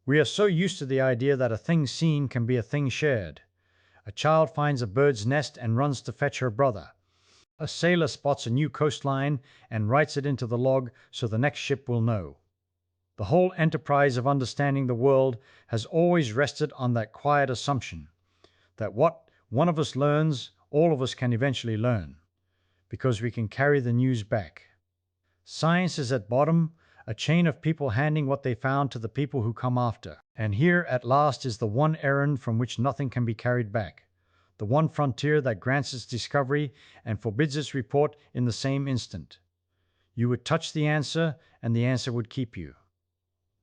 We are so used to the idea that a thing seen can be a thing shared. A child finds a bird's nest and runs to fetch her brother. A sailor spots a new coastline and writes it into the log so the next ship will know. The whole enterprise of understanding the world has always rested on that quiet assumption that what one of us learns, all of us can eventually learn, because we can carry the news back. Science is at bottom a chain of people handing what they found to the people who come after. And here at last is the one errand from which nothing can be carried back, the one frontier that grants its discovery and forbids its report in the same instant. You would touch the answer, and the answer would keep you.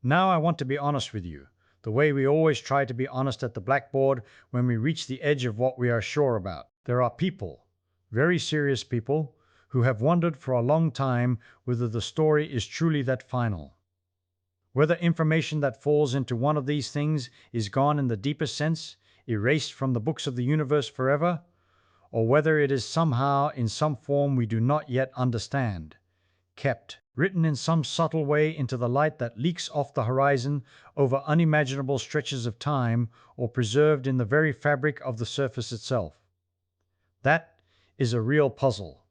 Now I want to be honest with you, the way we always try to be honest at the blackboard when we reach the edge of what we are sure about. There are people, very serious people, who have wondered for a long time whether the story is truly that final. Whether information that falls into one of these things is gone in the deepest sense, erased from the books of the universe forever, or whether it is somehow in some form we do not yet understand, kept, written in some subtle way into the light that leaks off the horizon over unimaginable stretches of time, or preserved in the very fabric of the surface itself. That is a real puzzle,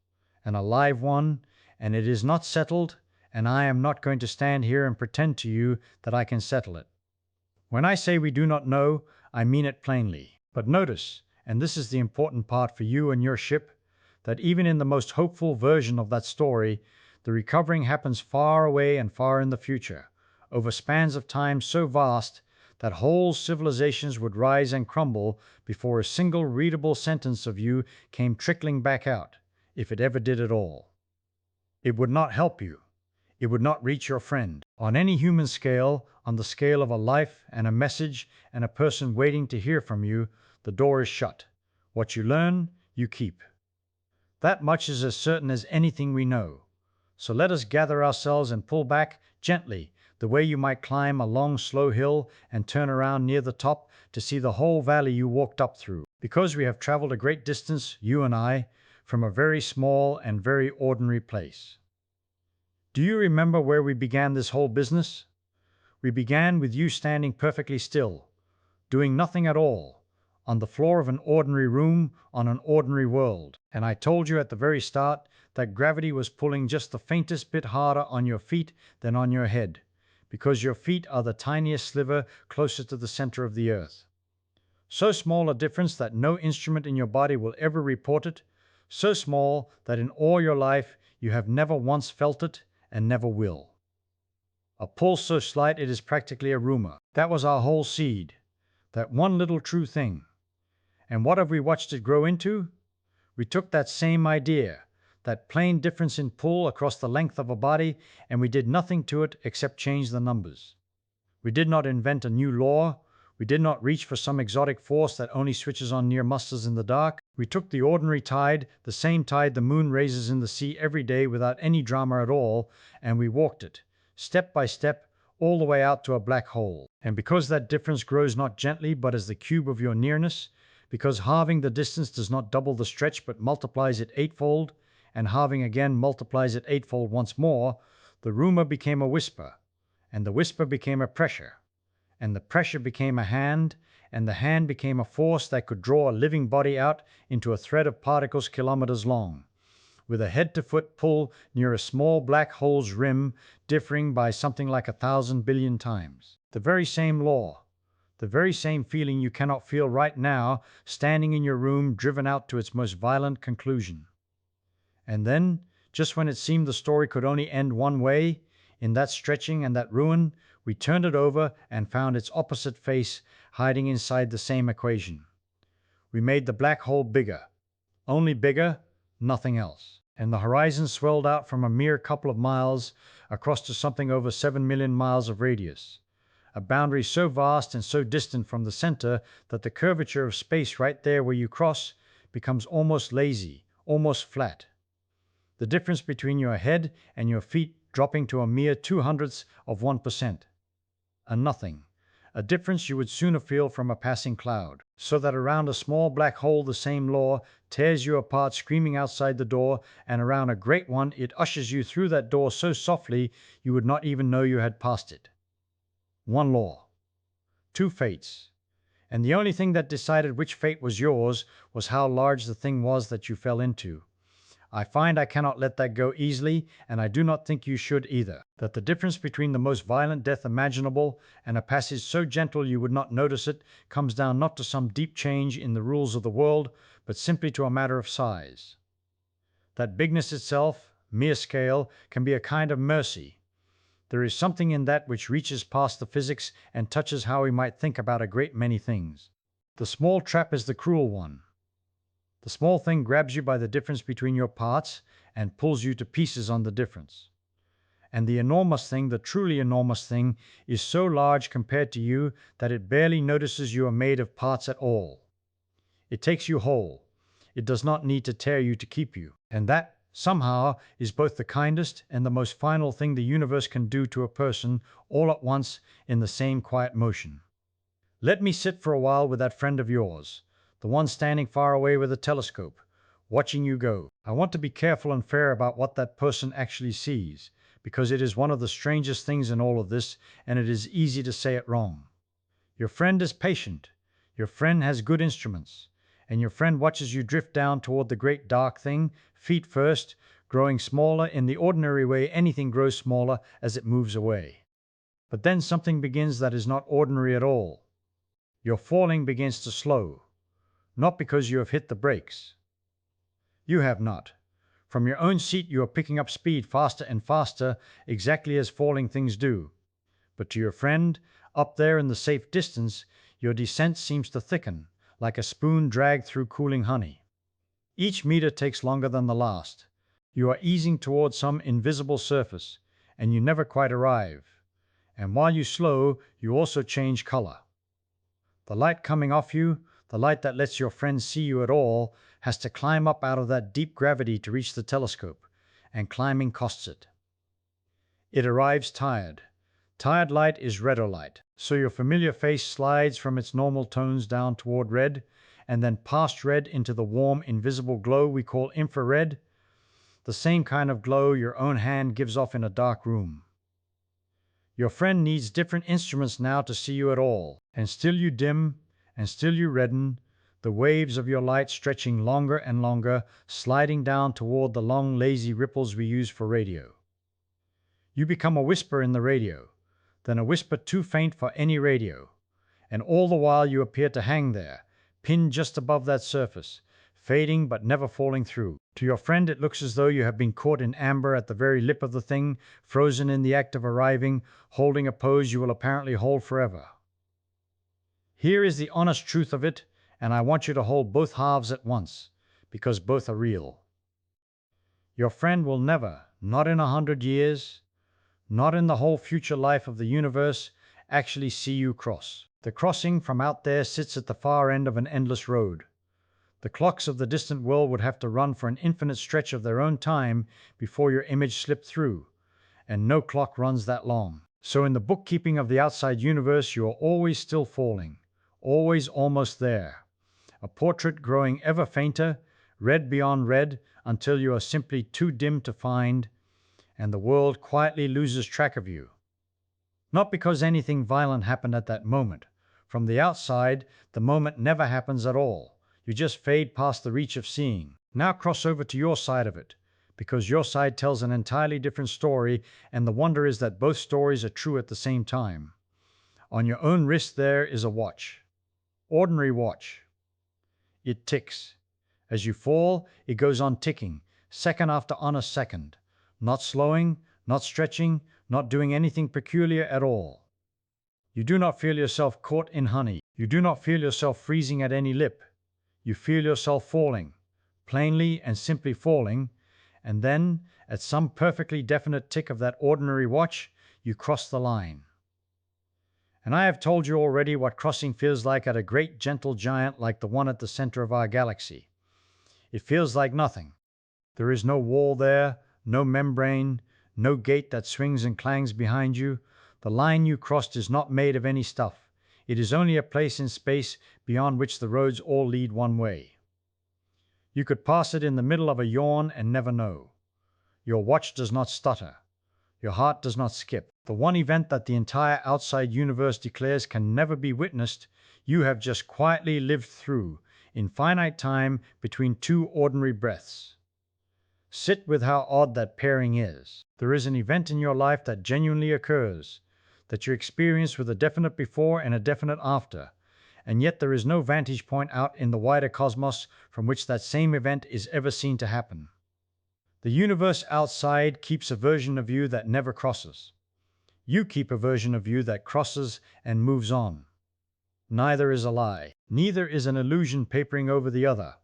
and a live one, and it is not settled, and I am not going to stand here and pretend to you that I can settle it. When I say we do not know, I mean it plainly. But notice, and this is the important part for you and your ship, that even in the most hopeful version of that story, the recovering happens far away and far in the future, over spans of time so vast that whole civilizations would rise and crumble before a single readable sentence of you came trickling back out, if it ever did at all. It would not help you. It would not reach your friend. On any human scale, on the scale of a life and a message and a person waiting to hear from you, the door is shut. What you learn, you keep. That much is as certain as anything we know. So let us gather ourselves and pull back gently, the way you might climb a long, slow hill and turn around near the top to see the whole valley you walked up through. Because we have traveled a great distance, you and I, from a very small and very ordinary place. Do you remember where we began this whole business? We began with you standing perfectly still, doing nothing at all, on the floor of an ordinary room on an ordinary world. And I told you at the very start that gravity was pulling just the faintest bit harder on your feet than on your head, because your feet are the tiniest sliver closer to the center of the earth. So small a difference that no instrument in your body will ever report it, so small that in all your life you have never once felt it and never will. A pull so slight it is practically a rumor. That was our whole seed, that one little true thing. And what have we watched it grow into? We took that same idea, that plain difference in pull across the length of a body, and we did nothing to it except change the numbers. We did not invent a new law. We did not reach for some exotic force that only switches on near musters in the dark. We took the ordinary tide, the same tide the moon raises in the sea every day without any drama at all, and we walked it, step by step, all the way out to a black hole. And because that difference grows not gently but as the cube of your nearness, because halving the distance does not double the stretch but multiplies it eightfold, and halving again multiplies it eightfold once more, the rumor became a whisper, and the whisper became a pressure, and the pressure became a hand, and the hand became a force that could draw a living body out into a thread of particles kilometers long, with a head-to-foot pull near a small black hole's rim differing by something like 1,000 billion times. The very same law, the very same feeling you cannot feel right now, standing in your room driven out to its most violent conclusion. And then, just when it seemed the story could only end one way, in that stretching and that ruin, we turned it over and found its opposite face hiding inside the same equation. We made the black hole bigger, only bigger, nothing else. And the horizon swelled out from a mere couple of miles across to something over 7 million miles of radius, a boundary so vast and so distant from the center that the curvature of space right there where you cross becomes almost lazy, almost flat. The difference between your head and your feet dropping to a mere 0.02 of 1%. A nothing. A difference you would sooner feel from a passing cloud. So that around a small black hole the same law tears you apart screaming outside the door, and around a great one it ushers you through that door so softly you would not even know you had passed it. One law. Two fates. And the only thing that decided which fate was yours was how large the thing was that you fell into. I find I cannot let that go easily, and I do not think you should either. That the difference between the most violent death imaginable and a passage so gentle you would not notice it comes down not to some deep change in the rules of the world, but simply to a matter of size. That bigness itself, mere scale, can be a kind of mercy. There is something in that which reaches past the physics and touches how we might think about a great many things. The small trap is the cruel one. The small thing grabs you by the difference between your parts and pulls you to pieces on the difference. And the enormous thing, the truly enormous thing, is so large compared to you that it barely notices you are made of parts at all. It takes you whole. It does not need to tear you to keep you. And that, somehow is both the kindest and the most final thing the universe can do to a person all at once in the same quiet motion. Let me sit for a while with that friend of yours, the one standing far away with a telescope, watching you go. I want to be careful and fair about what that person actually sees, because it is one of the strangest things in all of this, and it is easy to say it wrong. Your friend is patient. Your friend has good instruments. And your friend watches you drift down toward the great dark thing, feet first, growing smaller in the ordinary way anything grows smaller as it moves away. But then something begins that is not ordinary at all. Your falling begins to slow, not because you have hit the brakes. You have not. From your own seat you are picking up speed faster and faster, exactly as falling things do. But to your friend, up there in the safe distance, your descent seems to thicken, like a spoon dragged through cooling honey. Each meter takes longer than the last. You are easing toward some invisible surface, and you never quite arrive. And while you slow, you also change color. The light coming off you, the light that lets your friend see you at all, has to climb up out of that deep gravity to reach the telescope, and climbing costs it. It arrives tired. Tired light is redder light, so your familiar face slides from its normal tones down toward red, and then past red into the warm, invisible glow we call infrared, the same kind of glow your own hand gives off in a dark room. Your friend needs different instruments now to see you at all, and still you dim, and still you redden, the waves of your light stretching longer and longer, sliding down toward the long lazy ripples we use for radio. You become a whisper in the radio, then a whisper too faint for any radio, and all the while you appear to hang there, pinned just above that surface, fading but never falling through. To your friend it looks as though you have been caught in amber at the very lip of the thing, frozen in the act of arriving, holding a pose you will apparently hold forever. Here is the honest truth of it, and I want you to hold both halves at once, because both are real. Your friend will never, not in 100 years, not in the whole future life of the universe, actually see you cross. The crossing from out there sits at the far end of an endless road. The clocks of the distant world would have to run for an infinite stretch of their own time before your image slipped through, and no clock runs that long. So in the bookkeeping of the outside universe, you are always still falling, always almost there. A portrait growing ever fainter, red beyond red, until you are simply too dim to find, and the world quietly loses track of you. Not because anything violent happened at that moment. From the outside, the moment never happens at all. You just fade past the reach of seeing. Now cross over to your side of it, because your side tells an entirely different story, and the wonder is that both stories are true at the same time. On your own wrist there is a watch. Ordinary watch. It ticks. As you fall, it goes on ticking, second after honest second. Not slowing, not stretching, not doing anything peculiar at all. You do not feel yourself caught in honey. You do not feel yourself freezing at any lip. You feel yourself falling, plainly and simply falling, and then, at some perfectly definite tick of that ordinary watch, you cross the line. And I have told you already what crossing feels like at a great gentle giant like the one at the center of our galaxy. It feels like nothing. There is no wall there, no membrane, no gate that swings and clangs behind you. The line you crossed is not made of any stuff. It is only a place in space beyond which the roads all lead one way. You could pass it in the middle of a yawn and never know. Your watch does not stutter. Your heart does not skip. The one event that the entire outside universe declares can never be witnessed, you have just quietly lived through, in finite time between two ordinary breaths. Sit with how odd that pairing is. There is an event in your life that genuinely occurs, that you experience with a definite before and a definite after, and yet there is no vantage point out in the wider cosmos from which that same event is ever seen to happen. The universe outside keeps a version of you that never crosses. You keep a version of you that crosses and moves on. Neither is a lie. Neither is an illusion papering over the other.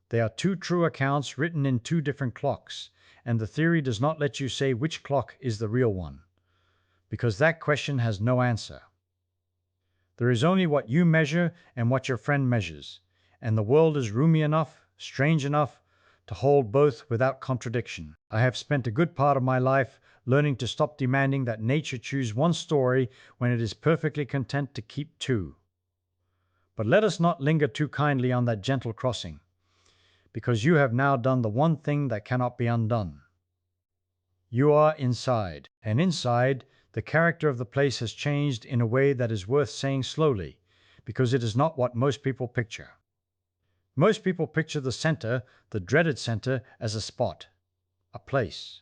They are two true accounts written in two different clocks, and the theory does not let you say which clock is the real one, because that question has no answer. There is only what you measure and what your friend measures, and the world is roomy enough, strange enough, to hold both without contradiction. I have spent a good part of my life learning to stop demanding that nature choose one story when it is perfectly content to keep two. But let us not linger too kindly on that gentle crossing, because you have now done the one thing that cannot be undone. You are inside, and inside, the character of the place has changed in a way that is worth saying slowly, because it is not what most people picture. Most people picture the center, the dreaded center, as a spot, a place,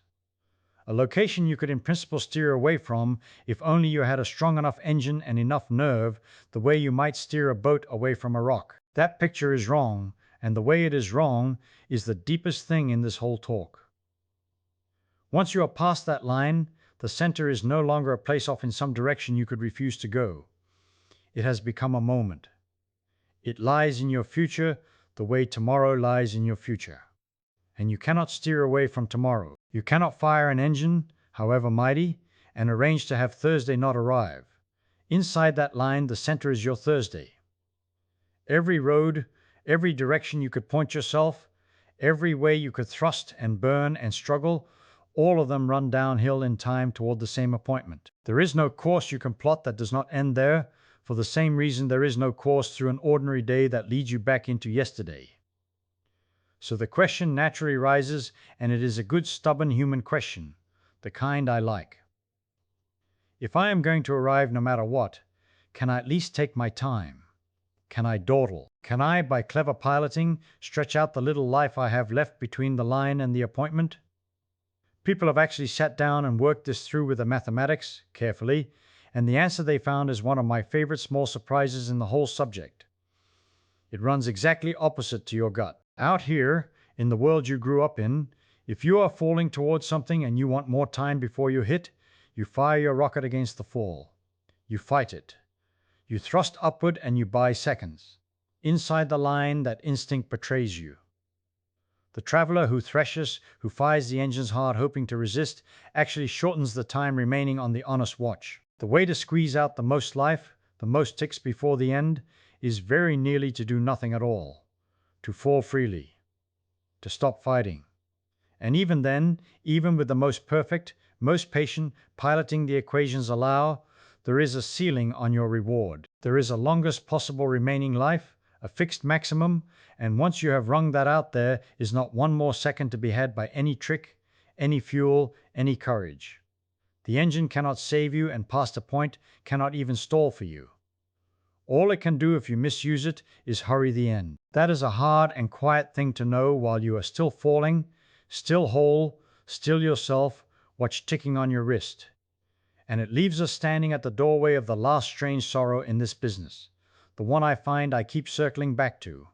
a location you could in principle steer away from if only you had a strong enough engine and enough nerve, the way you might steer a boat away from a rock. That picture is wrong, and the way it is wrong is the deepest thing in this whole talk. Once you are past that line, the center is no longer a place off in some direction you could refuse to go. It has become a moment. It lies in your future the way tomorrow lies in your future. And you cannot steer away from tomorrow. You cannot fire an engine, however mighty, and arrange to have Thursday not arrive. Inside that line, the center is your Thursday. Every road, every direction you could point yourself, every way you could thrust and burn and struggle, all of them run downhill in time toward the same appointment. There is no course you can plot that does not end there, for the same reason there is no course through an ordinary day that leads you back into yesterday. So the question naturally rises, and it is a good stubborn human question, the kind I like. If I am going to arrive no matter what, can I at least take my time? Can I dawdle? Can I, by clever piloting, stretch out the little life I have left between the line and the appointment? People have actually sat down and worked this through with the mathematics, carefully, and the answer they found is one of my favorite small surprises in the whole subject. It runs exactly opposite to your gut. Out here, in the world you grew up in, if you are falling towards something and you want more time before you hit, you fire your rocket against the fall. You fight it. You thrust upward and you buy seconds. Inside the line, that instinct betrays you. The traveler who threshes, who fires the engines hard hoping to resist, actually shortens the time remaining on the honest watch. The way to squeeze out the most life, the most ticks before the end, is very nearly to do nothing at all, to fall freely, to stop fighting. And even then, even with the most perfect, most patient piloting the equations allow, there is a ceiling on your reward. There is a longest possible remaining life, a fixed maximum, and once you have wrung that out, there is not one more second to be had by any trick, any fuel, any courage. The engine cannot save you, and past a point cannot even stall for you. All it can do if you misuse it is hurry the end. That is a hard and quiet thing to know while you are still falling, still whole, still yourself, watch ticking on your wrist. And it leaves us standing at the doorway of the last strange sorrow in this business, the one I find I keep circling back to.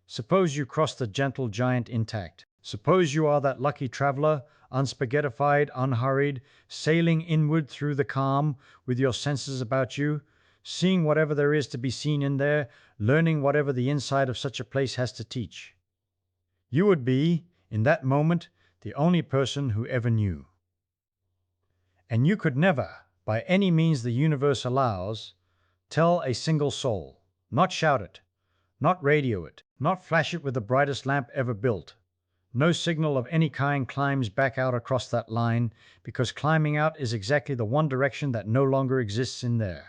Suppose you cross the gentle giant intact. Suppose you are that lucky traveler, unspaghettified, unhurried, sailing inward through the calm with your senses about you, seeing whatever there is to be seen in there, learning whatever the inside of such a place has to teach. You would be, in that moment, the only person who ever knew. And you could never, by any means the universe allows, tell a single soul, not shout it, not radio it, not flash it with the brightest lamp ever built. No signal of any kind climbs back out across that line, because climbing out is exactly the one direction that no longer exists in there.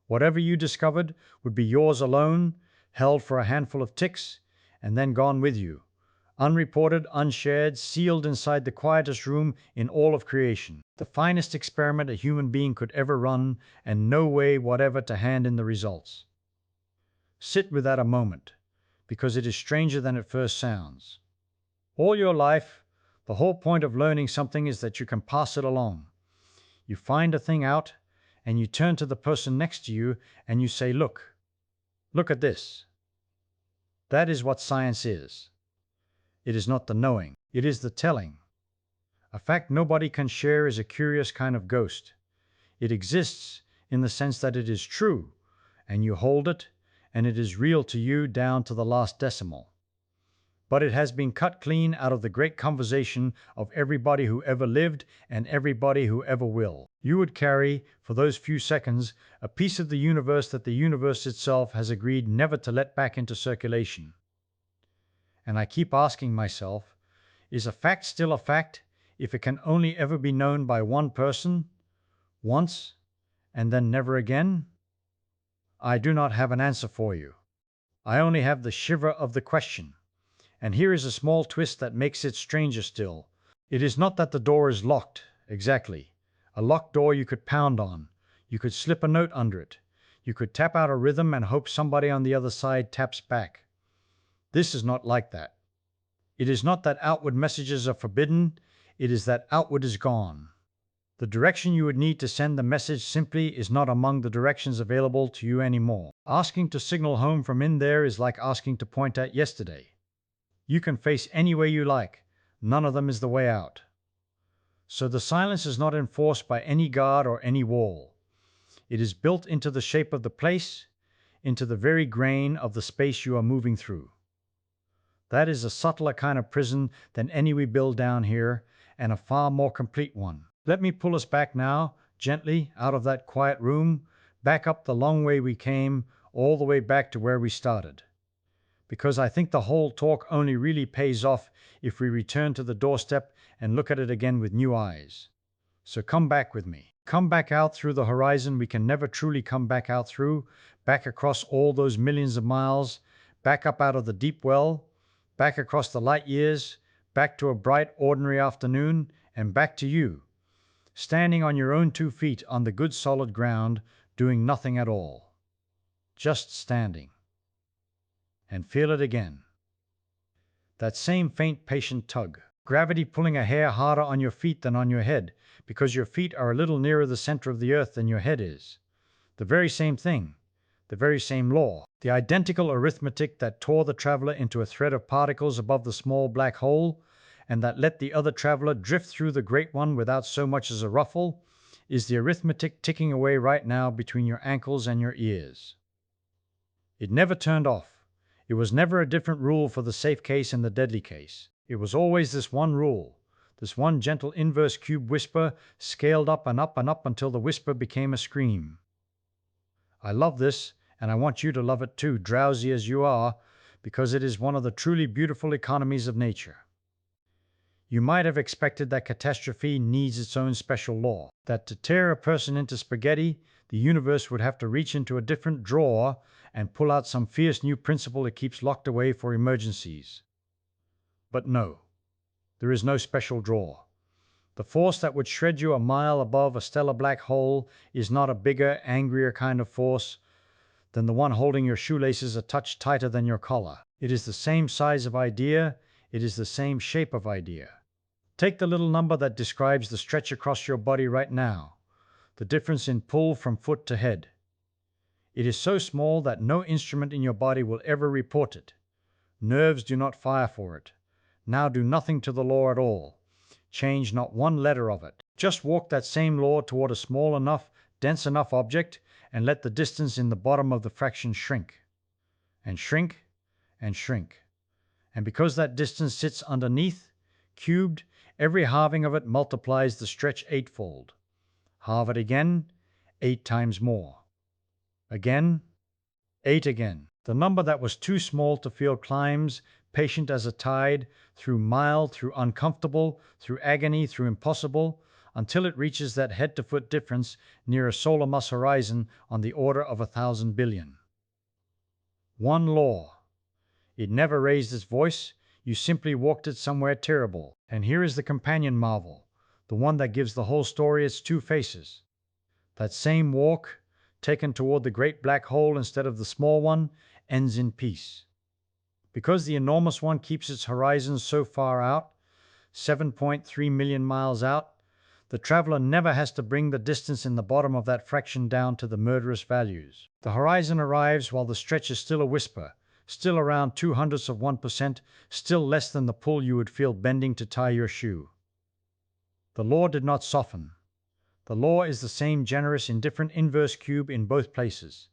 Whatever you discovered would be yours alone, held for a handful of ticks, and then gone with you, unreported, unshared, sealed inside the quietest room in all of creation, the finest experiment a human being could ever run, and no way whatever to hand in the results. Sit with that a moment, because it is stranger than it first sounds. All your life, the whole point of learning something is that you can pass it along. You find a thing out, and you turn to the person next to you and you say, look at this. That is what science is. It is not the knowing, it is the telling. A fact nobody can share is a curious kind of ghost. It exists in the sense that it is true, and you hold it, and it is real to you down to the last decimal. But it has been cut clean out of the great conversation of everybody who ever lived and everybody who ever will. You would carry, for those few seconds, a piece of the universe that the universe itself has agreed never to let back into circulation. And I keep asking myself, is a fact still a fact if it can only ever be known by one person, once, and then never again? I do not have an answer for you. I only have the shiver of the question. And here is a small twist that makes it stranger still. It is not that the door is locked, exactly. A locked door you could pound on. You could slip a note under it. You could tap out a rhythm and hope somebody on the other side taps back. This is not like that. It is not that outward messages are forbidden. It is that outward is gone. The direction you would need to send the message simply is not among the directions available to you anymore. Asking to signal home from in there is like asking to point at yesterday. You can face any way you like. None of them is the way out. So the silence is not enforced by any guard or any wall. It is built into the shape of the place, into the very grain of the space you are moving through. That is a subtler kind of prison than any we build down here, and a far more complete one. Let me pull us back now, gently, out of that quiet room, back up the long way we came, all the way back to where we started. Because I think the whole talk only really pays off if we return to the doorstep and look at it again with new eyes. So come back with me. Come back out through the horizon we can never truly come back out through, back across all those millions of miles, back up out of the deep well, back across the light years, back to a bright, ordinary afternoon, and back to you, standing on your own 2 feet on the good solid ground, doing nothing at all. Just standing. And feel it again. That same faint, patient tug. Gravity pulling a hair harder on your feet than on your head, because your feet are a little nearer the center of the earth than your head is. The very same thing. The very same law. The identical arithmetic that tore the traveler into a thread of particles above the small black hole, and that let the other traveler drift through the great one without so much as a ruffle, is the arithmetic ticking away right now between your ankles and your ears. It never turned off. It was never a different rule for the safe case and the deadly case. It was always this one rule, this one gentle inverse cube whisper, scaled up and up and up until the whisper became a scream. I love this, and I want you to love it too, drowsy as you are, because it is one of the truly beautiful economies of nature. You might have expected that catastrophe needs its own special law, that to tear a person into spaghetti, the universe would have to reach into a different drawer and pull out some fierce new principle it keeps locked away for emergencies. But no, there is no special drawer. The force that would shred you a mile above a stellar black hole is not a bigger, angrier kind of force than the one holding your shoelaces a touch tighter than your collar. It is the same size of idea, it is the same shape of idea. Take the little number that describes the stretch across your body right now, the difference in pull from foot to head. It is so small that no instrument in your body will ever report it. Nerves do not fire for it. Now do nothing to the law at all. Change not one letter of it. Just walk that same law toward a small enough, dense enough object, and let the distance in the bottom of the fraction shrink. And shrink, and shrink. And because that distance sits underneath, cubed, every halving of it multiplies the stretch eightfold. Halve it again, 8 times more. Again, 8 again. The number that was too small to feel climbs, patient as a tide, through mild, through uncomfortable, through agony, through impossible, until it reaches that head-to-foot difference near a solar mass horizon on the order of 1,000 billion. One law. It never raised its voice. You simply walked it somewhere terrible. And here is the companion marvel, the one that gives the whole story its 2 faces. That same walk, taken toward the great black hole instead of the small one, ends in peace. Because the enormous one keeps its horizon so far out, 7.3 million miles out, the traveler never has to bring the distance in the bottom of that fraction down to the murderous values. The horizon arrives while the stretch is still a whisper, still around 0.02%, still less than the pull you would feel bending to tie your shoe. The law did not soften. The law is the same generous, indifferent inverse cube in both places.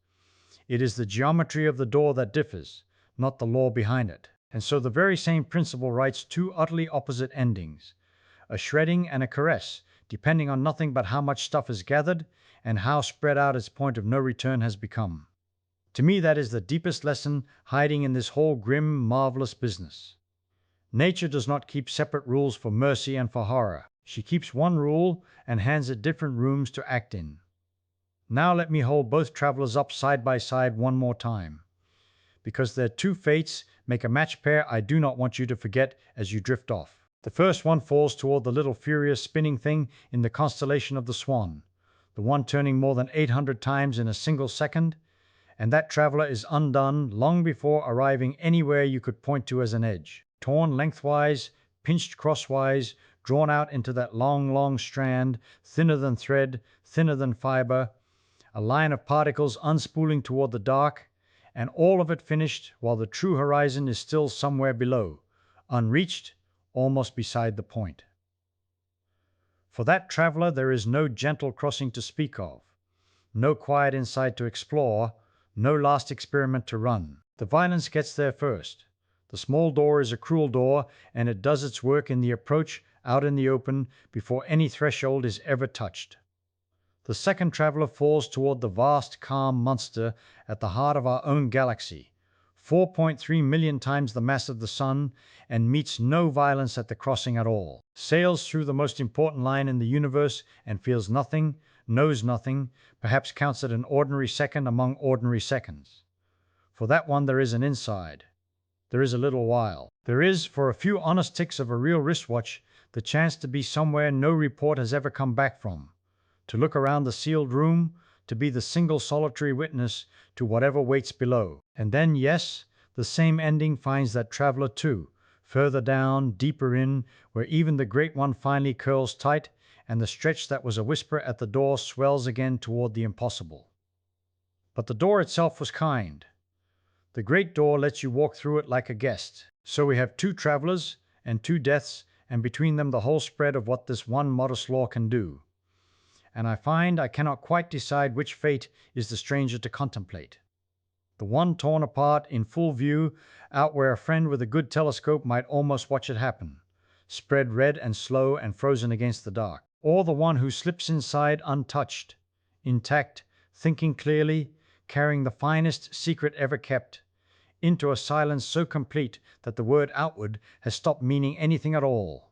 It is the geometry of the door that differs, not the law behind it. And so the very same principle writes 2 utterly opposite endings, a shredding and a caress, depending on nothing but how much stuff is gathered and how spread out its point of no return has become. To me, that is the deepest lesson hiding in this whole grim, marvelous business. Nature does not keep separate rules for mercy and for horror. She keeps one rule and hands it different rooms to act in. Now let me hold both travelers up side by side one more time, because their two fates make a match pair I do not want you to forget as you drift off. The first one falls toward the little furious spinning thing in the constellation of the Swan, the one turning more than 800 times in a single second, and that traveler is undone long before arriving anywhere you could point to as an edge. Torn lengthwise, pinched crosswise, drawn out into that long, long strand, thinner than thread, thinner than fiber, a line of particles unspooling toward the dark, and all of it finished while the true horizon is still somewhere below, unreached, almost beside the point. For that traveler there is no gentle crossing to speak of, no quiet insight to explore, no last experiment to run. The violence gets there first. The small door is a cruel door, and it does its work in the approach out in the open before any threshold is ever touched. The second traveler falls toward the vast, calm monster at the heart of our own galaxy, 4.3 million times the mass of the Sun, and meets no violence at the crossing at all. Sails through the most important line in the universe and feels nothing, knows nothing, perhaps counts it an ordinary second among ordinary seconds. For that one there is an inside. There is a little while. There is, for a few honest ticks of a real wristwatch, the chance to be somewhere no report has ever come back from, to look around the sealed room, to be the single solitary witness to whatever waits below. And then, yes, the same ending finds that traveler too, further down, deeper in, where even the great one finally curls tight, and the stretch that was a whisper at the door swells again toward the impossible. But the door itself was kind. The great door lets you walk through it like a guest. So we have two travelers and two deaths, and between them the whole spread of what this one modest law can do. And I find I cannot quite decide which fate is the stranger to contemplate. The one torn apart in full view out where a friend with a good telescope might almost watch it happen, spread red and slow and frozen against the dark. Or the one who slips inside untouched, intact, thinking clearly, carrying the finest secret ever kept, into a silence so complete that the word outward has stopped meaning anything at all.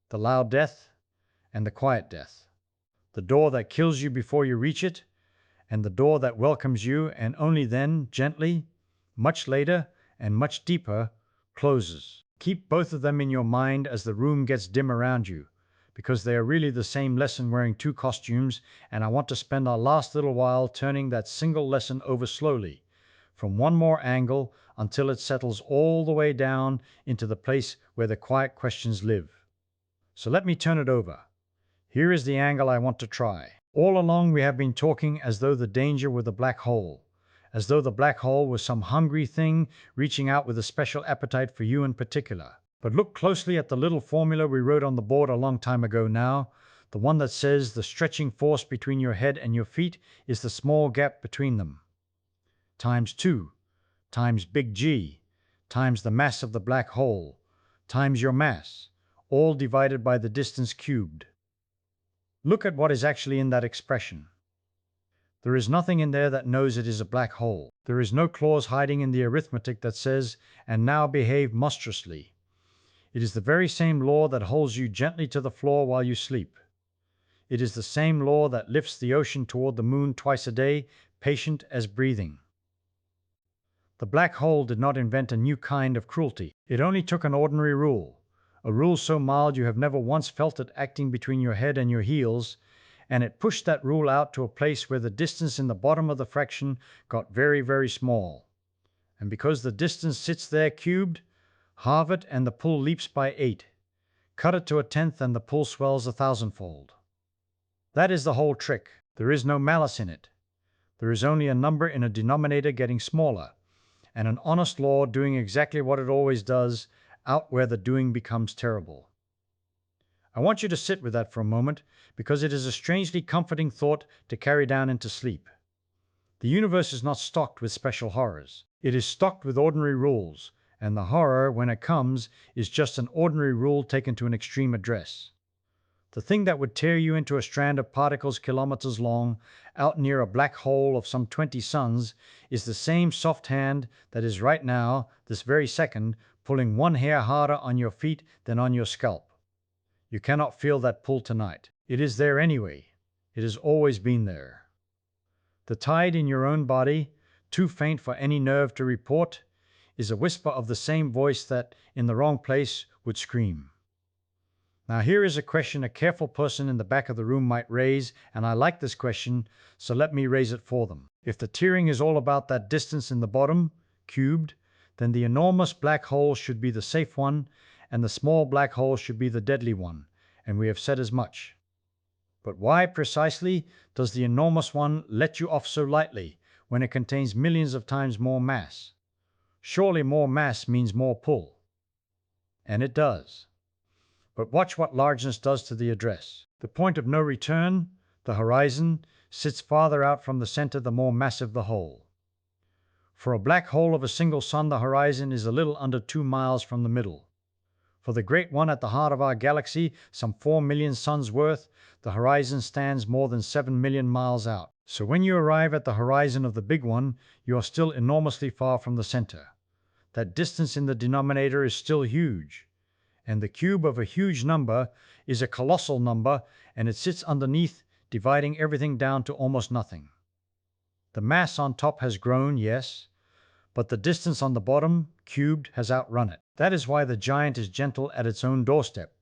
The loud death and the quiet death. The door that kills you before you reach it, and the door that welcomes you and only then, gently, much later and much deeper, closes. Keep both of them in your mind as the room gets dim around you, because they are really the same lesson wearing two costumes, and I want to spend our last little while turning that single lesson over slowly, from one more angle until it settles all the way down into the place where the quiet questions live. So let me turn it over. Here is the angle I want to try. All along we have been talking as though the danger were the black hole, as though the black hole was some hungry thing reaching out with a special appetite for you in particular. But look closely at the little formula we wrote on the board a long time ago now, the one that says the stretching force between your head and your feet is the small gap between them. Times 2, times big G, times the mass of the black hole, times your mass, all divided by the distance cubed. Look at what is actually in that expression. There is nothing in there that knows it is a black hole. There is no clause hiding in the arithmetic that says, and now behave monstrously. It is the very same law that holds you gently to the floor while you sleep. It is the same law that lifts the ocean toward the moon twice a day, patient as breathing. The black hole did not invent a new kind of cruelty. It only took an ordinary rule, a rule so mild you have never once felt it acting between your head and your heels, and it pushed that rule out to a place where the distance in the bottom of the fraction got very, very small. And because the distance sits there cubed, halve it and the pull leaps by 8. Cut it to a tenth and the pull swells 1,000-fold. That is the whole trick. There is no malice in it. There is only a number in a denominator getting smaller, and an honest law doing exactly what it always does, out where the doing becomes terrible. I want you to sit with that for a moment, because it is a strangely comforting thought to carry down into sleep. The universe is not stocked with special horrors. It is stocked with ordinary rules, and the horror, when it comes, is just an ordinary rule taken to an extreme address. The thing that would tear you into a strand of particles kilometers long, out near a black hole of some 20 suns, is the same soft hand that is right now, this very second, pulling one hair harder on your feet than on your scalp. You cannot feel that pull tonight. It is there anyway. It has always been there. The tide in your own body, too faint for any nerve to report, is a whisper of the same voice that, in the wrong place, would scream. Now here is a question a careful person in the back of the room might raise, and I like this question, so let me raise it for them. If the tearing is all about that distance in the bottom, cubed, then the enormous black hole should be the safe one, and the small black hole should be the deadly one, and we have said as much. But why precisely does the enormous one let you off so lightly when it contains millions of times more mass? Surely more mass means more pull. And it does. But watch what largeness does to the address. The point of no return, the horizon, sits farther out from the center the more massive the hole. For a black hole of a single sun, the horizon is a little under 2 miles from the middle. For the great one at the heart of our galaxy, some 4 million suns worth, the horizon stands more than 7 million miles out. So when you arrive at the horizon of the big one, you are still enormously far from the center. That distance in the denominator is still huge. And the cube of a huge number is a colossal number, and it sits underneath, dividing everything down to almost nothing. The mass on top has grown, yes, but the distance on the bottom, cubed, has outrun it. That is why the giant is gentle at its own doorstep.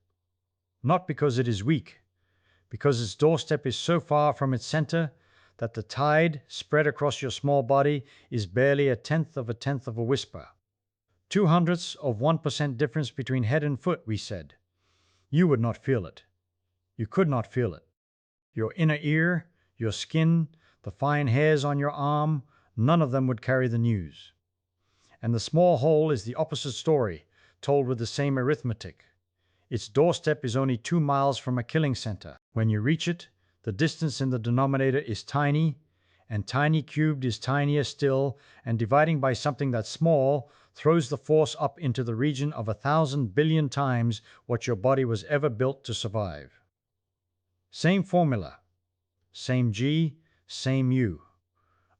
Not because it is weak, because its doorstep is so far from its center that the tide spread across your small body is barely a tenth of a whisper. 0.02% difference between head and foot, we said. You would not feel it. You could not feel it. Your inner ear, your skin, the fine hairs on your arm, none of them would carry the news. And the small hole is the opposite story, told with the same arithmetic. Its doorstep is only 2 miles from a killing center. When you reach it, the distance in the denominator is tiny, and tiny cubed is tinier still, and dividing by something that's small throws the force up into the region of 1,000 billion times what your body was ever built to survive. Same formula, same G, same U.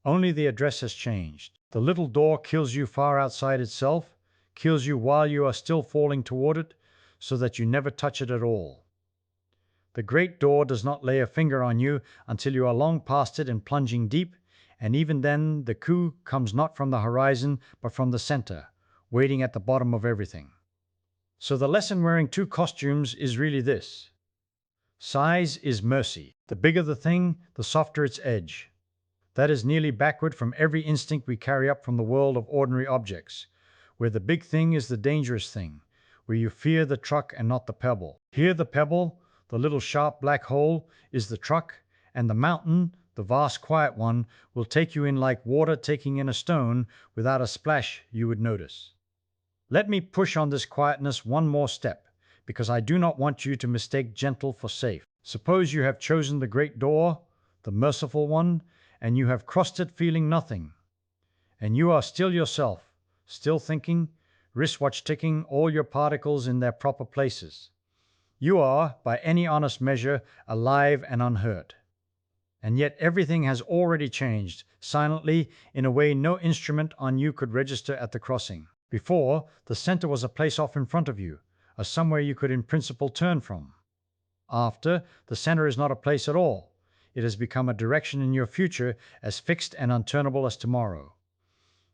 Only the address has changed. The little door kills you far outside itself, kills you while you are still falling toward it, so that you never touch it at all. The great door does not lay a finger on you until you are long past it and plunging deep, and even then the coup comes not from the horizon but from the center, waiting at the bottom of everything. So the lesson wearing 2 costumes is really this. Size is mercy. The bigger the thing, the softer its edge. That is nearly backward from every instinct we carry up from the world of ordinary objects, where the big thing is the dangerous thing, where you fear the truck and not the pebble. Here the pebble, the little sharp black hole, is the truck, and the mountain, the vast quiet one, will take you in like water taking in a stone without a splash you would notice. Let me push on this quietness one more step, because I do not want you to mistake gentle for safe. Suppose you have chosen the great door, the merciful one, and you have crossed it feeling nothing, and you are still yourself, still thinking, wristwatch ticking all your particles in their proper places. You are, by any honest measure, alive and unhurt. And yet everything has already changed, silently, in a way no instrument on you could register at the crossing. Before, the center was a place off in front of you, a somewhere you could in principle turn from. After, the center is not a place at all. It has become a direction in your future as fixed and unturnable as tomorrow.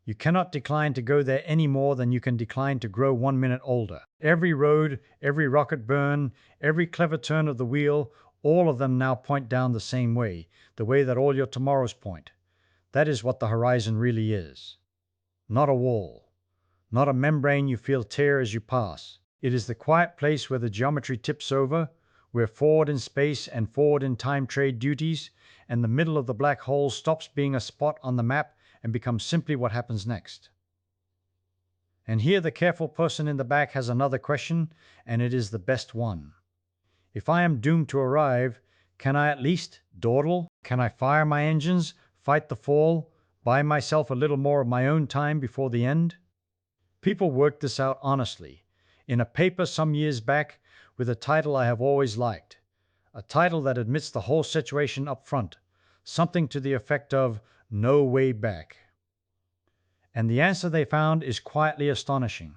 You cannot decline to go there any more than you can decline to grow 1 minute older. Every road, every rocket burn, every clever turn of the wheel, all of them now point down the same way, the way that all your tomorrows point. That is what the horizon really is. Not a wall. Not a membrane you feel tear as you pass. It is the quiet place where the geometry tips over, where forward in space and forward in time trade duties, and the middle of the black hole stops being a spot on the map and becomes simply what happens next. And here the careful person in the back has another question, and it is the best one. If I am doomed to arrive, can I at least dawdle? Can I fire my engines, fight the fall, buy myself a little more of my own time before the end? People worked this out honestly, in a paper some years back with a title I have always liked, a title that admits the whole situation up front, something to the effect of "No Way Back." And the answer they found is quietly astonishing.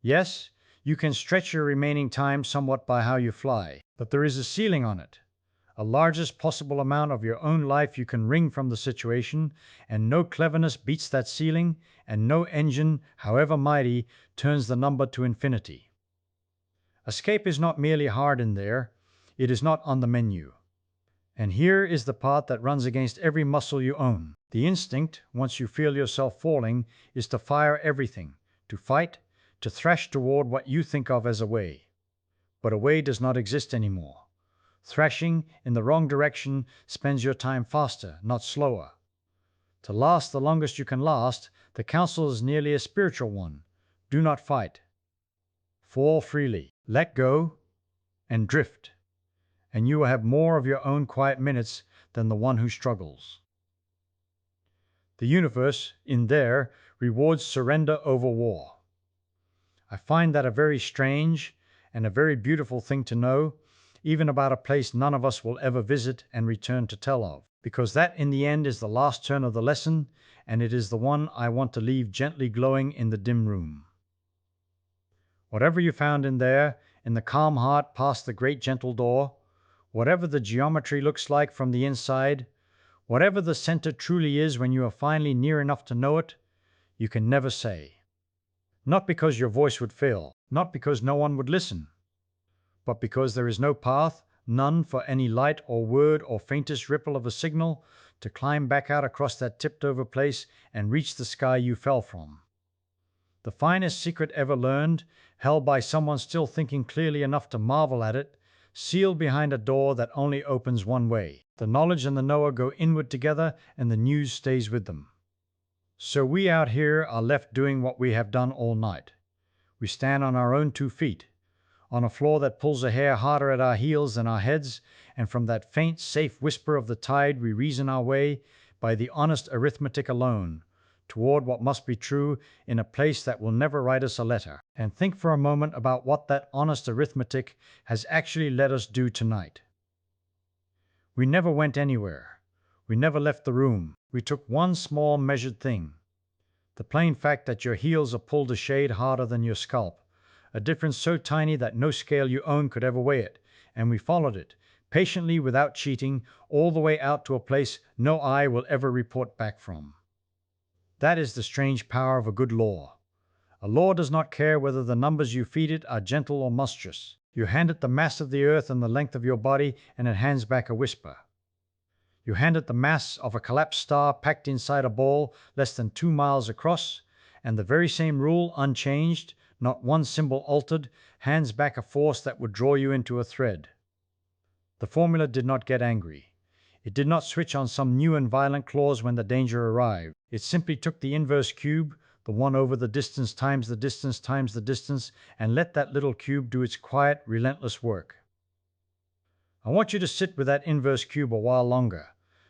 Yes, you can stretch your remaining time somewhat by how you fly, but there is a ceiling on it. A largest possible amount of your own life you can wring from the situation, and no cleverness beats that ceiling, and no engine, however mighty, turns the number to infinity. Escape is not merely hard in there, it is not on the menu. And here is the part that runs against every muscle you own. The instinct, once you feel yourself falling, is to fire everything, to fight, to thrash toward what you think of as a way. But a way does not exist anymore. Thrashing in the wrong direction spends your time faster, not slower. To last the longest you can last, the counsel is nearly a spiritual one. Do not fight. Fall freely, let go, and drift, and you will have more of your own quiet minutes than the one who struggles. The universe, in there, rewards surrender over war. I find that a very strange and a very beautiful thing to know, even about a place none of us will ever visit and return to tell of, because that in the end is the last turn of the lesson, and it is the one I want to leave gently glowing in the dim room. Whatever you found in there, in the calm heart past the great gentle door, whatever the geometry looks like from the inside, whatever the center truly is when you are finally near enough to know it, you can never say. Not because your voice would fail, not because no one would listen, but because there is no path, none for any light or word or faintest ripple of a signal to climb back out across that tipped-over place and reach the sky you fell from. The finest secret ever learned, held by someone still thinking clearly enough to marvel at it, sealed behind a door that only opens one way. The knowledge and the knower go inward together, and the news stays with them. So we out here are left doing what we have done all night. We stand on our own 2 feet, on a floor that pulls a hair harder at our heels than our heads, and from that faint, safe whisper of the tide we reason our way, by the honest arithmetic alone, toward what must be true in a place that will never write us a letter. And think for a moment about what that honest arithmetic has actually let us do tonight. We never went anywhere. We never left the room. We took one small measured thing. The plain fact that your heels are pulled a shade harder than your scalp. A difference so tiny that no scale you own could ever weigh it. And we followed it, patiently without cheating, all the way out to a place no eye will ever report back from. That is the strange power of a good law. A law does not care whether the numbers you feed it are gentle or monstrous. You hand it the mass of the earth and the length of your body, and it hands back a whisper. You hand it the mass of a collapsed star packed inside a ball less than 2 miles across, and the very same rule, unchanged, not one symbol altered, hands back a force that would draw you into a thread. The formula did not get angry. It did not switch on some new and violent clause when the danger arrived. It simply took the inverse cube, the 1 over the distance times the distance times the distance, and let that little cube do its quiet, relentless work. I want you to sit with that inverse cube a while longer,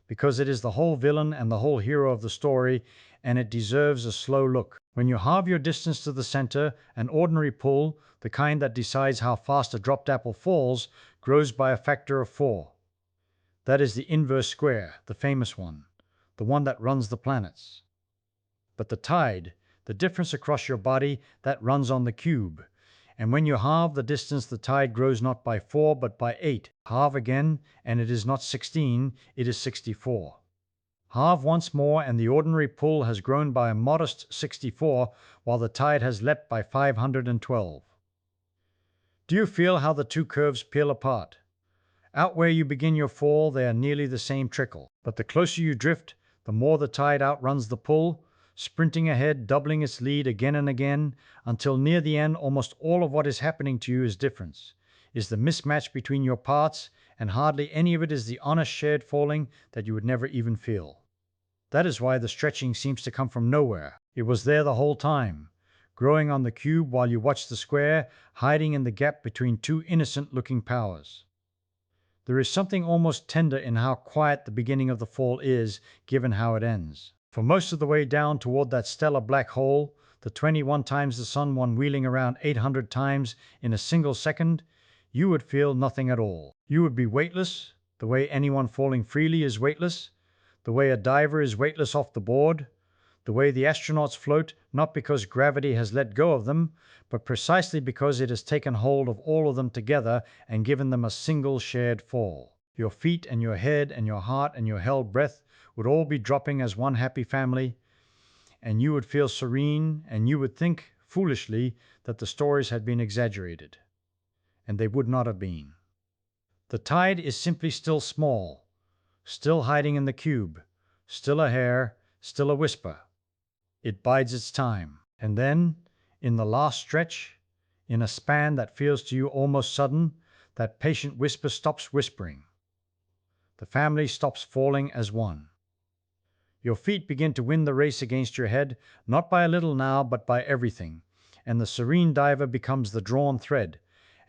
because it is the whole villain and the whole hero of the story, and it deserves a slow look. When you halve your distance to the center, an ordinary pull, the kind that decides how fast a dropped apple falls, grows by a factor of 4. That is the inverse square, the famous one, the one that runs the planets. But the tide, the difference across your body, that runs on the cube. And when you halve the distance, the tide grows not by 4, but by 8. Halve again, and it is not 16, it is 64. Halve once more, and the ordinary pull has grown by a modest 64, while the tide has leapt by 512. Do you feel how the 2 curves peel apart? Out where you begin your fall, they are nearly the same trickle. But the closer you drift, the more the tide outruns the pull, sprinting ahead, doubling its lead again and again, until near the end almost all of what is happening to you is difference, is the mismatch between your parts, and hardly any of it is the honest shared falling that you would never even feel. That is why the stretching seems to come from nowhere. It was there the whole time, growing on the cube while you watch the square, hiding in the gap between 2 innocent-looking powers. There is something almost tender in how quiet the beginning of the fall is, given how it ends. For most of the way down toward that stellar black hole, the 21 times the sun one wheeling around 800 times in a single second, you would feel nothing at all. You would be weightless, the way anyone falling freely is weightless, the way a diver is weightless off the board, The way the astronauts float, not because gravity has let go of them, but precisely because it has taken hold of all of them together and given them a single shared fall. Your feet and your head and your heart and your held breath would all be dropping as one happy family, and you would feel serene, and you would think, foolishly, that the stories had been exaggerated. And they would not have been. The tide is simply still small, still hiding in the cube, still a hair, still a whisper. It bides its time. And then, in the last stretch, in a span that feels to you almost sudden, that patient whisper stops whispering. The family stops falling as one. Your feet begin to win the race against your head, not by a little now, but by everything. And the serene diver becomes the drawn thread.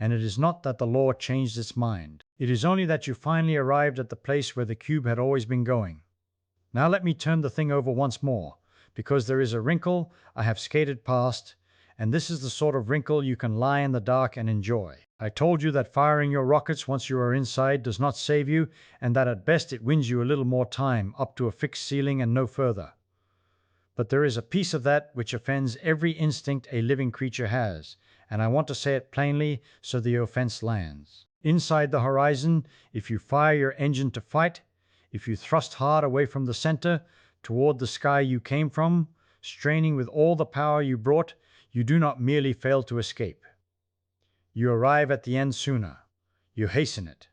And it is not that the law changed its mind. It is only that you finally arrived at the place where the cube had always been going. Now let me turn the thing over once more, because there is a wrinkle I have skated past, and this is the sort of wrinkle you can lie in the dark and enjoy. I told you that firing your rockets once you are inside does not save you, and that at best it wins you a little more time, up to a fixed ceiling and no further. But there is a piece of that which offends every instinct a living creature has, and I want to say it plainly so the offense lands. Inside the horizon, if you fire your engine to fight, if you thrust hard away from the center, toward the sky you came from, straining with all the power you brought, you do not merely fail to escape. You arrive at the end sooner. You hasten it.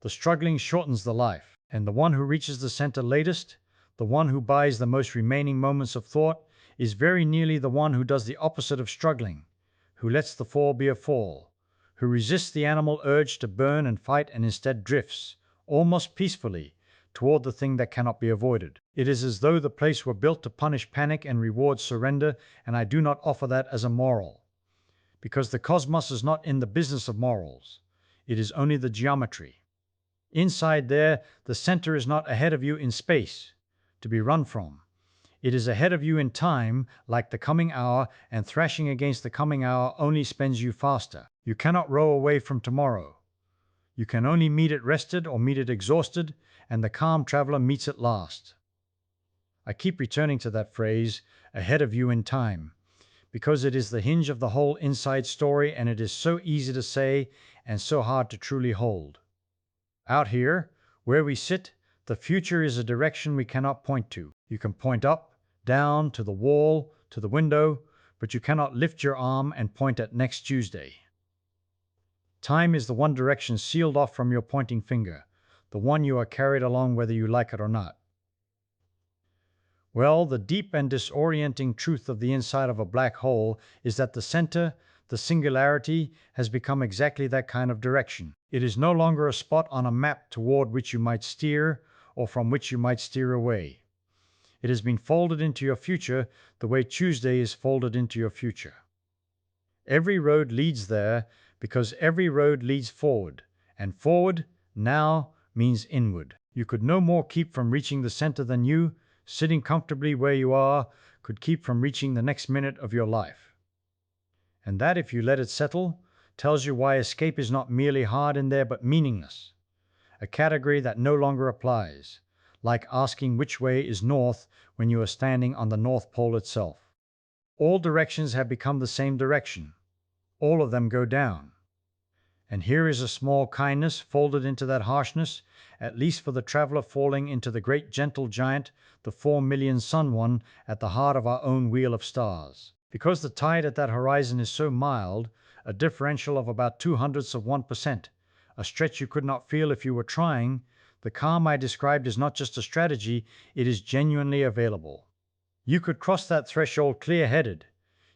The struggling shortens the life, and the one who reaches the center latest, the one who buys the most remaining moments of thought, is very nearly the one who does the opposite of struggling, who lets the fall be a fall, who resists the animal urge to burn and fight and instead drifts, almost peacefully, toward the thing that cannot be avoided. It is as though the place were built to punish panic and reward surrender, and I do not offer that as a moral. Because the cosmos is not in the business of morals. It is only the geometry. Inside there, the center is not ahead of you in space, to be run from. It is ahead of you in time, like the coming hour, and thrashing against the coming hour only spends you faster. You cannot row away from tomorrow. You can only meet it rested or meet it exhausted, and the calm traveler meets it last. I keep returning to that phrase, ahead of you in time, because it is the hinge of the whole inside story, and it is so easy to say and so hard to truly hold. Out here, where we sit, the future is a direction we cannot point to. You can point up, down, to the wall, to the window, but you cannot lift your arm and point at next Tuesday. Time is the one direction sealed off from your pointing finger, the one you are carried along whether you like it or not. Well, the deep and disorienting truth of the inside of a black hole is that the center, the singularity, has become exactly that kind of direction. It is no longer a spot on a map toward which you might steer or from which you might steer away. It has been folded into your future the way Tuesday is folded into your future. Every road leads there because every road leads forward, and forward, now, means inward. You could no more keep from reaching the center than you, sitting comfortably where you are, could keep from reaching the next minute of your life. And that, if you let it settle, tells you why escape is not merely hard in there but meaningless, a category that no longer applies, like asking which way is north when you are standing on the North Pole itself. All directions have become the same direction. All of them go down. And here is a small kindness folded into that harshness, at least for the traveler falling into the great gentle giant, the 4,000,000 sun one, at the heart of our own wheel of stars. Because the tide at that horizon is so mild, a differential of about 0.02%, a stretch you could not feel if you were trying, the calm I described is not just a strategy, it is genuinely available. You could cross that threshold clear-headed.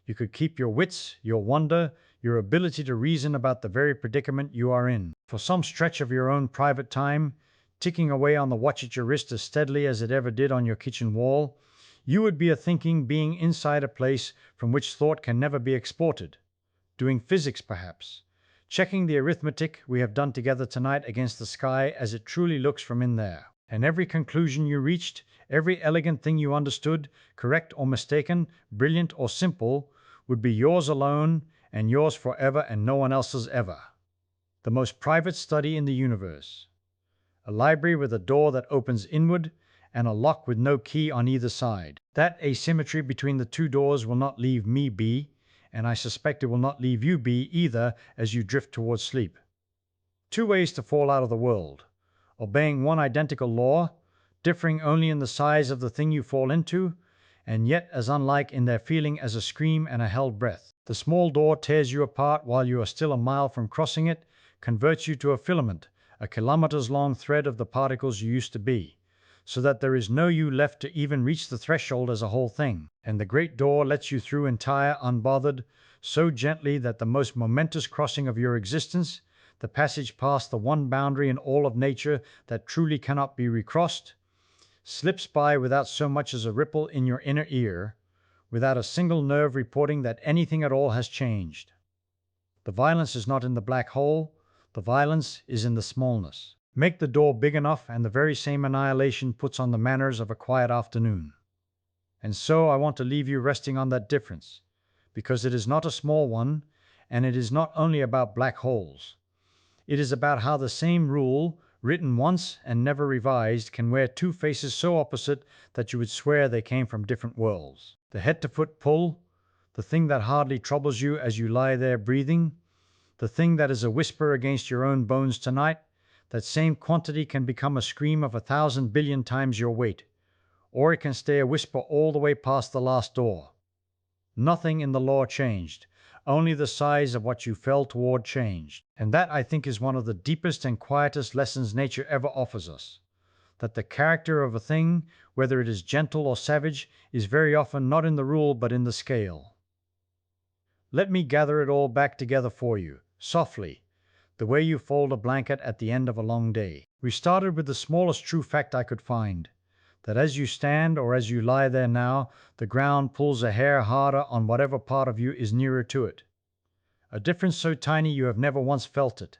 You could keep your wits, your wonder, your ability to reason about the very predicament you are in. For some stretch of your own private time, ticking away on the watch at your wrist as steadily as it ever did on your kitchen wall, you would be a thinking being inside a place from which thought can never be exported. Doing physics, perhaps. Checking the arithmetic we have done together tonight against the sky as it truly looks from in there. And every conclusion you reached, every elegant thing you understood, correct or mistaken, brilliant or simple, would be yours alone and yours forever and no one else's ever. The most private study in the universe. A library with a door that opens inward and a lock with no key on either side. That asymmetry between the two doors will not leave me be, and I suspect it will not leave you be either as you drift towards sleep. Two ways to fall out of the world: obeying one identical law, differing only in the size of the thing you fall into, and yet as unlike in their feeling as a scream and a held breath. The small door tears you apart while you are still a mile from crossing it, converts you to a filament, a kilometers-long thread of the particles you used to be, so that there is no you left to even reach the threshold as a whole thing. And the great door lets you through entire, unbothered, so gently that the most momentous crossing of your existence, the passage past the one boundary in all of nature that truly cannot be recrossed, slips by without so much as a ripple in your inner ear, without a single nerve reporting that anything at all has changed. The violence is not in the black hole, the violence is in the smallness. Make the door big enough and the very same annihilation puts on the manners of a quiet afternoon. And so I want to leave you resting on that difference, because it is not a small one, and it is not only about black holes. It is about how the same rule, written once and never revised, can wear two faces so opposite that you would swear they came from different worlds. The head-to-foot pull, the thing that hardly troubles you as you lie there breathing, the thing that is a whisper against your own bones tonight, that same quantity can become a scream of 1,000 billion times your weight, or it can stay a whisper all the way past the last door. Nothing in the law changed. Only the size of what you fell toward changed. And that, I think, is one of the deepest and quietest lessons nature ever offers us. That the character of a thing, whether it is gentle or savage, is very often not in the rule but in the scale. Let me gather it all back together for you, softly, the way you fold a blanket at the end of a long day. We started with the smallest true fact I could find, that as you stand or as you lie there now, the ground pulls a hair harder on whatever part of you is nearer to it. A difference so tiny you have never once felt it.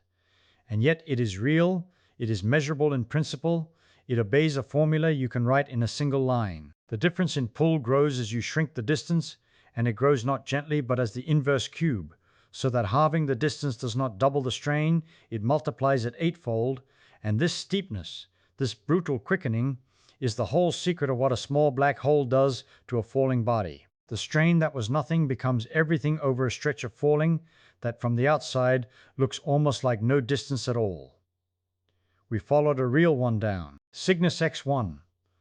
And yet it is real, it is measurable in principle, it obeys a formula you can write in a single line. The difference in pull grows as you shrink the distance, and it grows not gently but as the inverse cube, so that halving the distance does not double the strain, it multiplies it eightfold, and this steepness, this brutal quickening, is the whole secret of what a small black hole does to a falling body. The strain that was nothing becomes everything over a stretch of falling that from the outside looks almost like no distance at all. We followed a real one down, Cygnus X1,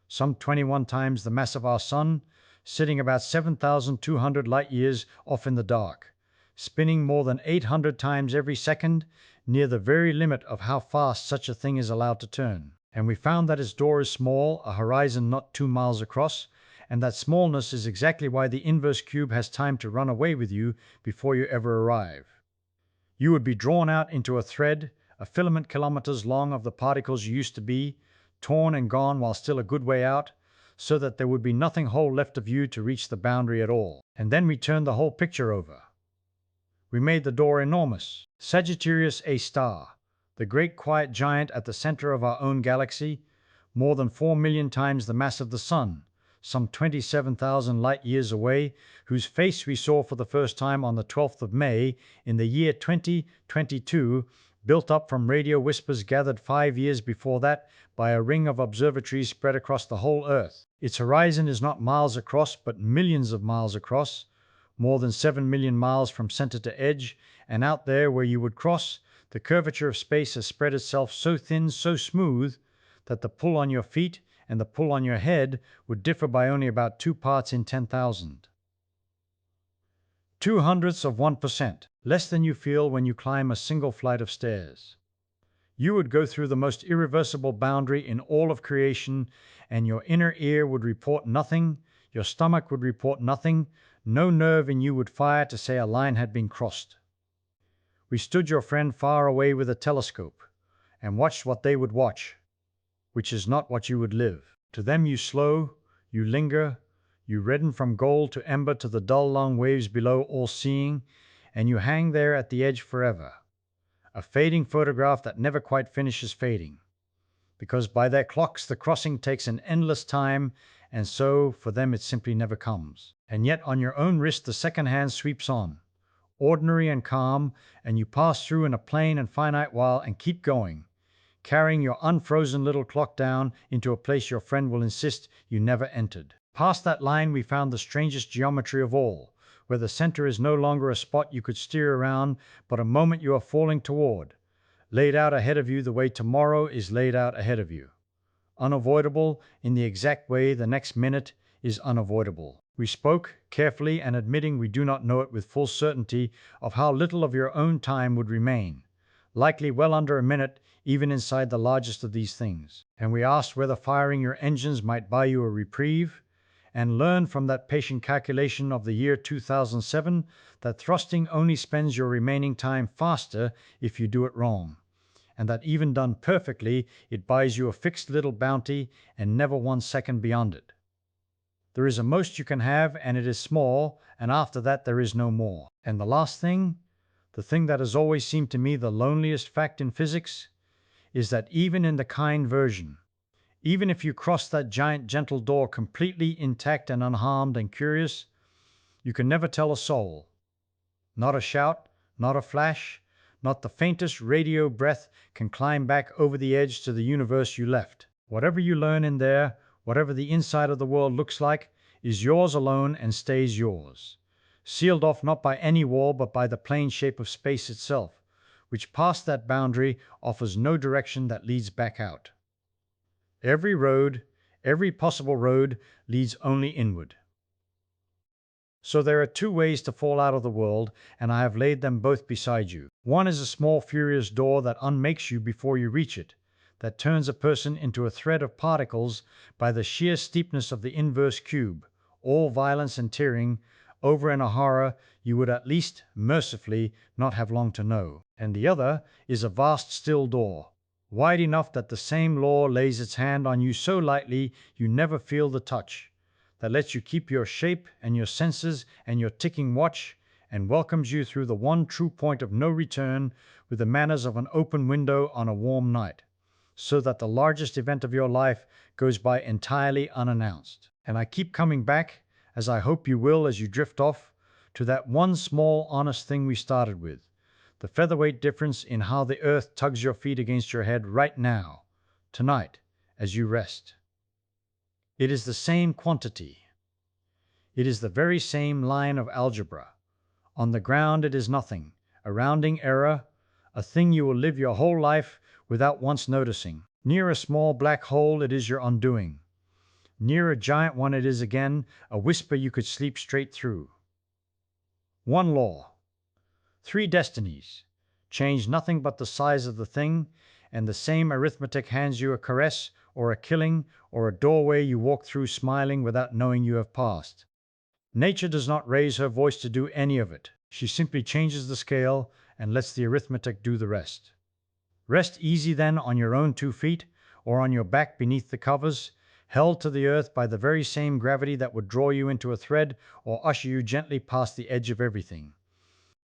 some 21 times the mass of our Sun, sitting about 7,200 light years off in the dark, spinning more than 800 times every second, near the very limit of how fast such a thing is allowed to turn. And we found that its door is small, a horizon not 2 miles across, and that smallness is exactly why the inverse cube has time to run away with you before you ever arrive. You would be drawn out into a thread, a filament kilometers long of the particles you used to be, torn and gone while still a good way out, so that there would be nothing whole left of you to reach the boundary at all. And then we turned the whole picture over. We made the door enormous, Sagittarius A star, the great quiet giant at the center of our own galaxy, more than 4 million times the mass of the Sun, some 27,000 light years away, whose face we saw for the first time on the 12th of May in the year 2022, built up from radio whispers gathered 5 years before that by a ring of observatories spread across the whole Earth. Its horizon is not miles across, but millions of miles across, more than 7 million miles from center to edge, and out there where you would cross, the curvature of space has spread itself so thin, so smooth, that the pull on your feet and the pull on your head would differ by only about 2 parts in 10,000. 0.02%, less than you feel when you climb a single flight of stairs. You would go through the most irreversible boundary in all of creation, and your inner ear would report nothing, your stomach would report nothing, no nerve in you would fire to say a line had been crossed. We stood your friend far away with a telescope, and watched what they would watch, which is not what you would live. To them you slow, you linger, you redden from gold to ember to the dull long waves below all-seeing, and you hang there at the edge forever. A fading photograph that never quite finishes fading. Because by their clocks the crossing takes an endless time, and so for them it simply never comes. And yet on your own wrist the second hand sweeps on, ordinary and calm, and you pass through in a plain and finite while and keep going, carrying your unfrozen little clock down into a place your friend will insist you never entered. Past that line we found the strangest geometry of all, where the center is no longer a spot you could steer around, but a moment you are falling toward, laid out ahead of you the way tomorrow is laid out ahead of you. Unavoidable in the exact way the next minute is unavoidable. We spoke, carefully and admitting we do not know it with full certainty, of how little of your own time would remain, likely well under a minute even inside the largest of these things. And we asked whether firing your engines might buy you a reprieve, and learned from that patient calculation of the year 2007 that thrusting only spends your remaining time faster if you do it wrong, and that even done perfectly, it buys you a fixed little bounty and never 1 second beyond it. There is a most you can have, and it is small, and after that there is no more. And the last thing, the thing that has always seemed to me the loneliest fact in physics, is that even in the kind version, even if you cross that giant gentle door completely intact and unharmed and curious, you can never tell a soul. Not a shout, not a flash, not the faintest radio breath can climb back over the edge to the universe you left. Whatever you learn in there, whatever the inside of the world looks like, is yours alone and stays yours, sealed off not by any wall but by the plane shape of space itself, which past that boundary offers no direction that leads back out. Every road, every possible road, leads only inward. So there are two ways to fall out of the world, and I have laid them both beside you. One is a small furious door that unmakes you before you reach it, that turns a person into a thread of particles by the sheer steepness of the inverse cube, all violence and tearing, over in a horror you would at least, mercifully, not have long to know. And the other is a vast still door, wide enough that the same law lays its hand on you so lightly you never feel the touch, that lets you keep your shape and your senses and your ticking watch, and welcomes you through the one true point of no return with the manners of an open window on a warm night, so that the largest event of your life goes by entirely unannounced. And I keep coming back, as I hope you will as you drift off, to that one small honest thing we started with, the featherweight difference in how the earth tugs your feet against your head right now, tonight, as you rest. It is the same quantity. It is the very same line of algebra. On the ground it is nothing, a rounding error, a thing you will live your whole life without once noticing. Near a small black hole it is your undoing. Near a giant one it is again a whisper you could sleep straight through. One law. 3 destinies. Change nothing but the size of the thing, and the same arithmetic hands you a caress or a killing or a doorway you walk through smiling without knowing you have passed. Nature does not raise her voice to do any of it. She simply changes the scale and lets the arithmetic do the rest. Rest easy then on your own 2 feet, or on your back beneath the covers, held to the earth by the very same gravity that would draw you into a thread or usher you gently past the edge of everything.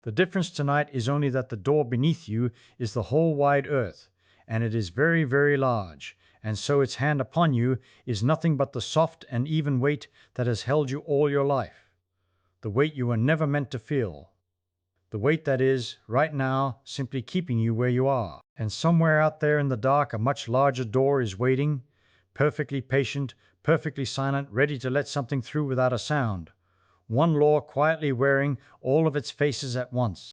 The difference tonight is only that the door beneath you is the whole wide earth, and it is very, very large, and so its hand upon you is nothing but the soft and even weight that has held you all your life, the weight you were never meant to feel, the weight that is, right now, simply keeping you where you are. And somewhere out there in the dark a much larger door is waiting, perfectly patient, perfectly silent, ready to let something through without a sound. One law quietly wearing all of its faces at once.